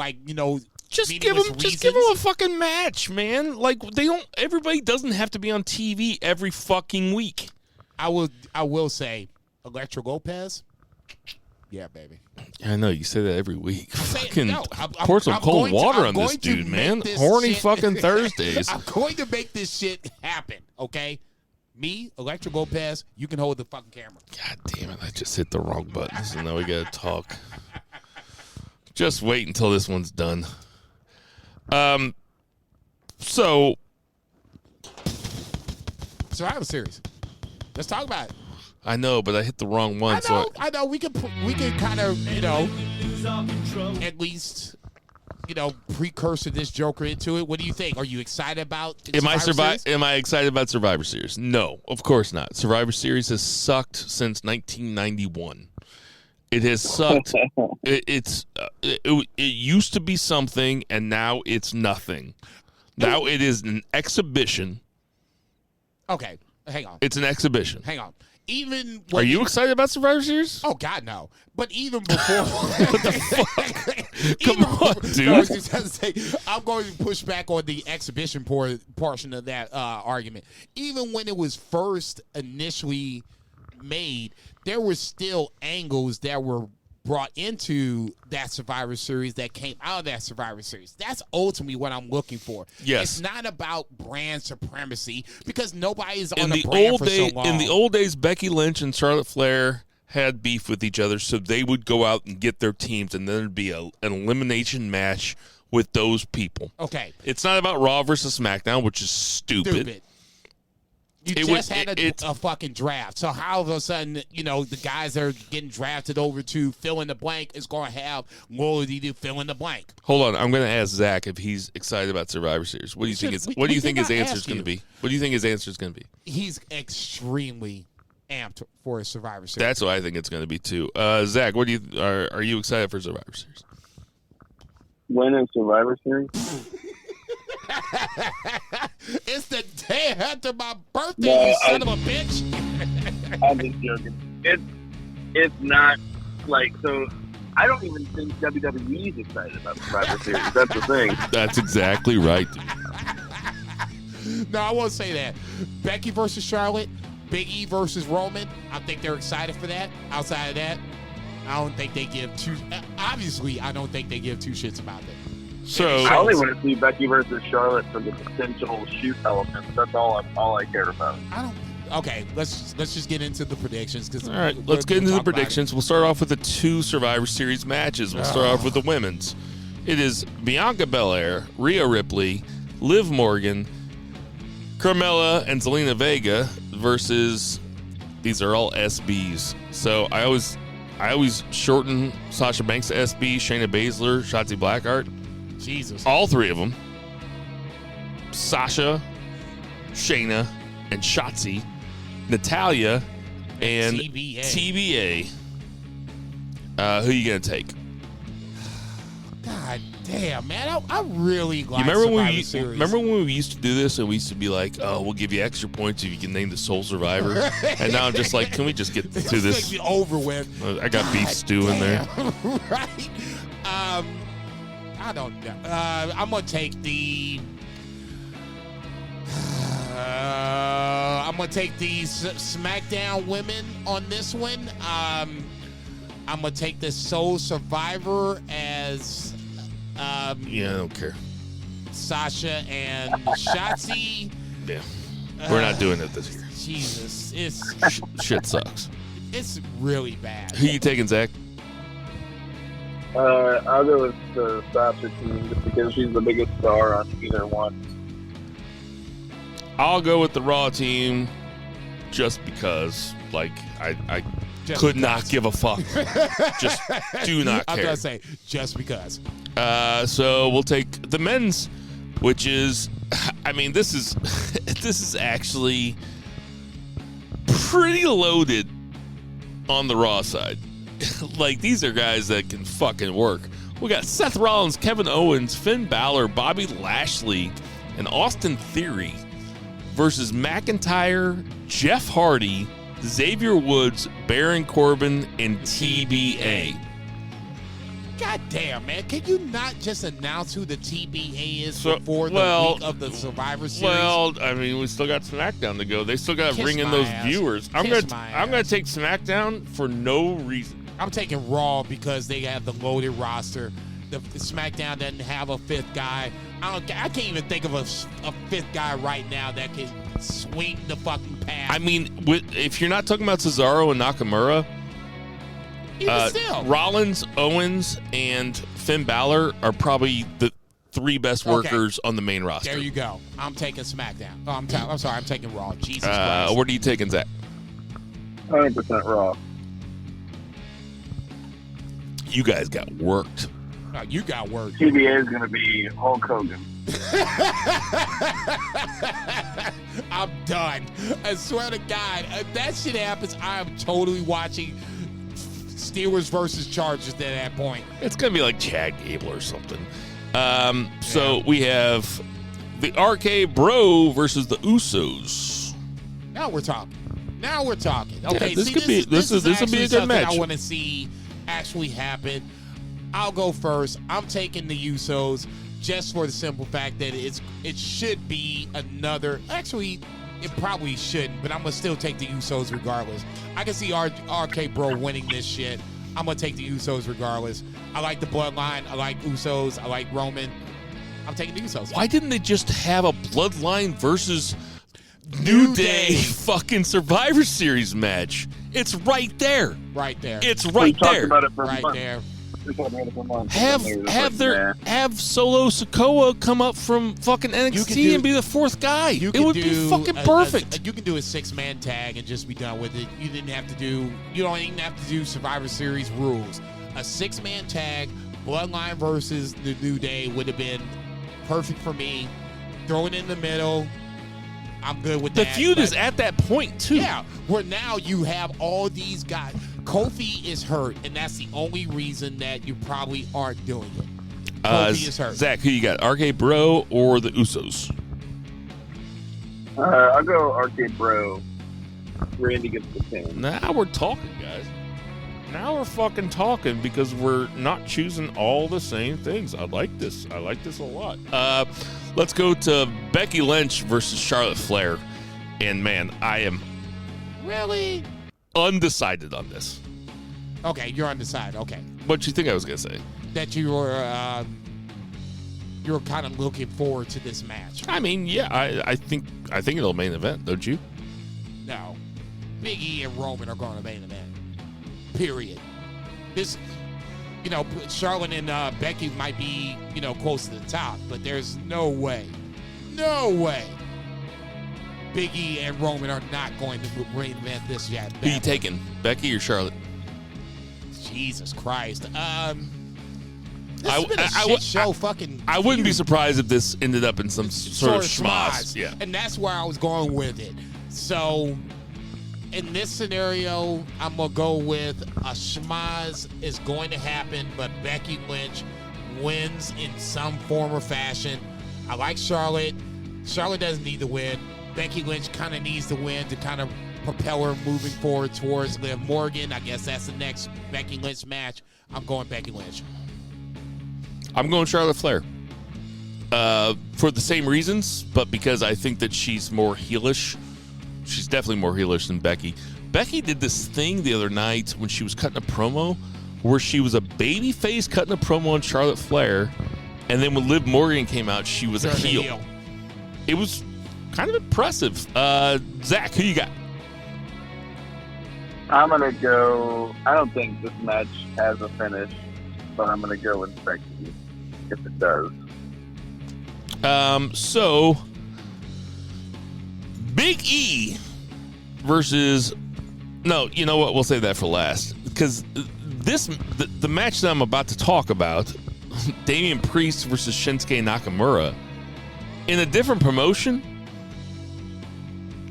Speaker 3: just give him a fucking match, man. Like everybody doesn't have to be on TV every fucking week.
Speaker 4: I will say, Electra Lopez. Yeah, baby.
Speaker 3: I know you say that every week. Fucking
Speaker 4: I'm
Speaker 3: pour some cold water on this
Speaker 4: to
Speaker 3: dude, man. Horny fucking Thursdays.
Speaker 4: I'm going to make this shit happen, okay? Me, Electra Lopez, you can hold the fucking camera.
Speaker 3: God damn it, I just hit the wrong button, so now we gotta talk. Just wait until this one's done. So
Speaker 4: Survivor Series. Let's talk about it.
Speaker 3: I know, but I hit the wrong one.
Speaker 4: I know. We could kind of, at least, precursor this Joker into it. What do you think? Are you excited about
Speaker 3: Am I excited about Survivor Series? No, of course not. Survivor Series has sucked since 1991. It has sucked. It used to be something, and now it's nothing. Now it is an exhibition.
Speaker 4: Okay, hang on.
Speaker 3: It's an exhibition.
Speaker 4: Hang on.
Speaker 3: Are you excited about Survivor Series?
Speaker 4: Oh, God, no. But even before...
Speaker 3: What the fuck? Come on, dude. No, I was just going to
Speaker 4: say, I'm going to push back on the exhibition portion of that argument. Even when it was first initially made, there were still angles that were brought into that Survivor Series that came out of that Survivor Series. That's ultimately what I'm looking for.
Speaker 3: Yes.
Speaker 4: It's not about brand supremacy because nobody's on the brand for so long.
Speaker 3: In the old days, Becky Lynch and Charlotte Flair had beef with each other, so they would go out and get their teams, and then there'd be an elimination match with those people.
Speaker 4: Okay.
Speaker 3: It's not about Raw versus SmackDown, which is stupid.
Speaker 4: You had a fucking draft. So how all of a sudden, the guys that are getting drafted over to fill in the blank is going to have loyalty to fill in the blank?
Speaker 3: Hold on, I'm going to ask Zach if he's excited about Survivor Series. What do you think his answer is going to be? What do you think his answer is going to be?
Speaker 4: He's extremely amped for a Survivor Series.
Speaker 3: That's what I think it's going to be too. Zach, what do you are you excited for Survivor Series?
Speaker 5: When is Survivor Series?
Speaker 4: It's the day after my birthday, you son of a bitch.
Speaker 5: I'm just joking. It's not like so. I don't even think WWE is excited about Survivor Series. That's the thing.
Speaker 3: That's exactly right.
Speaker 4: No, I won't say that. Becky versus Charlotte, Big E versus Roman. I think they're excited for that. Outside of that, I don't think they give two. Obviously, I don't think they give two shits about it.
Speaker 3: So
Speaker 5: I only want to see Becky versus Charlotte for the potential shoot elements. That's all I care about.
Speaker 4: I don't. Okay, let's just get into the predictions.
Speaker 3: All right, let's get into the predictions. We'll start off with the 2 Survivor Series matches. We'll start off with the women's. It is Bianca Belair, Rhea Ripley, Liv Morgan, Carmella, and Zelina Vega versus. These are all SBs. So I always shorten Sasha Banks to SB, Shayna Baszler, Shotzi Blackheart.
Speaker 4: Jesus.
Speaker 3: All 3 of them. Sasha, Shayna, and Shotzi. Natalia, and TBA. Who you going to take?
Speaker 4: God damn, man. I really like
Speaker 3: Remember when we used to do this and we used to be like, oh, we'll give you extra points if you can name the sole survivor? And now I'm just like, can we just get through this?
Speaker 4: Make me over with.
Speaker 3: I got beef stew in there.
Speaker 4: Right? I don't know. I'm going to take the... I'm going to take the SmackDown women on this one. I'm going to take the sole survivor as...
Speaker 3: yeah, I don't care.
Speaker 4: Sasha and Shotzi.
Speaker 3: Yeah. We're not doing it this year.
Speaker 4: Jesus.
Speaker 3: Shit sucks.
Speaker 4: It's really bad.
Speaker 3: Who you taking, Zach?
Speaker 5: I'll go with the Sasha team just because she's the biggest star on either one.
Speaker 3: I'll go with the Raw team just because, like, I could not give a fuck. Just do not care.
Speaker 4: I'm going to say, just because.
Speaker 3: So we'll take the men's, which is, I mean, this is actually pretty loaded on the Raw side. Like, these are guys that can fucking work. We got Seth Rollins, Kevin Owens, Finn Balor, Bobby Lashley, and Austin Theory versus McIntyre, Jeff Hardy, Xavier Woods, Baron Corbin, and TBA.
Speaker 4: God damn, man. Can you not just announce who the TBA is before the week of the Survivor Series?
Speaker 3: Well, I mean, we still got SmackDown to go. They still got to bring in those viewers. I'm gonna take SmackDown for no reason.
Speaker 4: I'm taking Raw because they have the loaded roster. The SmackDown doesn't have a 5th guy. I can't even think of a 5th guy right now that can swing the fucking path.
Speaker 3: I mean, if you're not talking about Cesaro and Nakamura, Rollins, Owens, and Finn Balor are probably the 3 best workers on the main roster.
Speaker 4: There you go. I'm taking SmackDown. Oh, I'm sorry. I'm taking Raw. Jesus Christ.
Speaker 3: What are you taking, Zach?
Speaker 5: 100% Raw.
Speaker 3: You guys got worked.
Speaker 4: You got worked.
Speaker 5: TBA is going to be Hulk Hogan.
Speaker 4: I'm done. I swear to God, if that shit happens, I am totally watching Steelers versus Chargers at that point.
Speaker 3: It's going to be like Chad Gable or something. So we have the RK Bro versus the Usos.
Speaker 4: Now we're talking. Okay,
Speaker 3: this will be a good match.
Speaker 4: I want to see actually happen. I'll go first. I'm taking the Usos just for the simple fact that it should be another. Actually, it probably shouldn't, but I'm gonna still take the Usos regardless. I can see RK Bro winning this shit. I'm gonna take the Usos regardless. I like the Bloodline. I like Usos. I like Roman. I'm taking the Usos.
Speaker 3: Why didn't they just have a Bloodline versus New Day fucking Survivor Series match? It's right there.
Speaker 4: Right there.
Speaker 3: It's right there.
Speaker 5: About it for
Speaker 4: right
Speaker 5: months.
Speaker 4: there.
Speaker 3: Have Solo Sikoa come up from fucking NXT and be the 4th guy. It would be fucking perfect.
Speaker 4: You can do a 6-man tag and just be done with it. You don't even have to do Survivor Series rules. A 6-man tag, Bloodline versus the New Day would have been perfect for me. Throw it in the middle. I'm good with
Speaker 3: The
Speaker 4: that.
Speaker 3: feud is at that point, too.
Speaker 4: Yeah, where now you have all these guys. Kofi is hurt, and that's the only reason that you probably aren't doing it. Kofi is hurt.
Speaker 3: Zach, who you got, RK Bro or the Usos?
Speaker 5: I'll go Arcade Bro. Randy gets the pin.
Speaker 3: Now we're talking, guys. Now we're fucking talking because we're not choosing all the same things. I like this. I like this a lot. Let's go to Becky Lynch versus Charlotte Flair. And, man, I am
Speaker 4: Really?
Speaker 3: undecided on this.
Speaker 4: Okay, you're undecided. Okay.
Speaker 3: What do you think I was going to say?
Speaker 4: That you were kind of looking forward to this match.
Speaker 3: I mean, yeah, I think it'll main event, don't you?
Speaker 4: No. Big E and Roman are going to main event. Period. This, Charlotte and Becky might be, close to the top, but there's no way Big E and Roman are not going to main event this yet.
Speaker 3: Who you taking, Becky or Charlotte?
Speaker 4: Jesus Christ. This has been a shit show.
Speaker 3: I wouldn't be surprised if this ended up in some sort of schmoz. Yeah.
Speaker 4: And that's where I was going with it. So, in this scenario, I'm going to go with a schmoz is going to happen, but Becky Lynch wins in some form or fashion. I like Charlotte. Charlotte doesn't need to win. Becky Lynch kind of needs to win to kind of propel her moving forward towards Liv Morgan. I guess that's the next Becky Lynch match. I'm going Becky Lynch.
Speaker 3: I'm going Charlotte Flair. For the same reasons, but because I think that she's more heelish. She's definitely more heelish than Becky. Becky did this thing the other night when she was cutting a promo where she was a baby face cutting a promo on Charlotte Flair, and then when Liv Morgan came out, she was a heel. It was kind of impressive. Zach, who you got?
Speaker 5: I'm going to go, I don't think this match has a finish, but I'm going to go with Becky if it does.
Speaker 3: So Big E versus, no, you know what? We'll save that for last because the match that I'm about to talk about, Damien Priest versus Shinsuke Nakamura, in a different promotion,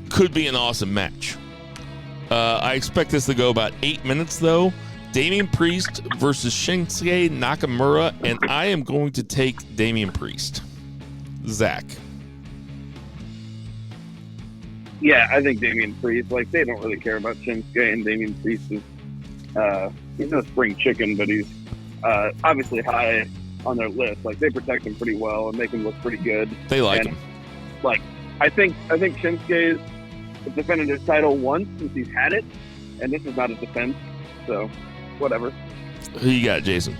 Speaker 3: could be an awesome match. I expect this to go about 8 minutes, though. Damien Priest versus Shinsuke Nakamura, and I am going to take Damien Priest. Zach.
Speaker 5: Yeah, I think Damien Priest, they don't really care about Shinsuke, and Damien Priest is, he's no spring chicken, but he's obviously high on their list. They protect him pretty well and make him look pretty good.
Speaker 3: They like him.
Speaker 5: I think Shinsuke has defended his title once since he's had it, and this is not a defense, so whatever.
Speaker 3: Who you got, Jason?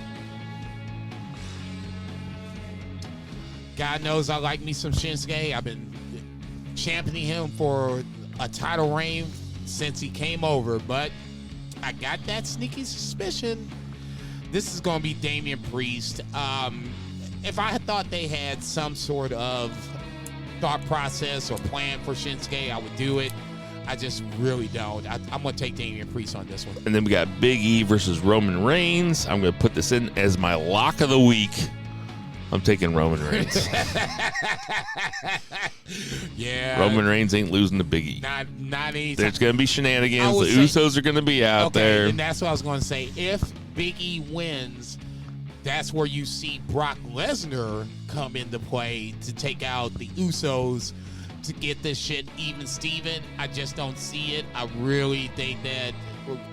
Speaker 4: God knows I like me some Shinsuke. I've been championing him for a title reign since he came over, but I got that sneaky suspicion this is going to be Damien Priest. If I had thought they had some sort of thought process or plan for Shinsuke, I would do it. I just really don't. I'm going to take Damien Priest on this one.
Speaker 3: And then we got Big E versus Roman Reigns. I'm going to put this in as my lock of the week. I'm taking Roman Reigns.
Speaker 4: Yeah.
Speaker 3: Roman Reigns ain't losing to Big E.
Speaker 4: Not easy.
Speaker 3: There's going to be shenanigans. The Usos are going to be out there.
Speaker 4: And that's what I was going to say. If Big E wins, that's where you see Brock Lesnar come into play to take out the Usos to get this shit even Steven. I just don't see it. I really think that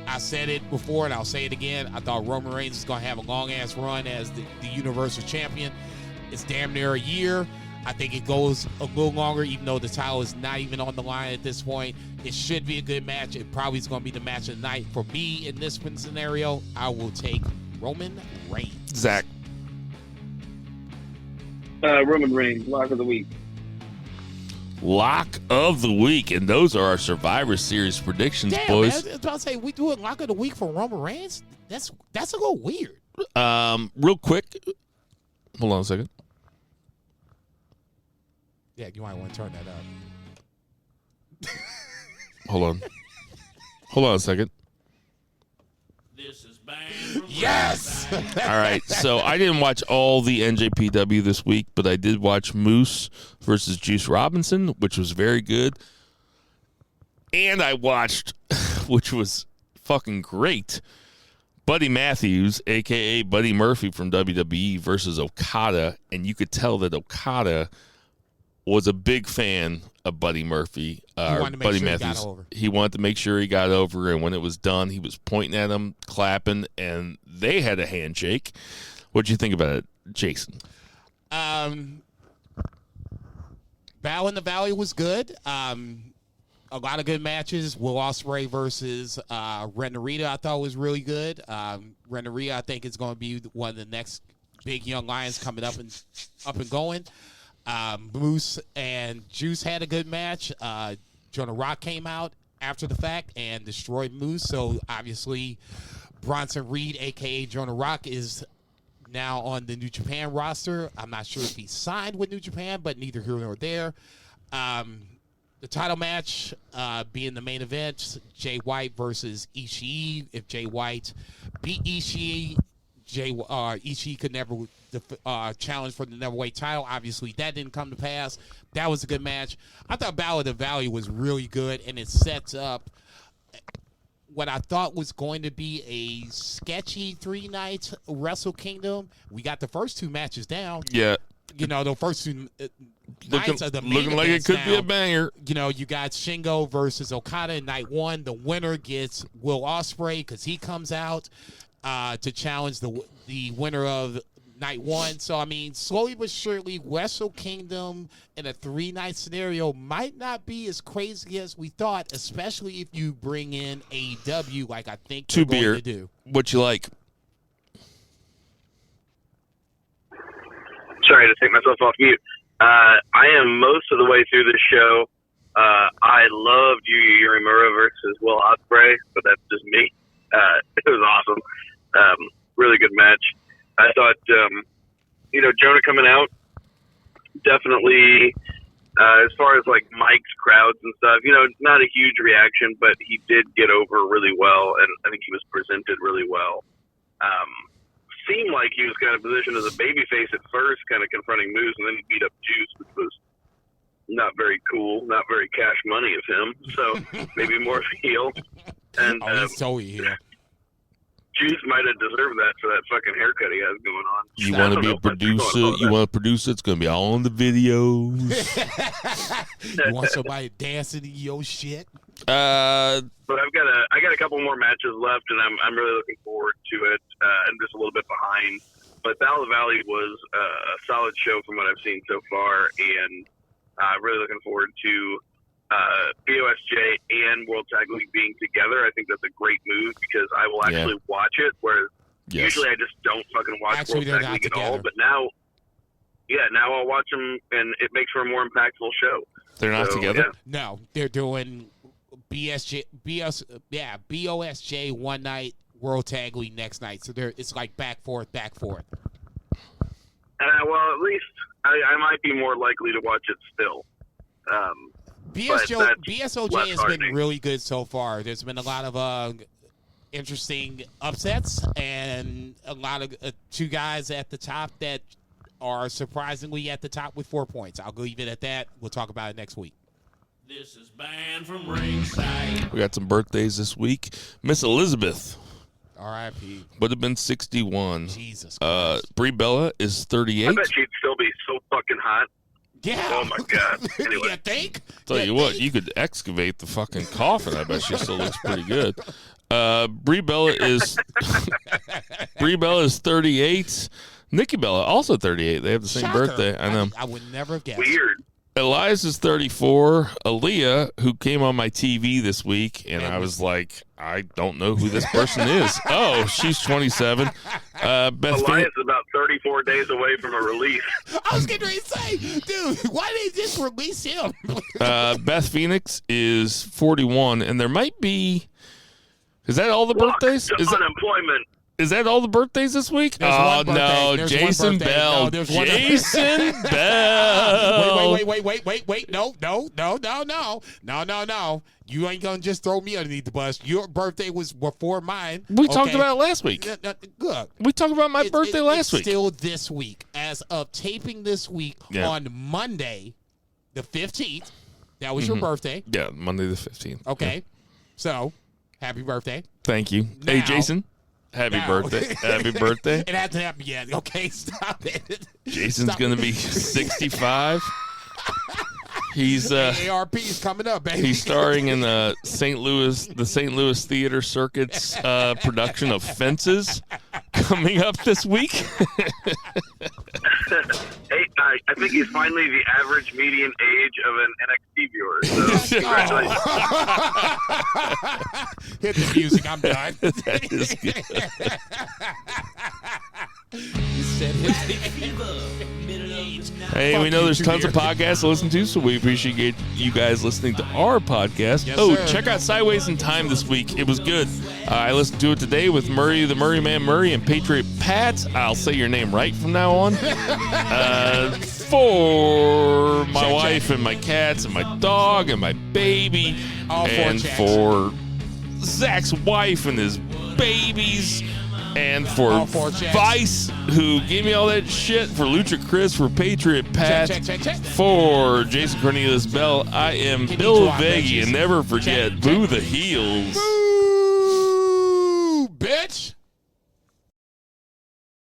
Speaker 4: I said it before and I'll say it again. I thought Roman Reigns is going to have a long-ass run as the Universal Champion. It's damn near a year. I think it goes a little longer, even though the title is not even on the line at this point. It should be a good match. It probably is going to be the match of the night. For me, in this one scenario, I will take Roman Reigns.
Speaker 3: Zach.
Speaker 5: Roman Reigns, lock of the week.
Speaker 3: Lock of the week, and those are our Survivor Series predictions,
Speaker 4: Damn,
Speaker 3: boys.
Speaker 4: Man, I was about to say, we do a lock of the week for Roman Reigns? That's a little weird.
Speaker 3: Real quick, hold on a second.
Speaker 4: Yeah, you might want to turn that up.
Speaker 3: Hold on a second.
Speaker 6: This is bang
Speaker 4: Yes.
Speaker 3: All right, so I didn't watch all the NJPW this week, but I did watch Moose versus Juice Robinson, which was very good. And I watched, which was fucking great, Buddy Matthews, a.k.a. Buddy Murphy from WWE versus Okada. And you could tell that Okada was a big fan of Buddy Murphy. Buddy Matthews. He wanted to make sure he got over, and when it was done, he was pointing at him, clapping, and they had a handshake. What'd you think about it, Jason?
Speaker 4: Battle in the Valley was good. A lot of good matches. Will Ospreay versus Ren Narita I thought was really good. Ren Narita I think is going to be one of the next big young lions coming up and going. Moose and Juice had a good match. Jonah Rock came out after the fact and destroyed Moose. So obviously Bronson Reed, a.k.a. Jonah Rock, is now on the New Japan roster. I'm not sure if he signed with New Japan, but neither here nor there. The title match being the main event, Jay White versus Ishii. If Jay White beat Ishii, Ishii could never challenge for the neverweight title. Obviously, that didn't come to pass. That was a good match. I thought Battle of the Valley was really good, and it sets up what I thought was going to be a sketchy 3-night Wrestle Kingdom. We got the first two matches down.
Speaker 3: Yeah.
Speaker 4: You know, the first two nights of the main
Speaker 3: looking like it could be a banger.
Speaker 4: You know, you got Shingo versus Okada in night one. The winner gets Will Ospreay because he comes out to challenge the winner of night one. So, I mean, slowly but surely, Wrestle Kingdom in a 3-night scenario might not be as crazy as we thought, especially if you bring in AEW like I think they're going to do.
Speaker 3: What you like?
Speaker 6: Sorry to take myself off mute. I am most of the way through this show. I loved Yuya Uemura versus Will Ospreay, but that's just me. It was awesome. Really good match. I thought, Jonah coming out, definitely, as far as like Mike's crowds and stuff, not a huge reaction, but he did get over really well, and I think he was presented really well. Seemed like he was kind of positioned as a babyface at first, kind of confronting Moose, and then he beat up Juice, which was not very cool, not very cash money of him. So maybe more of a heel. And
Speaker 4: he's totally heel.
Speaker 6: Juice might have deserved that for that fucking haircut he has going on.
Speaker 3: You want to be a producer? You want to produce it? It's going to be all on the videos.
Speaker 4: You want somebody dancing to your shit?
Speaker 6: But I got a couple more matches left, and I'm really looking forward to it. I'm just a little bit behind, but Battle of the Valley was a solid show from what I've seen so far, and really looking forward to BOSJ and World Tag League being together. I think that's a great move because I will actually watch it, whereas usually I just don't fucking watch World Tag League at all. But now I'll watch them, and it makes for a more impactful show.
Speaker 3: They're not together?
Speaker 6: Yeah.
Speaker 4: No, they're doing BOSJ one night, World Tag League next night. So it's like back forth.
Speaker 6: Well, at least I might be more likely to watch it still.
Speaker 4: BSOJ has been really good so far. There's been a lot of interesting upsets and a lot of two guys at the top that are surprisingly at the top with 4 points. I'll leave it at that. We'll talk about it next week.
Speaker 7: This is banned from ringside.
Speaker 3: We got some birthdays this week. Miss Elizabeth.
Speaker 4: R.I.P.
Speaker 3: Would have been 61.
Speaker 4: Jesus Christ.
Speaker 3: Brie Bella is 38.
Speaker 6: I bet she'd still be so fucking hot.
Speaker 4: Yeah.
Speaker 6: Oh, my God. Anyway.
Speaker 4: You think?
Speaker 3: Tell you what, you could excavate the fucking coffin. I bet she still looks pretty good. Brie Bella is 38. Nikki Bella also 38. They have the same birthday. I know.
Speaker 4: I would never have guessed.
Speaker 6: Weird.
Speaker 3: Elias is 34. Aaliyah, who came on my TV this week, and I was like, I don't know who this person is. Oh, she's 27.
Speaker 6: Elias is about 34 days away from a release.
Speaker 4: I was getting ready to say, dude, why did they just release him?
Speaker 3: Beth Phoenix is 41, and there might be. Is that all the birthdays?
Speaker 6: Is unemployment.
Speaker 3: Is that all the birthdays this week?
Speaker 4: There's one birthday.
Speaker 3: No,
Speaker 4: There's
Speaker 3: Jason
Speaker 4: one birthday.
Speaker 3: Bell.
Speaker 4: No, there's one
Speaker 3: Jason Bell.
Speaker 4: Wait. No. You ain't going to just throw me underneath the bus. Your birthday was before mine.
Speaker 3: We talked about it last week.
Speaker 4: Good.
Speaker 3: We talked about my birthday last week.
Speaker 4: Still this week. As of taping this week on Monday, the 15th, that was your birthday.
Speaker 3: Yeah, Monday the 15th.
Speaker 4: Okay.
Speaker 3: Yeah.
Speaker 4: So, happy birthday.
Speaker 3: Thank you.
Speaker 4: Now,
Speaker 3: hey, Jason. Happy birthday. Happy birthday.
Speaker 4: It hasn't happened yet. Okay, stop it.
Speaker 3: Jason's going to be 65. He's
Speaker 4: AARP's coming up, baby.
Speaker 3: He's starring in the St. Louis Theater Circuit's production of Fences coming up this week.
Speaker 6: Hey, I think he's finally the average median age of an NXT viewer. So congratulations.
Speaker 4: Hit the music. I'm done.
Speaker 3: That is good.
Speaker 4: You said
Speaker 3: Hey, we know there's tons of podcasts to listen to, so we appreciate you guys listening to our podcast.
Speaker 4: Yes, sir.
Speaker 3: Check out Sideways in Time this week. It was good. I listened to it today with Murray, the Murray Man Murray, and Patriot Pat. I'll say your name right from now on. For my wife and my cats and my dog and my baby. And for Zach's wife and his babies. And for Vice, who gave me all that shit, for Lucha Chris, for Patriot Pat,
Speaker 4: check.
Speaker 3: for Jason Cornelius Bell, I am Bill Veggie, and never forget, boo the heels.